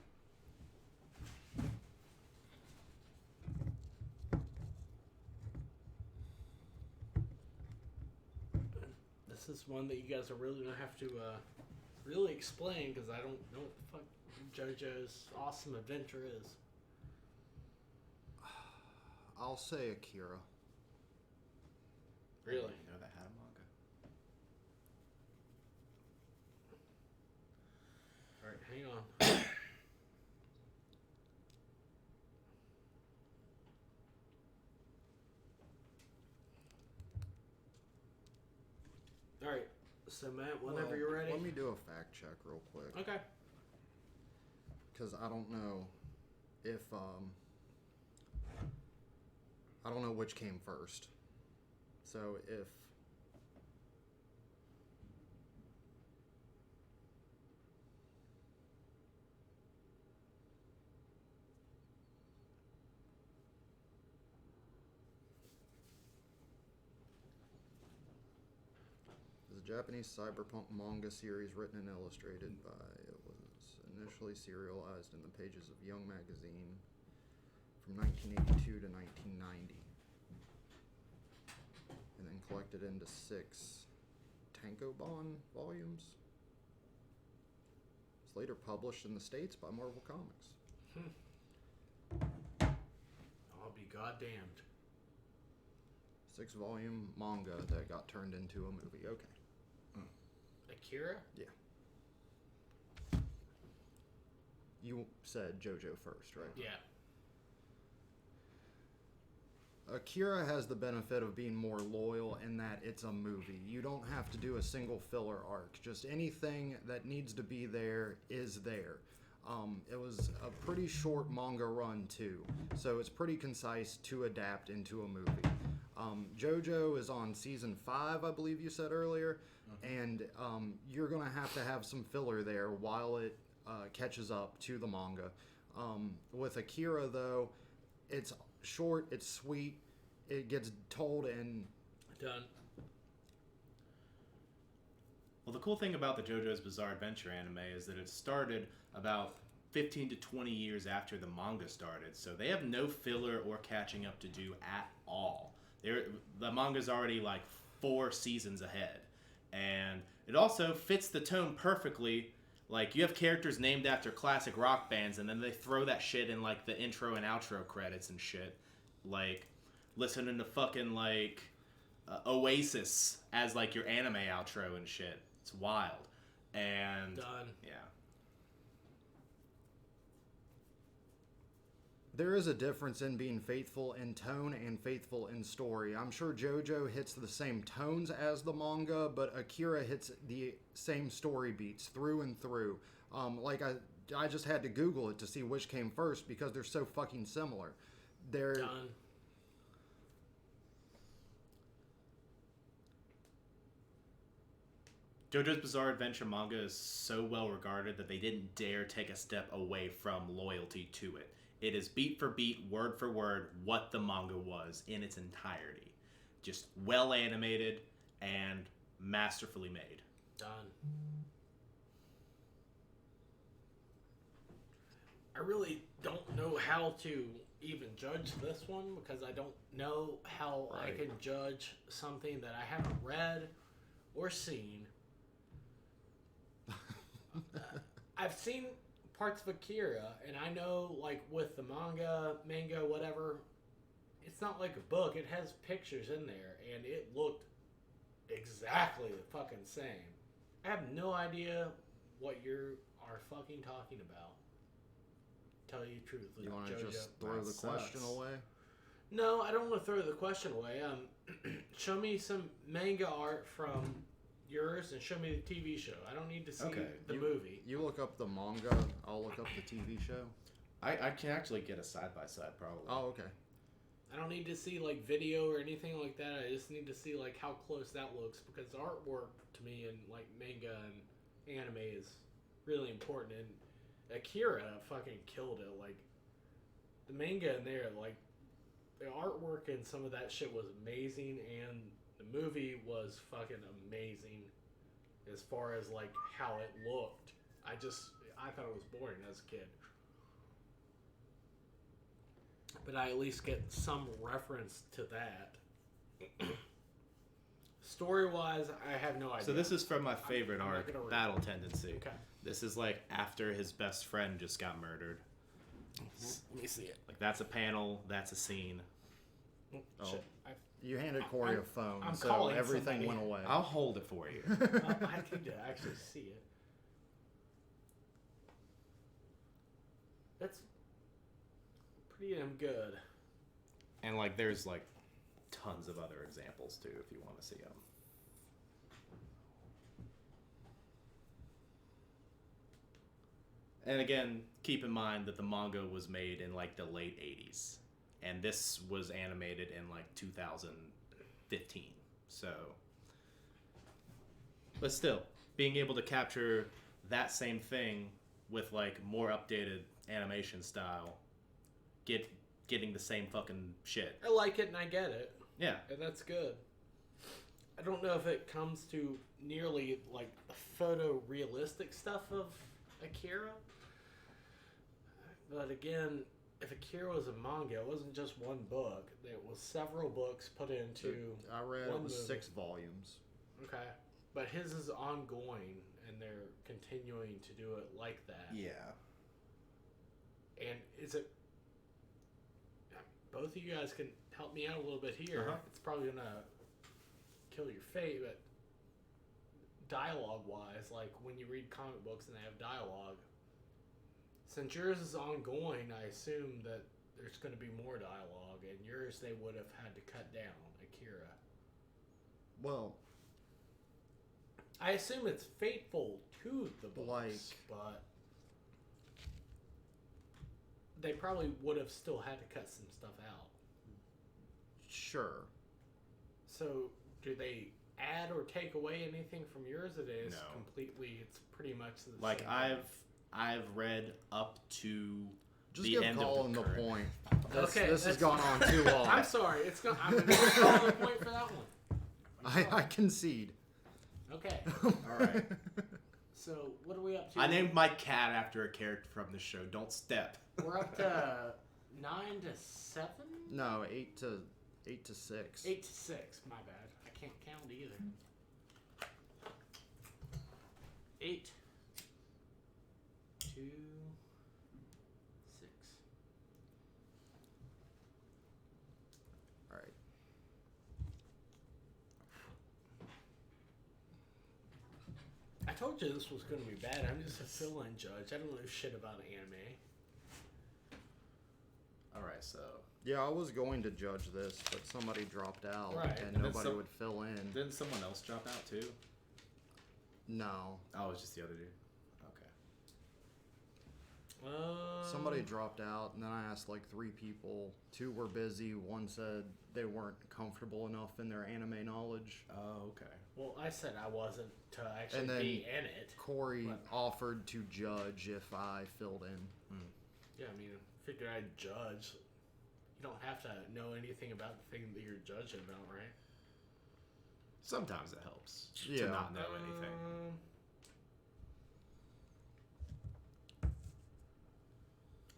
This is one that you guys are really gonna have to really explain because I don't know what the fuck JoJo's Awesome Adventure is. I'll say Akira. Really? You know that had a manga. All right, hang on. All right, so Matt, whenever Well, you're ready. Let me do a fact check real quick. Okay. Because I don't know if I don't know which came first. So if the Japanese cyberpunk manga series written and illustrated by, it was initially serialized in the pages of Young Magazine from 1982 to 1990, and then collected into 6 Tankobon volumes. It's later published in the States by Marvel Comics. I'll be goddamned. 6-volume manga that got turned into a movie. Okay. Akira? Yeah. You said JoJo first, right? Yeah. Akira has the benefit of being more loyal in that it's a movie. You don't have to do a single filler arc. Just anything that needs to be there is there. It was a pretty short manga run too, so it's pretty concise to adapt into a movie. JoJo is on season 5, I believe you said earlier, and you're gonna have to have some filler there while it catches up to the manga. With Akira though, it's short, it's sweet, it gets told in... Done. Well, the cool thing about the JoJo's Bizarre Adventure anime is that it started about 15 to 20 years after the manga started, so they have no filler or catching up to do at all. The manga's already like 4 seasons ahead, and it also fits the tone perfectly. Like, you have characters named after classic rock bands, and then they throw that shit in like the intro and outro credits and shit. Like, listening to fucking like Oasis as like your anime outro and shit. It's wild. And Done. yeah. There is a difference in being faithful in tone and faithful in story. I'm sure JoJo hits the same tones as the manga, but Akira hits the same story beats through and through. I just had to Google it to see which came first because they're so fucking similar. Done. JoJo's Bizarre Adventure manga is so well regarded that they didn't dare take a step away from loyalty to it. It is beat for beat, word for word, what the manga was in its entirety. Just well animated and masterfully made. Done. I really don't know how to even judge this one because I don't know how I can judge something that I haven't read or seen. I've seen parts of Akira, and I know, like, with the manga, whatever, it's not like a book. It has pictures in there, and it looked exactly the fucking same. I have no idea what you are fucking talking about. Tell you truthfully, You want to JoJo. just throw That the question sucks. away? No, I don't want to throw the question away. Show me some manga art from yours and show me the TV show. I don't need to see the movie. You look up the manga, I'll look up the TV show. I can actually get a side-by-side probably. Oh, okay. I don't need to see like video or anything like that. I just need to see like how close that looks because the artwork to me in like manga and anime is really important. And Akira fucking killed it. Like the manga in there, like the artwork and some of that shit was amazing, and the movie was fucking amazing as far as like how it looked. I thought it was boring as a kid. But I at least get some reference to that. Story-wise, I have no idea. So this is from my favorite I'm not arc, gonna read Battle Tendency. Okay. This is like after his best friend just got murdered. Let me see it. Like that's a panel, that's a scene. Oh. Oh. Shit. You handed Corey a phone, I'm so calling everything somebody. went away. I'll hold it for you. I need to actually see it. That's pretty damn good. And like there's like tons of other examples too if you want to see them. And again, keep in mind that the manga was made in like the late 80s and this was animated in like 2015. So but still, being able to capture that same thing with like more updated animation style, getting the same fucking shit. I like it and I get it. Yeah. And that's good. I don't know if it comes to nearly like the photorealistic stuff of Akira. But again, if Akira was a manga, it wasn't just one book. It was several books put into I read one it was movie. 6 volumes. Okay. But his is ongoing and they're continuing to do it like that. Yeah. And is it... Both of you guys can help me out a little bit here. Uh-huh. It's probably going to kill your fate, but dialogue-wise, like when you read comic books and they have dialogue, since yours is ongoing, I assume that there's going to be more dialogue, and yours they would have had to cut down, Akira. Well, I assume it's faithful to the books, Like- but they probably would have still had to cut some stuff out. sure. So, do they add or take away anything from yours? It is No. completely. It's pretty much the Like same. I've read up to Just the give end Colin of the current. point. Okay, This has that's- gone on too long. I'm sorry. I'm going to call the point for that one. I concede. Okay. All right. So, what are we up to? I named my cat after a character from the show. Don't step. We're up to 9 to 7. No, 8 to 6. 8 to 6. My bad. I can't count either. 8 to 6. All right. I told you this was going to be bad. I'm just a fill-in judge. I don't know shit about anime. All right, so Yeah, I was going to judge this, but somebody dropped out, Right. and And then nobody some- would fill in. didn't someone else drop out too? No. Oh, it was just the other dude. Okay. Somebody dropped out, and then I asked like 3 people. 2 were busy. 1 said they weren't comfortable enough in their anime knowledge. Oh, okay. Well, I said I wasn't to actually And then be in it. Corey What? offered to judge if I filled in. Yeah, I mean, figured I'd judge. You don't have to know anything about the thing that you're judging about, right? Sometimes it helps Yeah. to not know anything.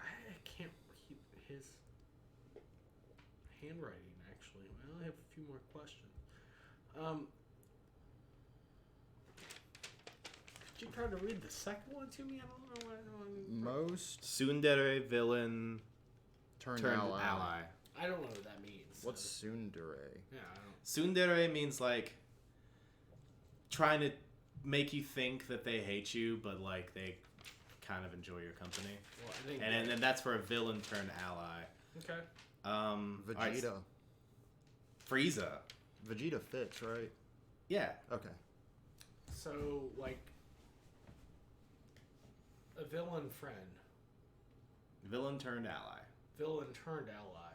I can't read his handwriting, actually. I only have a few more questions. Could you try to read the second one to me? I don't know what Most Tsundere villain turned turned ally. ally. I don't know what that means. What's so- tsundere? Yeah, I don't. Tsundere means like trying to make you think that they hate you, but like they kind of enjoy your company. Well, I think. And then that's for a villain turned ally. Okay. Alright, Vegeta. Frieza. Vegeta fits, right? Yeah. Okay. So, like, a villain friend, Villain turned ally. villain turned ally.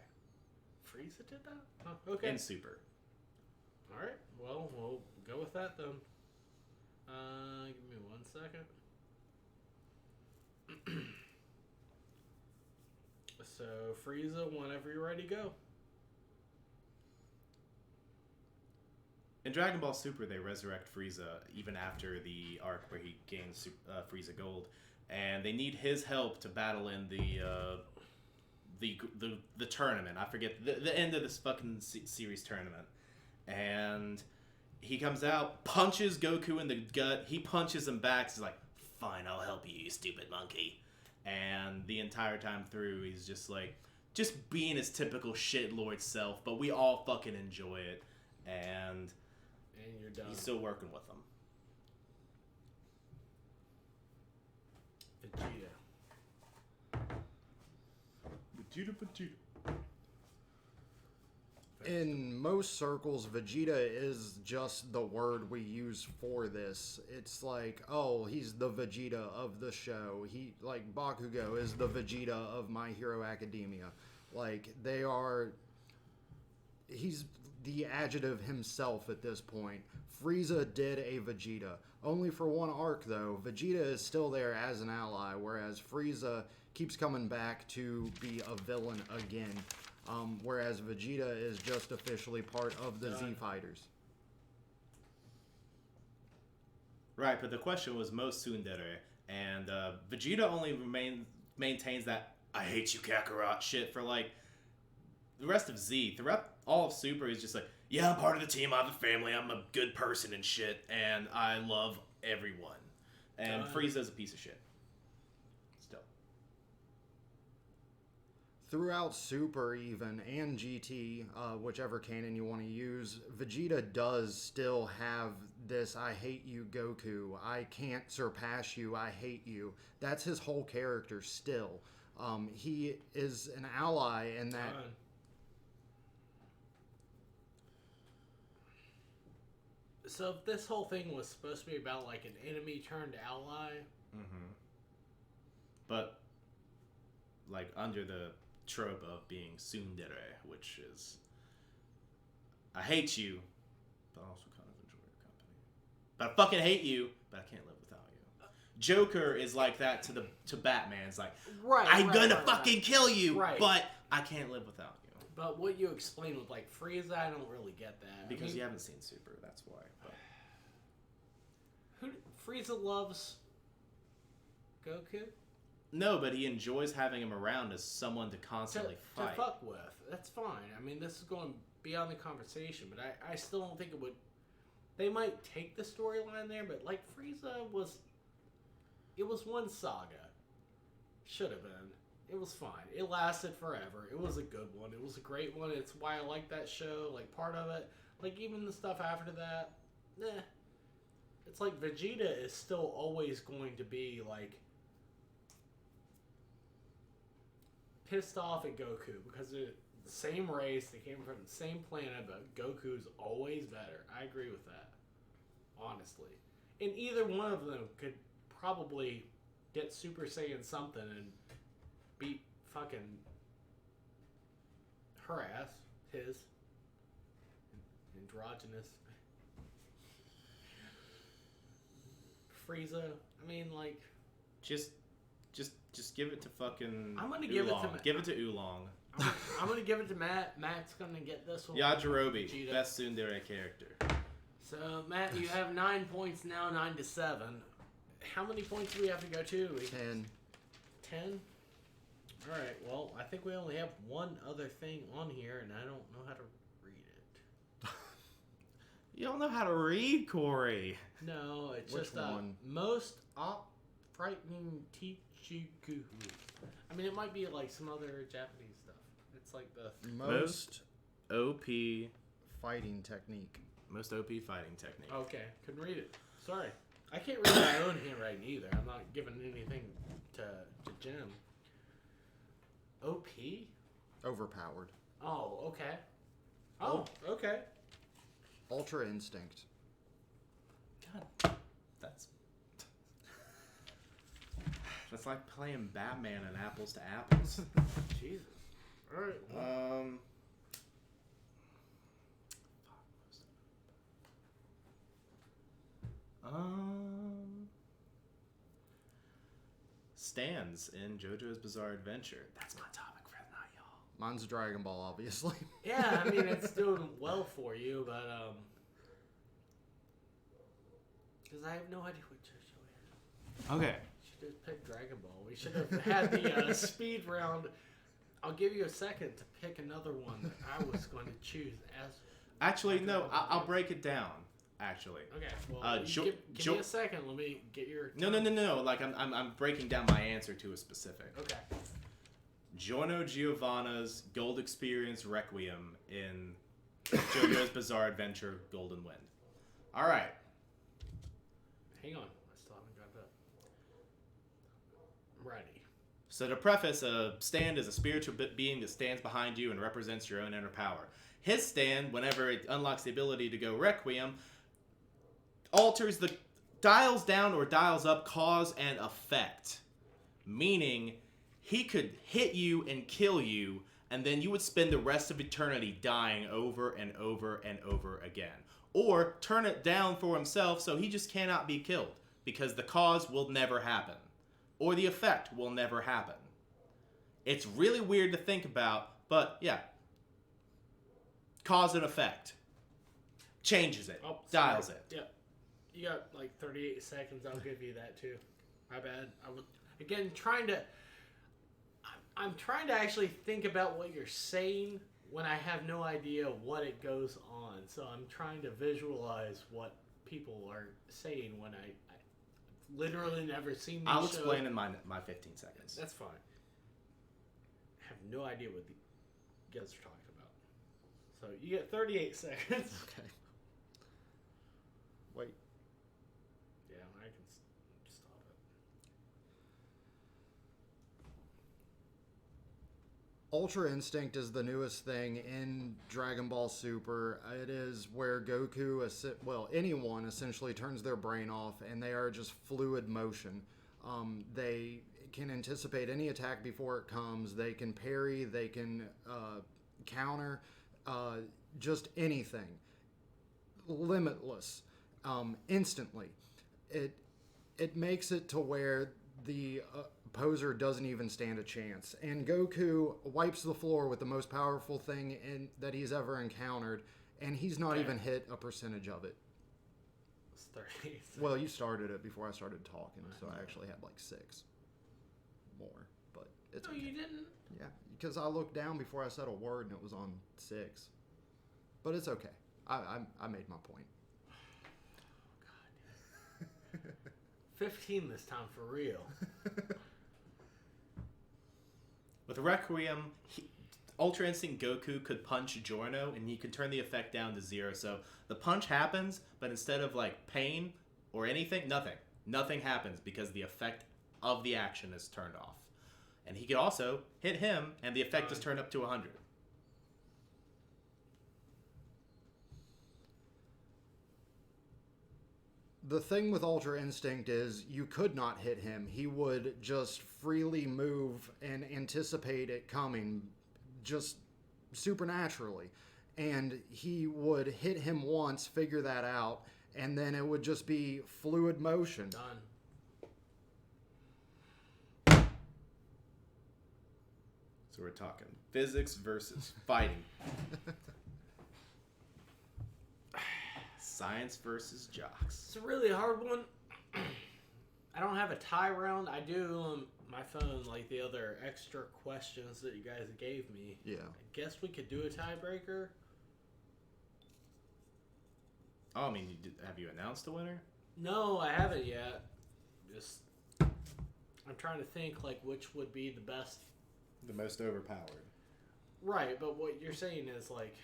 Frieza did that? Huh, okay. In Super. All right. Well, we'll go with that then. Give me 1 second. So, Frieza, whenever you're ready, go. In Dragon Ball Super, they resurrect Frieza even after the arc where he gains Frieza Gold, and they need his help to battle in the tournament. I forget the end of this fucking series tournament, and he comes out, punches Goku in the gut. He punches him back. He's like, "Fine, I'll help you, you stupid monkey." And the entire time through, he's just being his typical shitlord self. But we all fucking enjoy it, and And you're done. he's still working with them. Vegeta. In most circles, Vegeta is just the word we use for this. It's like, oh, he's the Vegeta of the show. He, like, Bakugo is the Vegeta of My Hero Academia. Like, they are... He's the adjective himself at this point. Frieza did a Vegeta. Only for one arc, though. Vegeta is still there as an ally, whereas Frieza keeps coming back to be a villain again. Whereas Vegeta is just officially part of the Z Fighters. Right, but the question was most tsundere, and Vegeta only maintains that "I hate you, Kakarot" shit for like the rest of Z. Throughout all of Super, he's just like, "Yeah, I'm part of the team. I have a family. I'm a good person and shit, and I love everyone." And Frieza's a piece of shit. Still. Throughout Super, even, and GT, whichever canon you want to use, Vegeta does still have this "I hate you, Goku. I can't surpass you. I hate you." That's his whole character still. He is an ally in that... So if this whole thing was supposed to be about like an enemy turned ally, But like under the trope of being tsundere, which is I hate you, but I also kind of enjoy your company. But I fucking hate you, but I can't live without you. Joker is like that to Batman. It's like, right? I'm right, gonna right, fucking right. kill you, Right. but I can't live without you. But what you explained with like Frieza, I don't really get that. Because I mean, you haven't seen Super, that's why. But Frieza loves Goku no, but he enjoys having him around as someone to constantly to fight. fuck with. That's fine. I mean, this is going beyond the conversation, but I still don't think it would. They might take the storyline there, but like Frieza was, it was one saga. Should have been. It was fine. It lasted forever. It was a good one. It was a great one. It's why I like that show. Like part of it, like even the stuff after that, It's like Vegeta is still always going to be like pissed off at Goku because they're the same race, they came from the same planet, but Goku's always better. I agree with that, honestly. And either one of them could probably get Super Saiyan something and beat fucking her ass, his androgynous Frieza. I mean, like, Just give it to fucking. I'm gonna give it to Give it to Oolong. I'm gonna give it to Matt. Matt's gonna get this one. Yajirobe, Vegeta. best tsundere character. So Matt, you have 9 points now, 9-7. How many points do we have to go to? 10. 10? Alright, well, I think we only have one other thing on here, and I don't know how to read it. You don't know how to read, Corey. No, it's Which just one? most frightening Tichiku. I mean, it might be like some other Japanese stuff. It's like the... Most OP fighting technique. Most OP fighting technique. Okay, couldn't read it. Sorry. I can't read my own handwriting either. I'm not giving anything to Jim. OP? Overpowered. Oh, okay. Oh, okay. Ultra Instinct. God, that's like playing Batman and apples to apples. Jesus. All right. Well, stands in JoJo's Bizarre Adventure. That's my topic for the night, y'all. Mine's Dragon Ball, obviously. yeah, I mean, it's doing well for you, but, because I have no idea what JoJo is. Okay. Should have picked Dragon Ball. We should have had the speed round. I'll give you a second to pick another one that I was going to choose as. Actually, no. I'll break it down. Actually. Okay. Well, give me a second. Let me get your. No. Like I'm breaking down my answer to a specific. Okay. Giorno Giovanna's Gold Experience Requiem in JoJo's Bizarre Adventure Golden Wind. All right. Hang on. I still haven't got that. I'm ready. So to preface, a stand is a spiritual being that stands behind you and represents your own inner power. His stand, whenever it unlocks the ability to go Requiem, alters the dials down or dials up cause and effect. Meaning, he could hit you and kill you, and then you would spend the rest of eternity dying over and over and over again. Or turn it down for himself so he just cannot be killed, because the cause will never happen. Or the effect will never happen. It's really weird to think about, but yeah. Cause and effect. Changes it. Oh, dials sorry. it. Yep. You got like 38 seconds. I'll give you that too. My bad. I was again trying to. I'm trying to actually think about what you're saying when I have no idea what it goes on. So I'm trying to visualize what people are saying when I literally never seen these I'll shows. explain in my 15 seconds. That's fine. I have no idea what the guys are talking about. So you get 38 seconds. Okay. Wait. Yeah, I can stop it. Ultra Instinct is the newest thing in Dragon Ball Super. It is where Goku, anyone essentially turns their brain off and they are just fluid motion. They can anticipate any attack before it comes. They can parry. They can counter. Just anything. Limitless. Instantly. It makes it to where the opposer doesn't even stand a chance. And Goku wipes the floor with the most powerful thing that he's ever encountered, and he's not even hit a percentage of it. It's 38 seconds. Well, you started it before I started talking, so I actually had like 6 more. But it's No, okay. you didn't. Yeah, because I looked down before I said a word and it was on 6. But it's okay. I made my point. 15 this time for real. With Requiem, Ultra Instinct Goku could punch Giorno, and he could turn the effect down to 0. So the punch happens, but instead of like pain or anything, nothing happens because the effect of the action is turned off. And he could also hit him, and the effect is turned up to 100. the thing with Ultra Instinct is you could not hit him. He would just freely move and anticipate it coming just supernaturally. And he would hit him once, figure that out, and then it would just be fluid motion. Done. So we're talking physics versus fighting. Science versus jocks. It's a really hard one. I don't have a tie round. I do on my phone, like the other extra questions that you guys gave me. Yeah. I guess we could do a tiebreaker. Oh, I mean, have you announced a winner? No, I haven't yet. Just, I'm trying to think, like, which would be the best. The most overpowered. Right, but what you're saying is, like,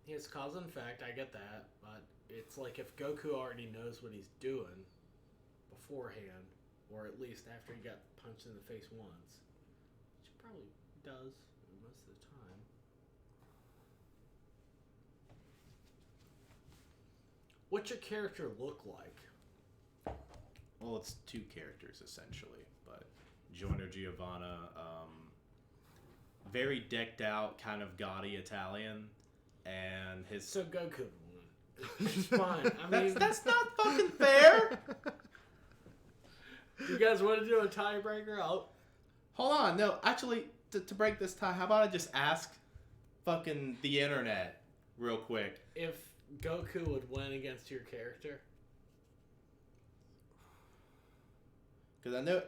it's cause and effect, I get that, but it's like if Goku already knows what he's doing beforehand, or at least after he got punched in the face once, which he probably does most of the time. What's your character look like? Well, it's two characters essentially, but Joiner Giovanna, very decked out, kind of gaudy Italian, and his. So Goku won. It's fine. I mean, That's not fucking fair. you guys want to do a tiebreaker? Hold on, no, actually, to break this tie, how about I just ask fucking the internet real quick? If Goku would win against your character. Because I know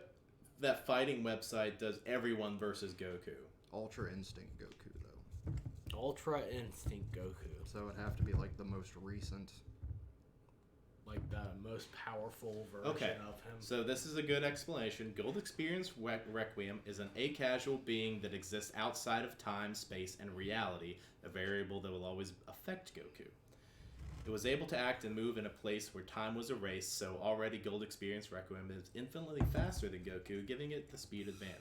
that fighting website does everyone versus Goku. Ultra Instinct Goku, though. Ultra Instinct Goku. So it'd have to be like the most recent. Like the most powerful version Okay, of him. so this is a good explanation. Gold Experience Requiem is an acasual being that exists outside of time, space, and reality, a variable that will always affect Goku. It was able to act and move in a place where time was erased, so already Gold Experience Requiem is infinitely faster than Goku, giving it the speed advantage.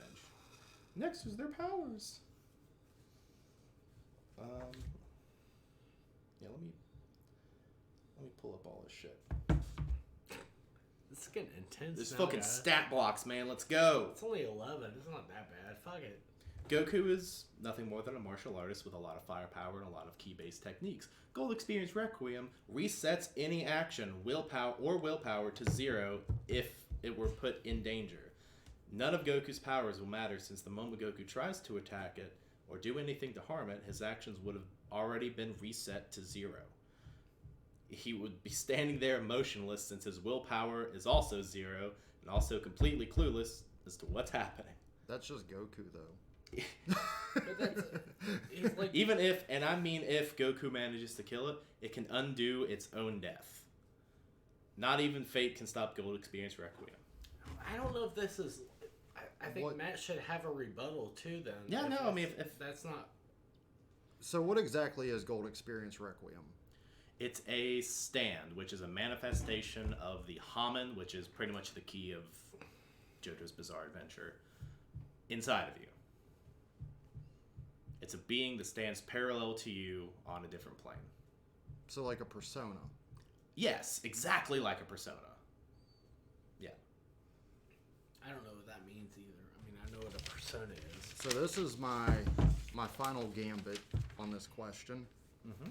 Next is their powers. Yeah, let me pull up all this shit. This is getting intense. This now, fucking guys. stat blocks, man. Let's go. It's only 11. It's not that bad. Fuck it. Goku is nothing more than a martial artist with a lot of firepower and a lot of key-based techniques. Gold Experience Requiem resets any action, willpower to 0 if it were put in danger. None of Goku's powers will matter since the moment Goku tries to attack it or do anything to harm it, his actions would have already been reset to 0. He would be standing there motionless since his willpower is also 0 and also completely clueless as to what's happening. That's just Goku, though. But that's, it's like, Even if, and I mean if, Goku manages to kill it, it can undo its own death. Not even Fate can stop Gold Experience Requiem. I don't know if this is. I think What- Matt should have a rebuttal too. Then. Yeah, no, I mean if that's not. So what exactly is Gold Experience Requiem? it's a stand, which is a manifestation of the Haman, which is pretty much the key of JoJo's Bizarre Adventure, inside of you. It's a being that stands parallel to you on a different plane. So like a persona. Yes, exactly like a persona. Yeah. I don't know what that means either. I mean, I know what a persona is. So this is my final gambit on this question. Mm-hmm.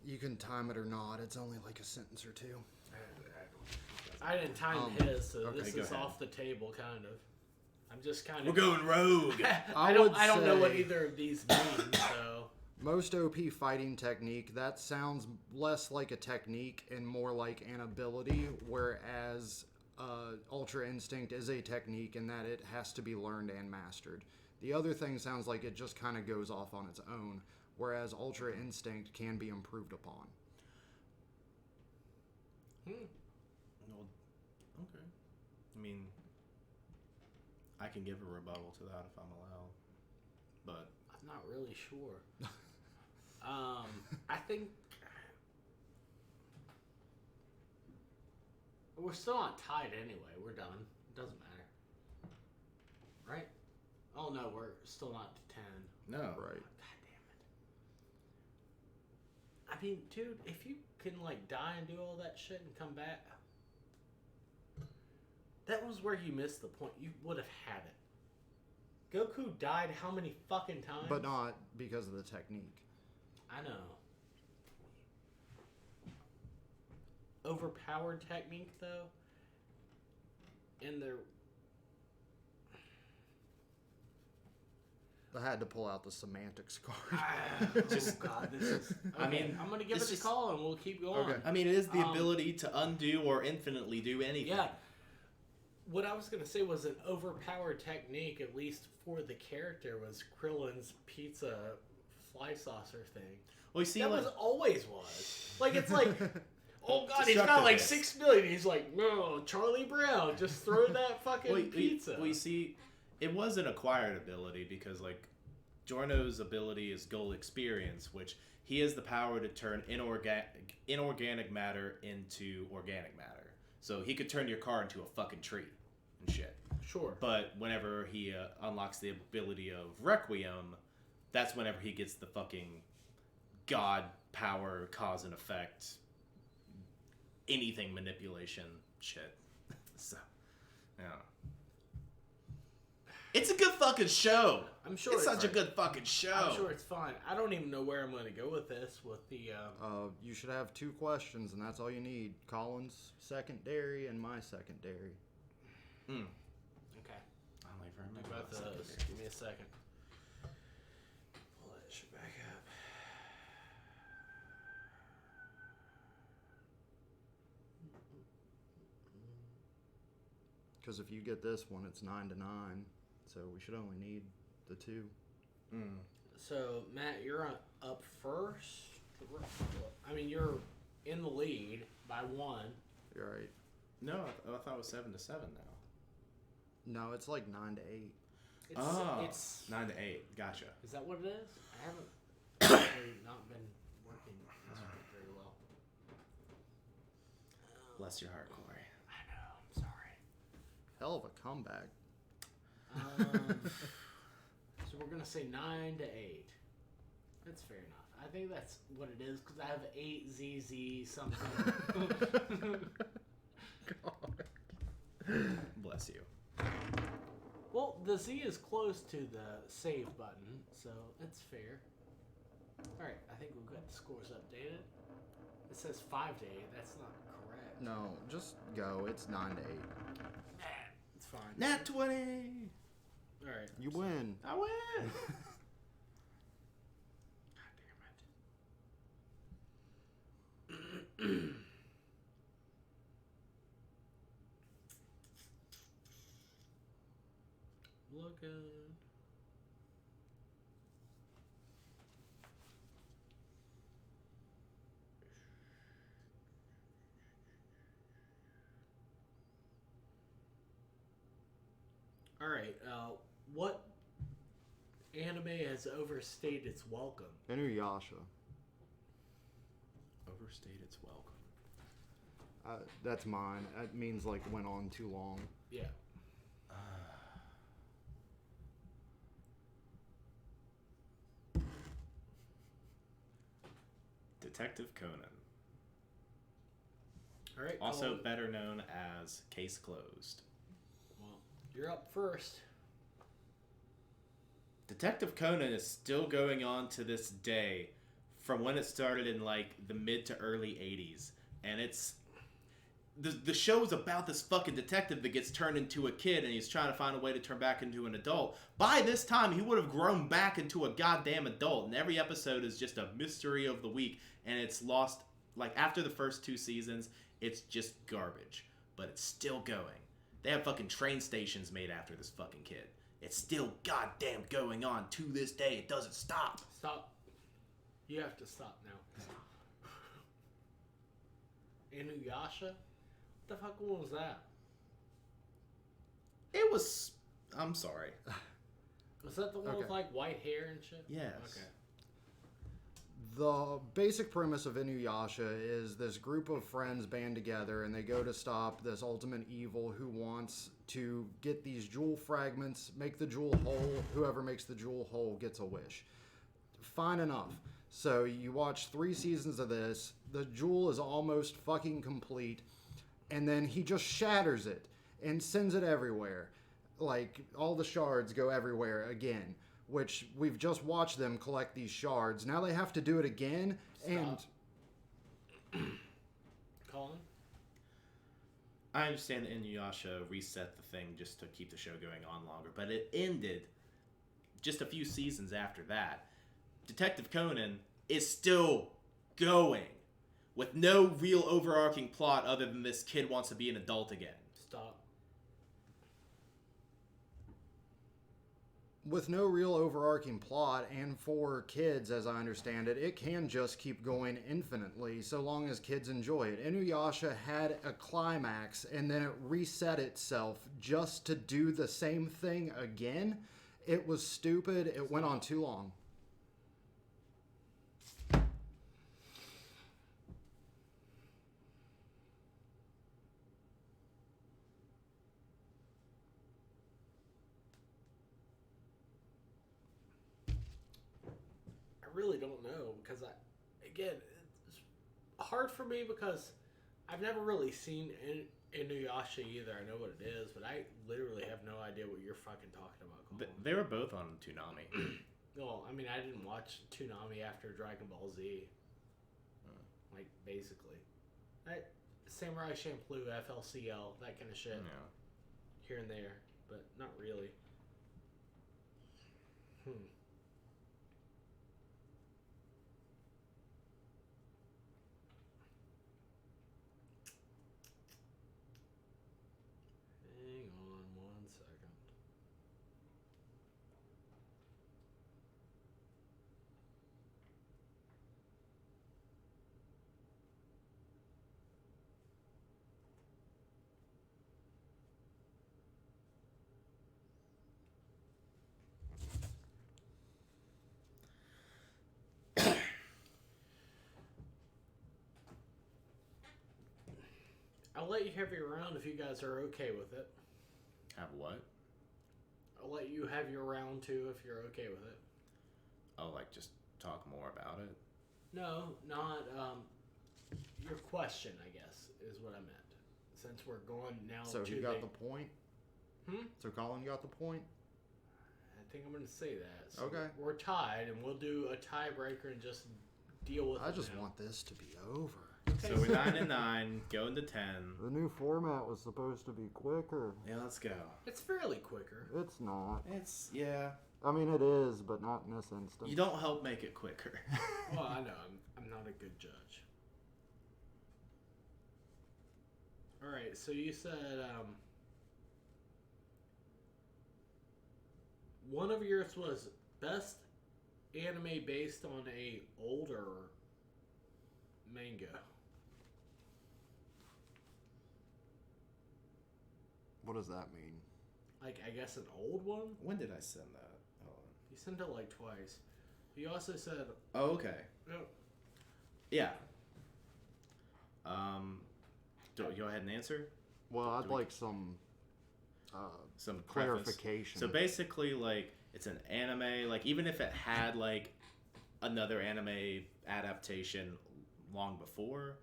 You can time it or not. It's only like a sentence or two. I didn't time his, so okay, this go is ahead. off the table, kind of. I'm just kind We're of. going rogue. I would don't know what say- either of these mean. So Most OP fighting technique, that sounds less like a technique and more like an ability, whereas Ultra Instinct is a technique in that it has to be learned and mastered. The other thing sounds like it just kind of goes off on its own, whereas Ultra Instinct can be improved upon. Well, okay. I mean, I can give a rebuttal to that if I'm allowed. But I'm not really sure. I think we're still not tied anyway. We're done. It doesn't matter, right? Oh no, we're still not to 10. No. Right. God damn it. I mean, dude, if you can like die and do all that shit and come back, that was where you missed the point. You would have had it. Goku died how many fucking times? But not because of the technique. I know. Overpowered technique though, and they're. I had to pull out the semantics card. Just- God, this is. Okay, I mean, I'm gonna give it's it a just- call and we'll keep going. Okay. I mean, it is the Um, ability to undo or infinitely do anything. Yeah. What I was gonna say was an overpowered technique, at least for the character, was Krillin's pizza fly saucer thing. Well, you see, That like, was always was. Like it's like, oh god, he's got like Destructiveness. 6 million. He's like, no, Charlie Brown, just throw that fucking pizza. Well, you see, it was an acquired ability because, like, Giorno's ability is Goal Experience, which he has the power to turn inorganic matter into organic matter. So he could turn your car into a fucking tree and shit. Sure. But whenever he unlocks the ability of Requiem, that's whenever he gets the fucking god power, cause and effect, anything manipulation shit. So, yeah. It's a good fucking show. I'm sure it's it's such a fine. good fucking show. I'm sure it's fine. I don't even know where I'm going to go with this. With the You should have 2 questions, and that's all you need. Colin's secondary and my secondary. okay, I don't even do remember both what of I those. said. Give me a second. Pull that shit back up. Because if you get this one, it's 9 to 9. So we should only need the 2. So Matt, you're up first. I mean, you're in the lead by 1. You're right. No, I thought it was 7 to 7 now. No, it's like 9 to 8. It's 9 to 8. Gotcha. Is that what it is? I haven't actually not been working this week very well. Bless your heart, Corey. I know. I'm sorry. Hell of a comeback. So we're gonna say 9 to 8. That's fair enough. I think that's what it is because I have 8ZZ something. Bless you. Well, the Z is close to the save button, so that's fair. Alright, I think we've got the scores updated. It says 5 to 8. That's not correct. No, just go. It's 9 to 8. It's fine. Nat 20. Alright. You win. I win. God damn it. Looking. All right. What anime has overstayed its welcome? Inuyasha. Overstayed its welcome. That's mine. That means like went on too long. Yeah. Detective Conan. All right. Also Colin. better known as Case Closed. Well, you're up first. Detective Conan is still going on to this day from when it started in like the mid to early 80s. And it's the show is about this fucking detective that gets turned into a kid and he's trying to find a way to turn back into an adult. By this time, he would have grown back into a goddamn adult. And every episode is just a mystery of the week. And it's lost, like after the first 2 seasons, it's just garbage. But it's still going. They have fucking train stations made after this fucking kid. It's still goddamn going on to this day. It doesn't stop. Stop. You have to stop now. Inuyasha? What the fuck was that? It was... I'm sorry. Was that the one with Okay. like white hair and shit? Yes. Okay. The basic premise of Inuyasha is this group of friends band together and they go to stop this ultimate evil who wants to get these jewel fragments, make the jewel whole. Whoever makes the jewel whole gets a wish. Fine enough. So you watch 3 seasons of this. The jewel is almost fucking complete. And then he just shatters it and sends it everywhere. Like, all the shards go everywhere again. Which we've just watched them collect these shards. Now they have to do it again. Stop. Colin? I understand that Inuyasha reset the thing just to keep the show going on longer, but it ended just a few seasons after that. Detective Conan is still going with no real overarching plot other than this kid wants to be an adult again. Stop. With no real overarching plot, and for kids, as I understand it, it can just keep going infinitely, so long as kids enjoy it. Inuyasha had a climax, and then it reset itself just to do the same thing again. It was stupid. It went on too long. I really don't know because it's hard for me because I've never really seen Inuyasha either. I know what it is, but I literally have no idea what you're fucking talking about. Colin. They were both on Toonami. Well, I mean, I didn't watch Toonami after Dragon Ball Z. Like, basically. Samurai Champloo, FLCL, that kind of shit. Yeah. Here and there, but not really. Hang on 1 second. I'll let you have your round if you guys are okay with it. Have what? I'll let you have your round too if you're okay with it. Oh, like just talk more about it? No, not your question, I guess, is what I meant. Since we're going now So to he got the point? Hmm? So Colin got the point? I think I'm going to say that. So Okay. We're tied, and we'll do a tiebreaker and just deal with it I just now. want this to be over. So we're 9-9, going to 10. The new format was supposed to be quicker. Yeah, let's go. It's fairly quicker. It's not. Yeah. I mean, it is, but not in this instance. You don't help make it quicker. Well, I know. I'm not a good judge. All right, so you said one of yours was best anime based on a older manga. What does that mean? Like, I guess an old one? When did I send that? Hold You sent it like twice. You also said, on. Oh, okay. no, Yeah. Do you go ahead and answer? Well, I'd Do we- like some Some preface. clarification. So basically, like, it's an anime. Like, even if it had like another anime adaptation long before,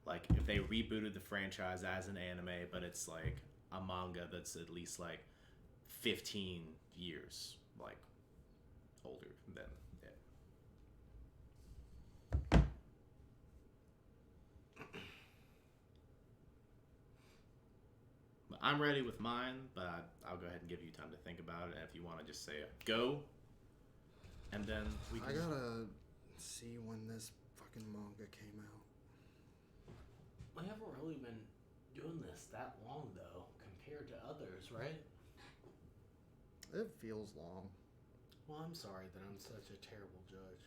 like if they rebooted the franchise as an anime, but it's like a manga that's at least like 15 years like older than it. But I'm ready with mine, but I'll go ahead and give you time to think about it. And if you want to just say a go, and then we can. I gotta see when this fucking manga came out. we haven't really been doing this that long, though, compared to others, right? It feels long. Well, I'm sorry that I'm such a terrible judge.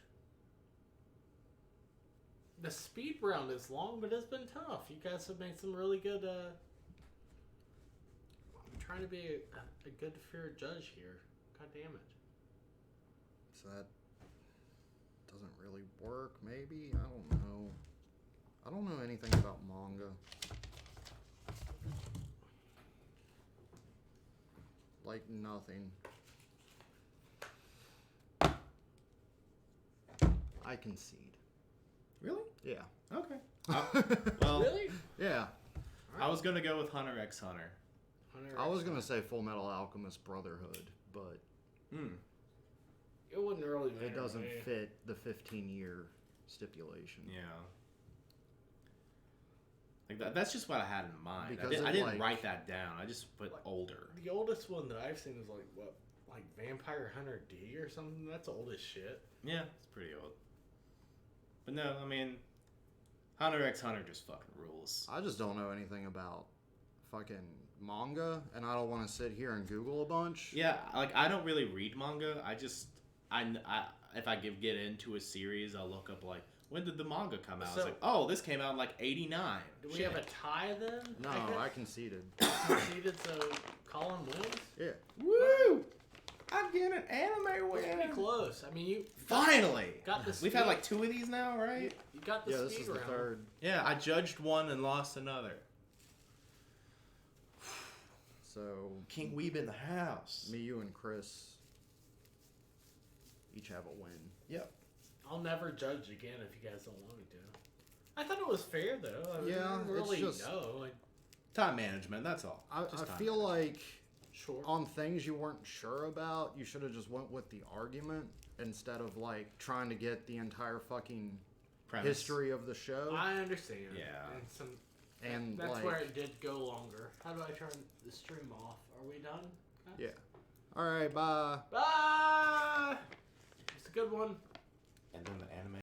The speed round is long, but it's been tough. You guys have made some really good. I'm trying to be a good, fair judge here. God damn it. So that doesn't really work. Maybe, I don't know. I don't know anything about manga. Like nothing. I concede. Really? Yeah. Okay. Well, Really? Yeah. I was gonna go with Hunter x Hunter. I was gonna say Full Metal Alchemist Brotherhood, but It wouldn't really matter. it doesn't man. fit the 15-year stipulation. Yeah. Like that's just what I had in mind. Because I it, didn't like- write that down. I just put older. The oldest one that I've seen is like Vampire Hunter D or something. That's old as shit. Yeah, it's pretty old. But no, I mean, Hunter x Hunter just fucking rules. I just don't know anything about fucking manga, and I don't want to sit here and Google a bunch. Yeah, like I don't really read manga. I if I get into a series, I'll look up like when did the manga come out? So- It's like, oh, this came out in like '89. Do we have a tie then? No, I conceded. conceded, so Colin wins. Yeah. Woo! I'm getting an anime That's pretty win. close. I mean, you Finally, got the. we've had like 2 of these now, right? You got the Yeah, this speed is the round. third. Yeah, I judged one and lost another. So, King Weeb in the house. me, you, and Chris each have a win. Yep. I'll never judge again if you guys don't want me to. I thought it was fair though. I mean, Yeah, I didn't it's really just- know. Like, Time management. That's all. I Just time feel like short. on things you weren't sure about, you should have just went with the argument instead of like trying to get the entire fucking Premise. history of the show. I understand. Yeah. And that's like, where it did go longer. How do I turn the stream off? Are we done? yeah. All right, bye. Bye. It's a good one. And then the anime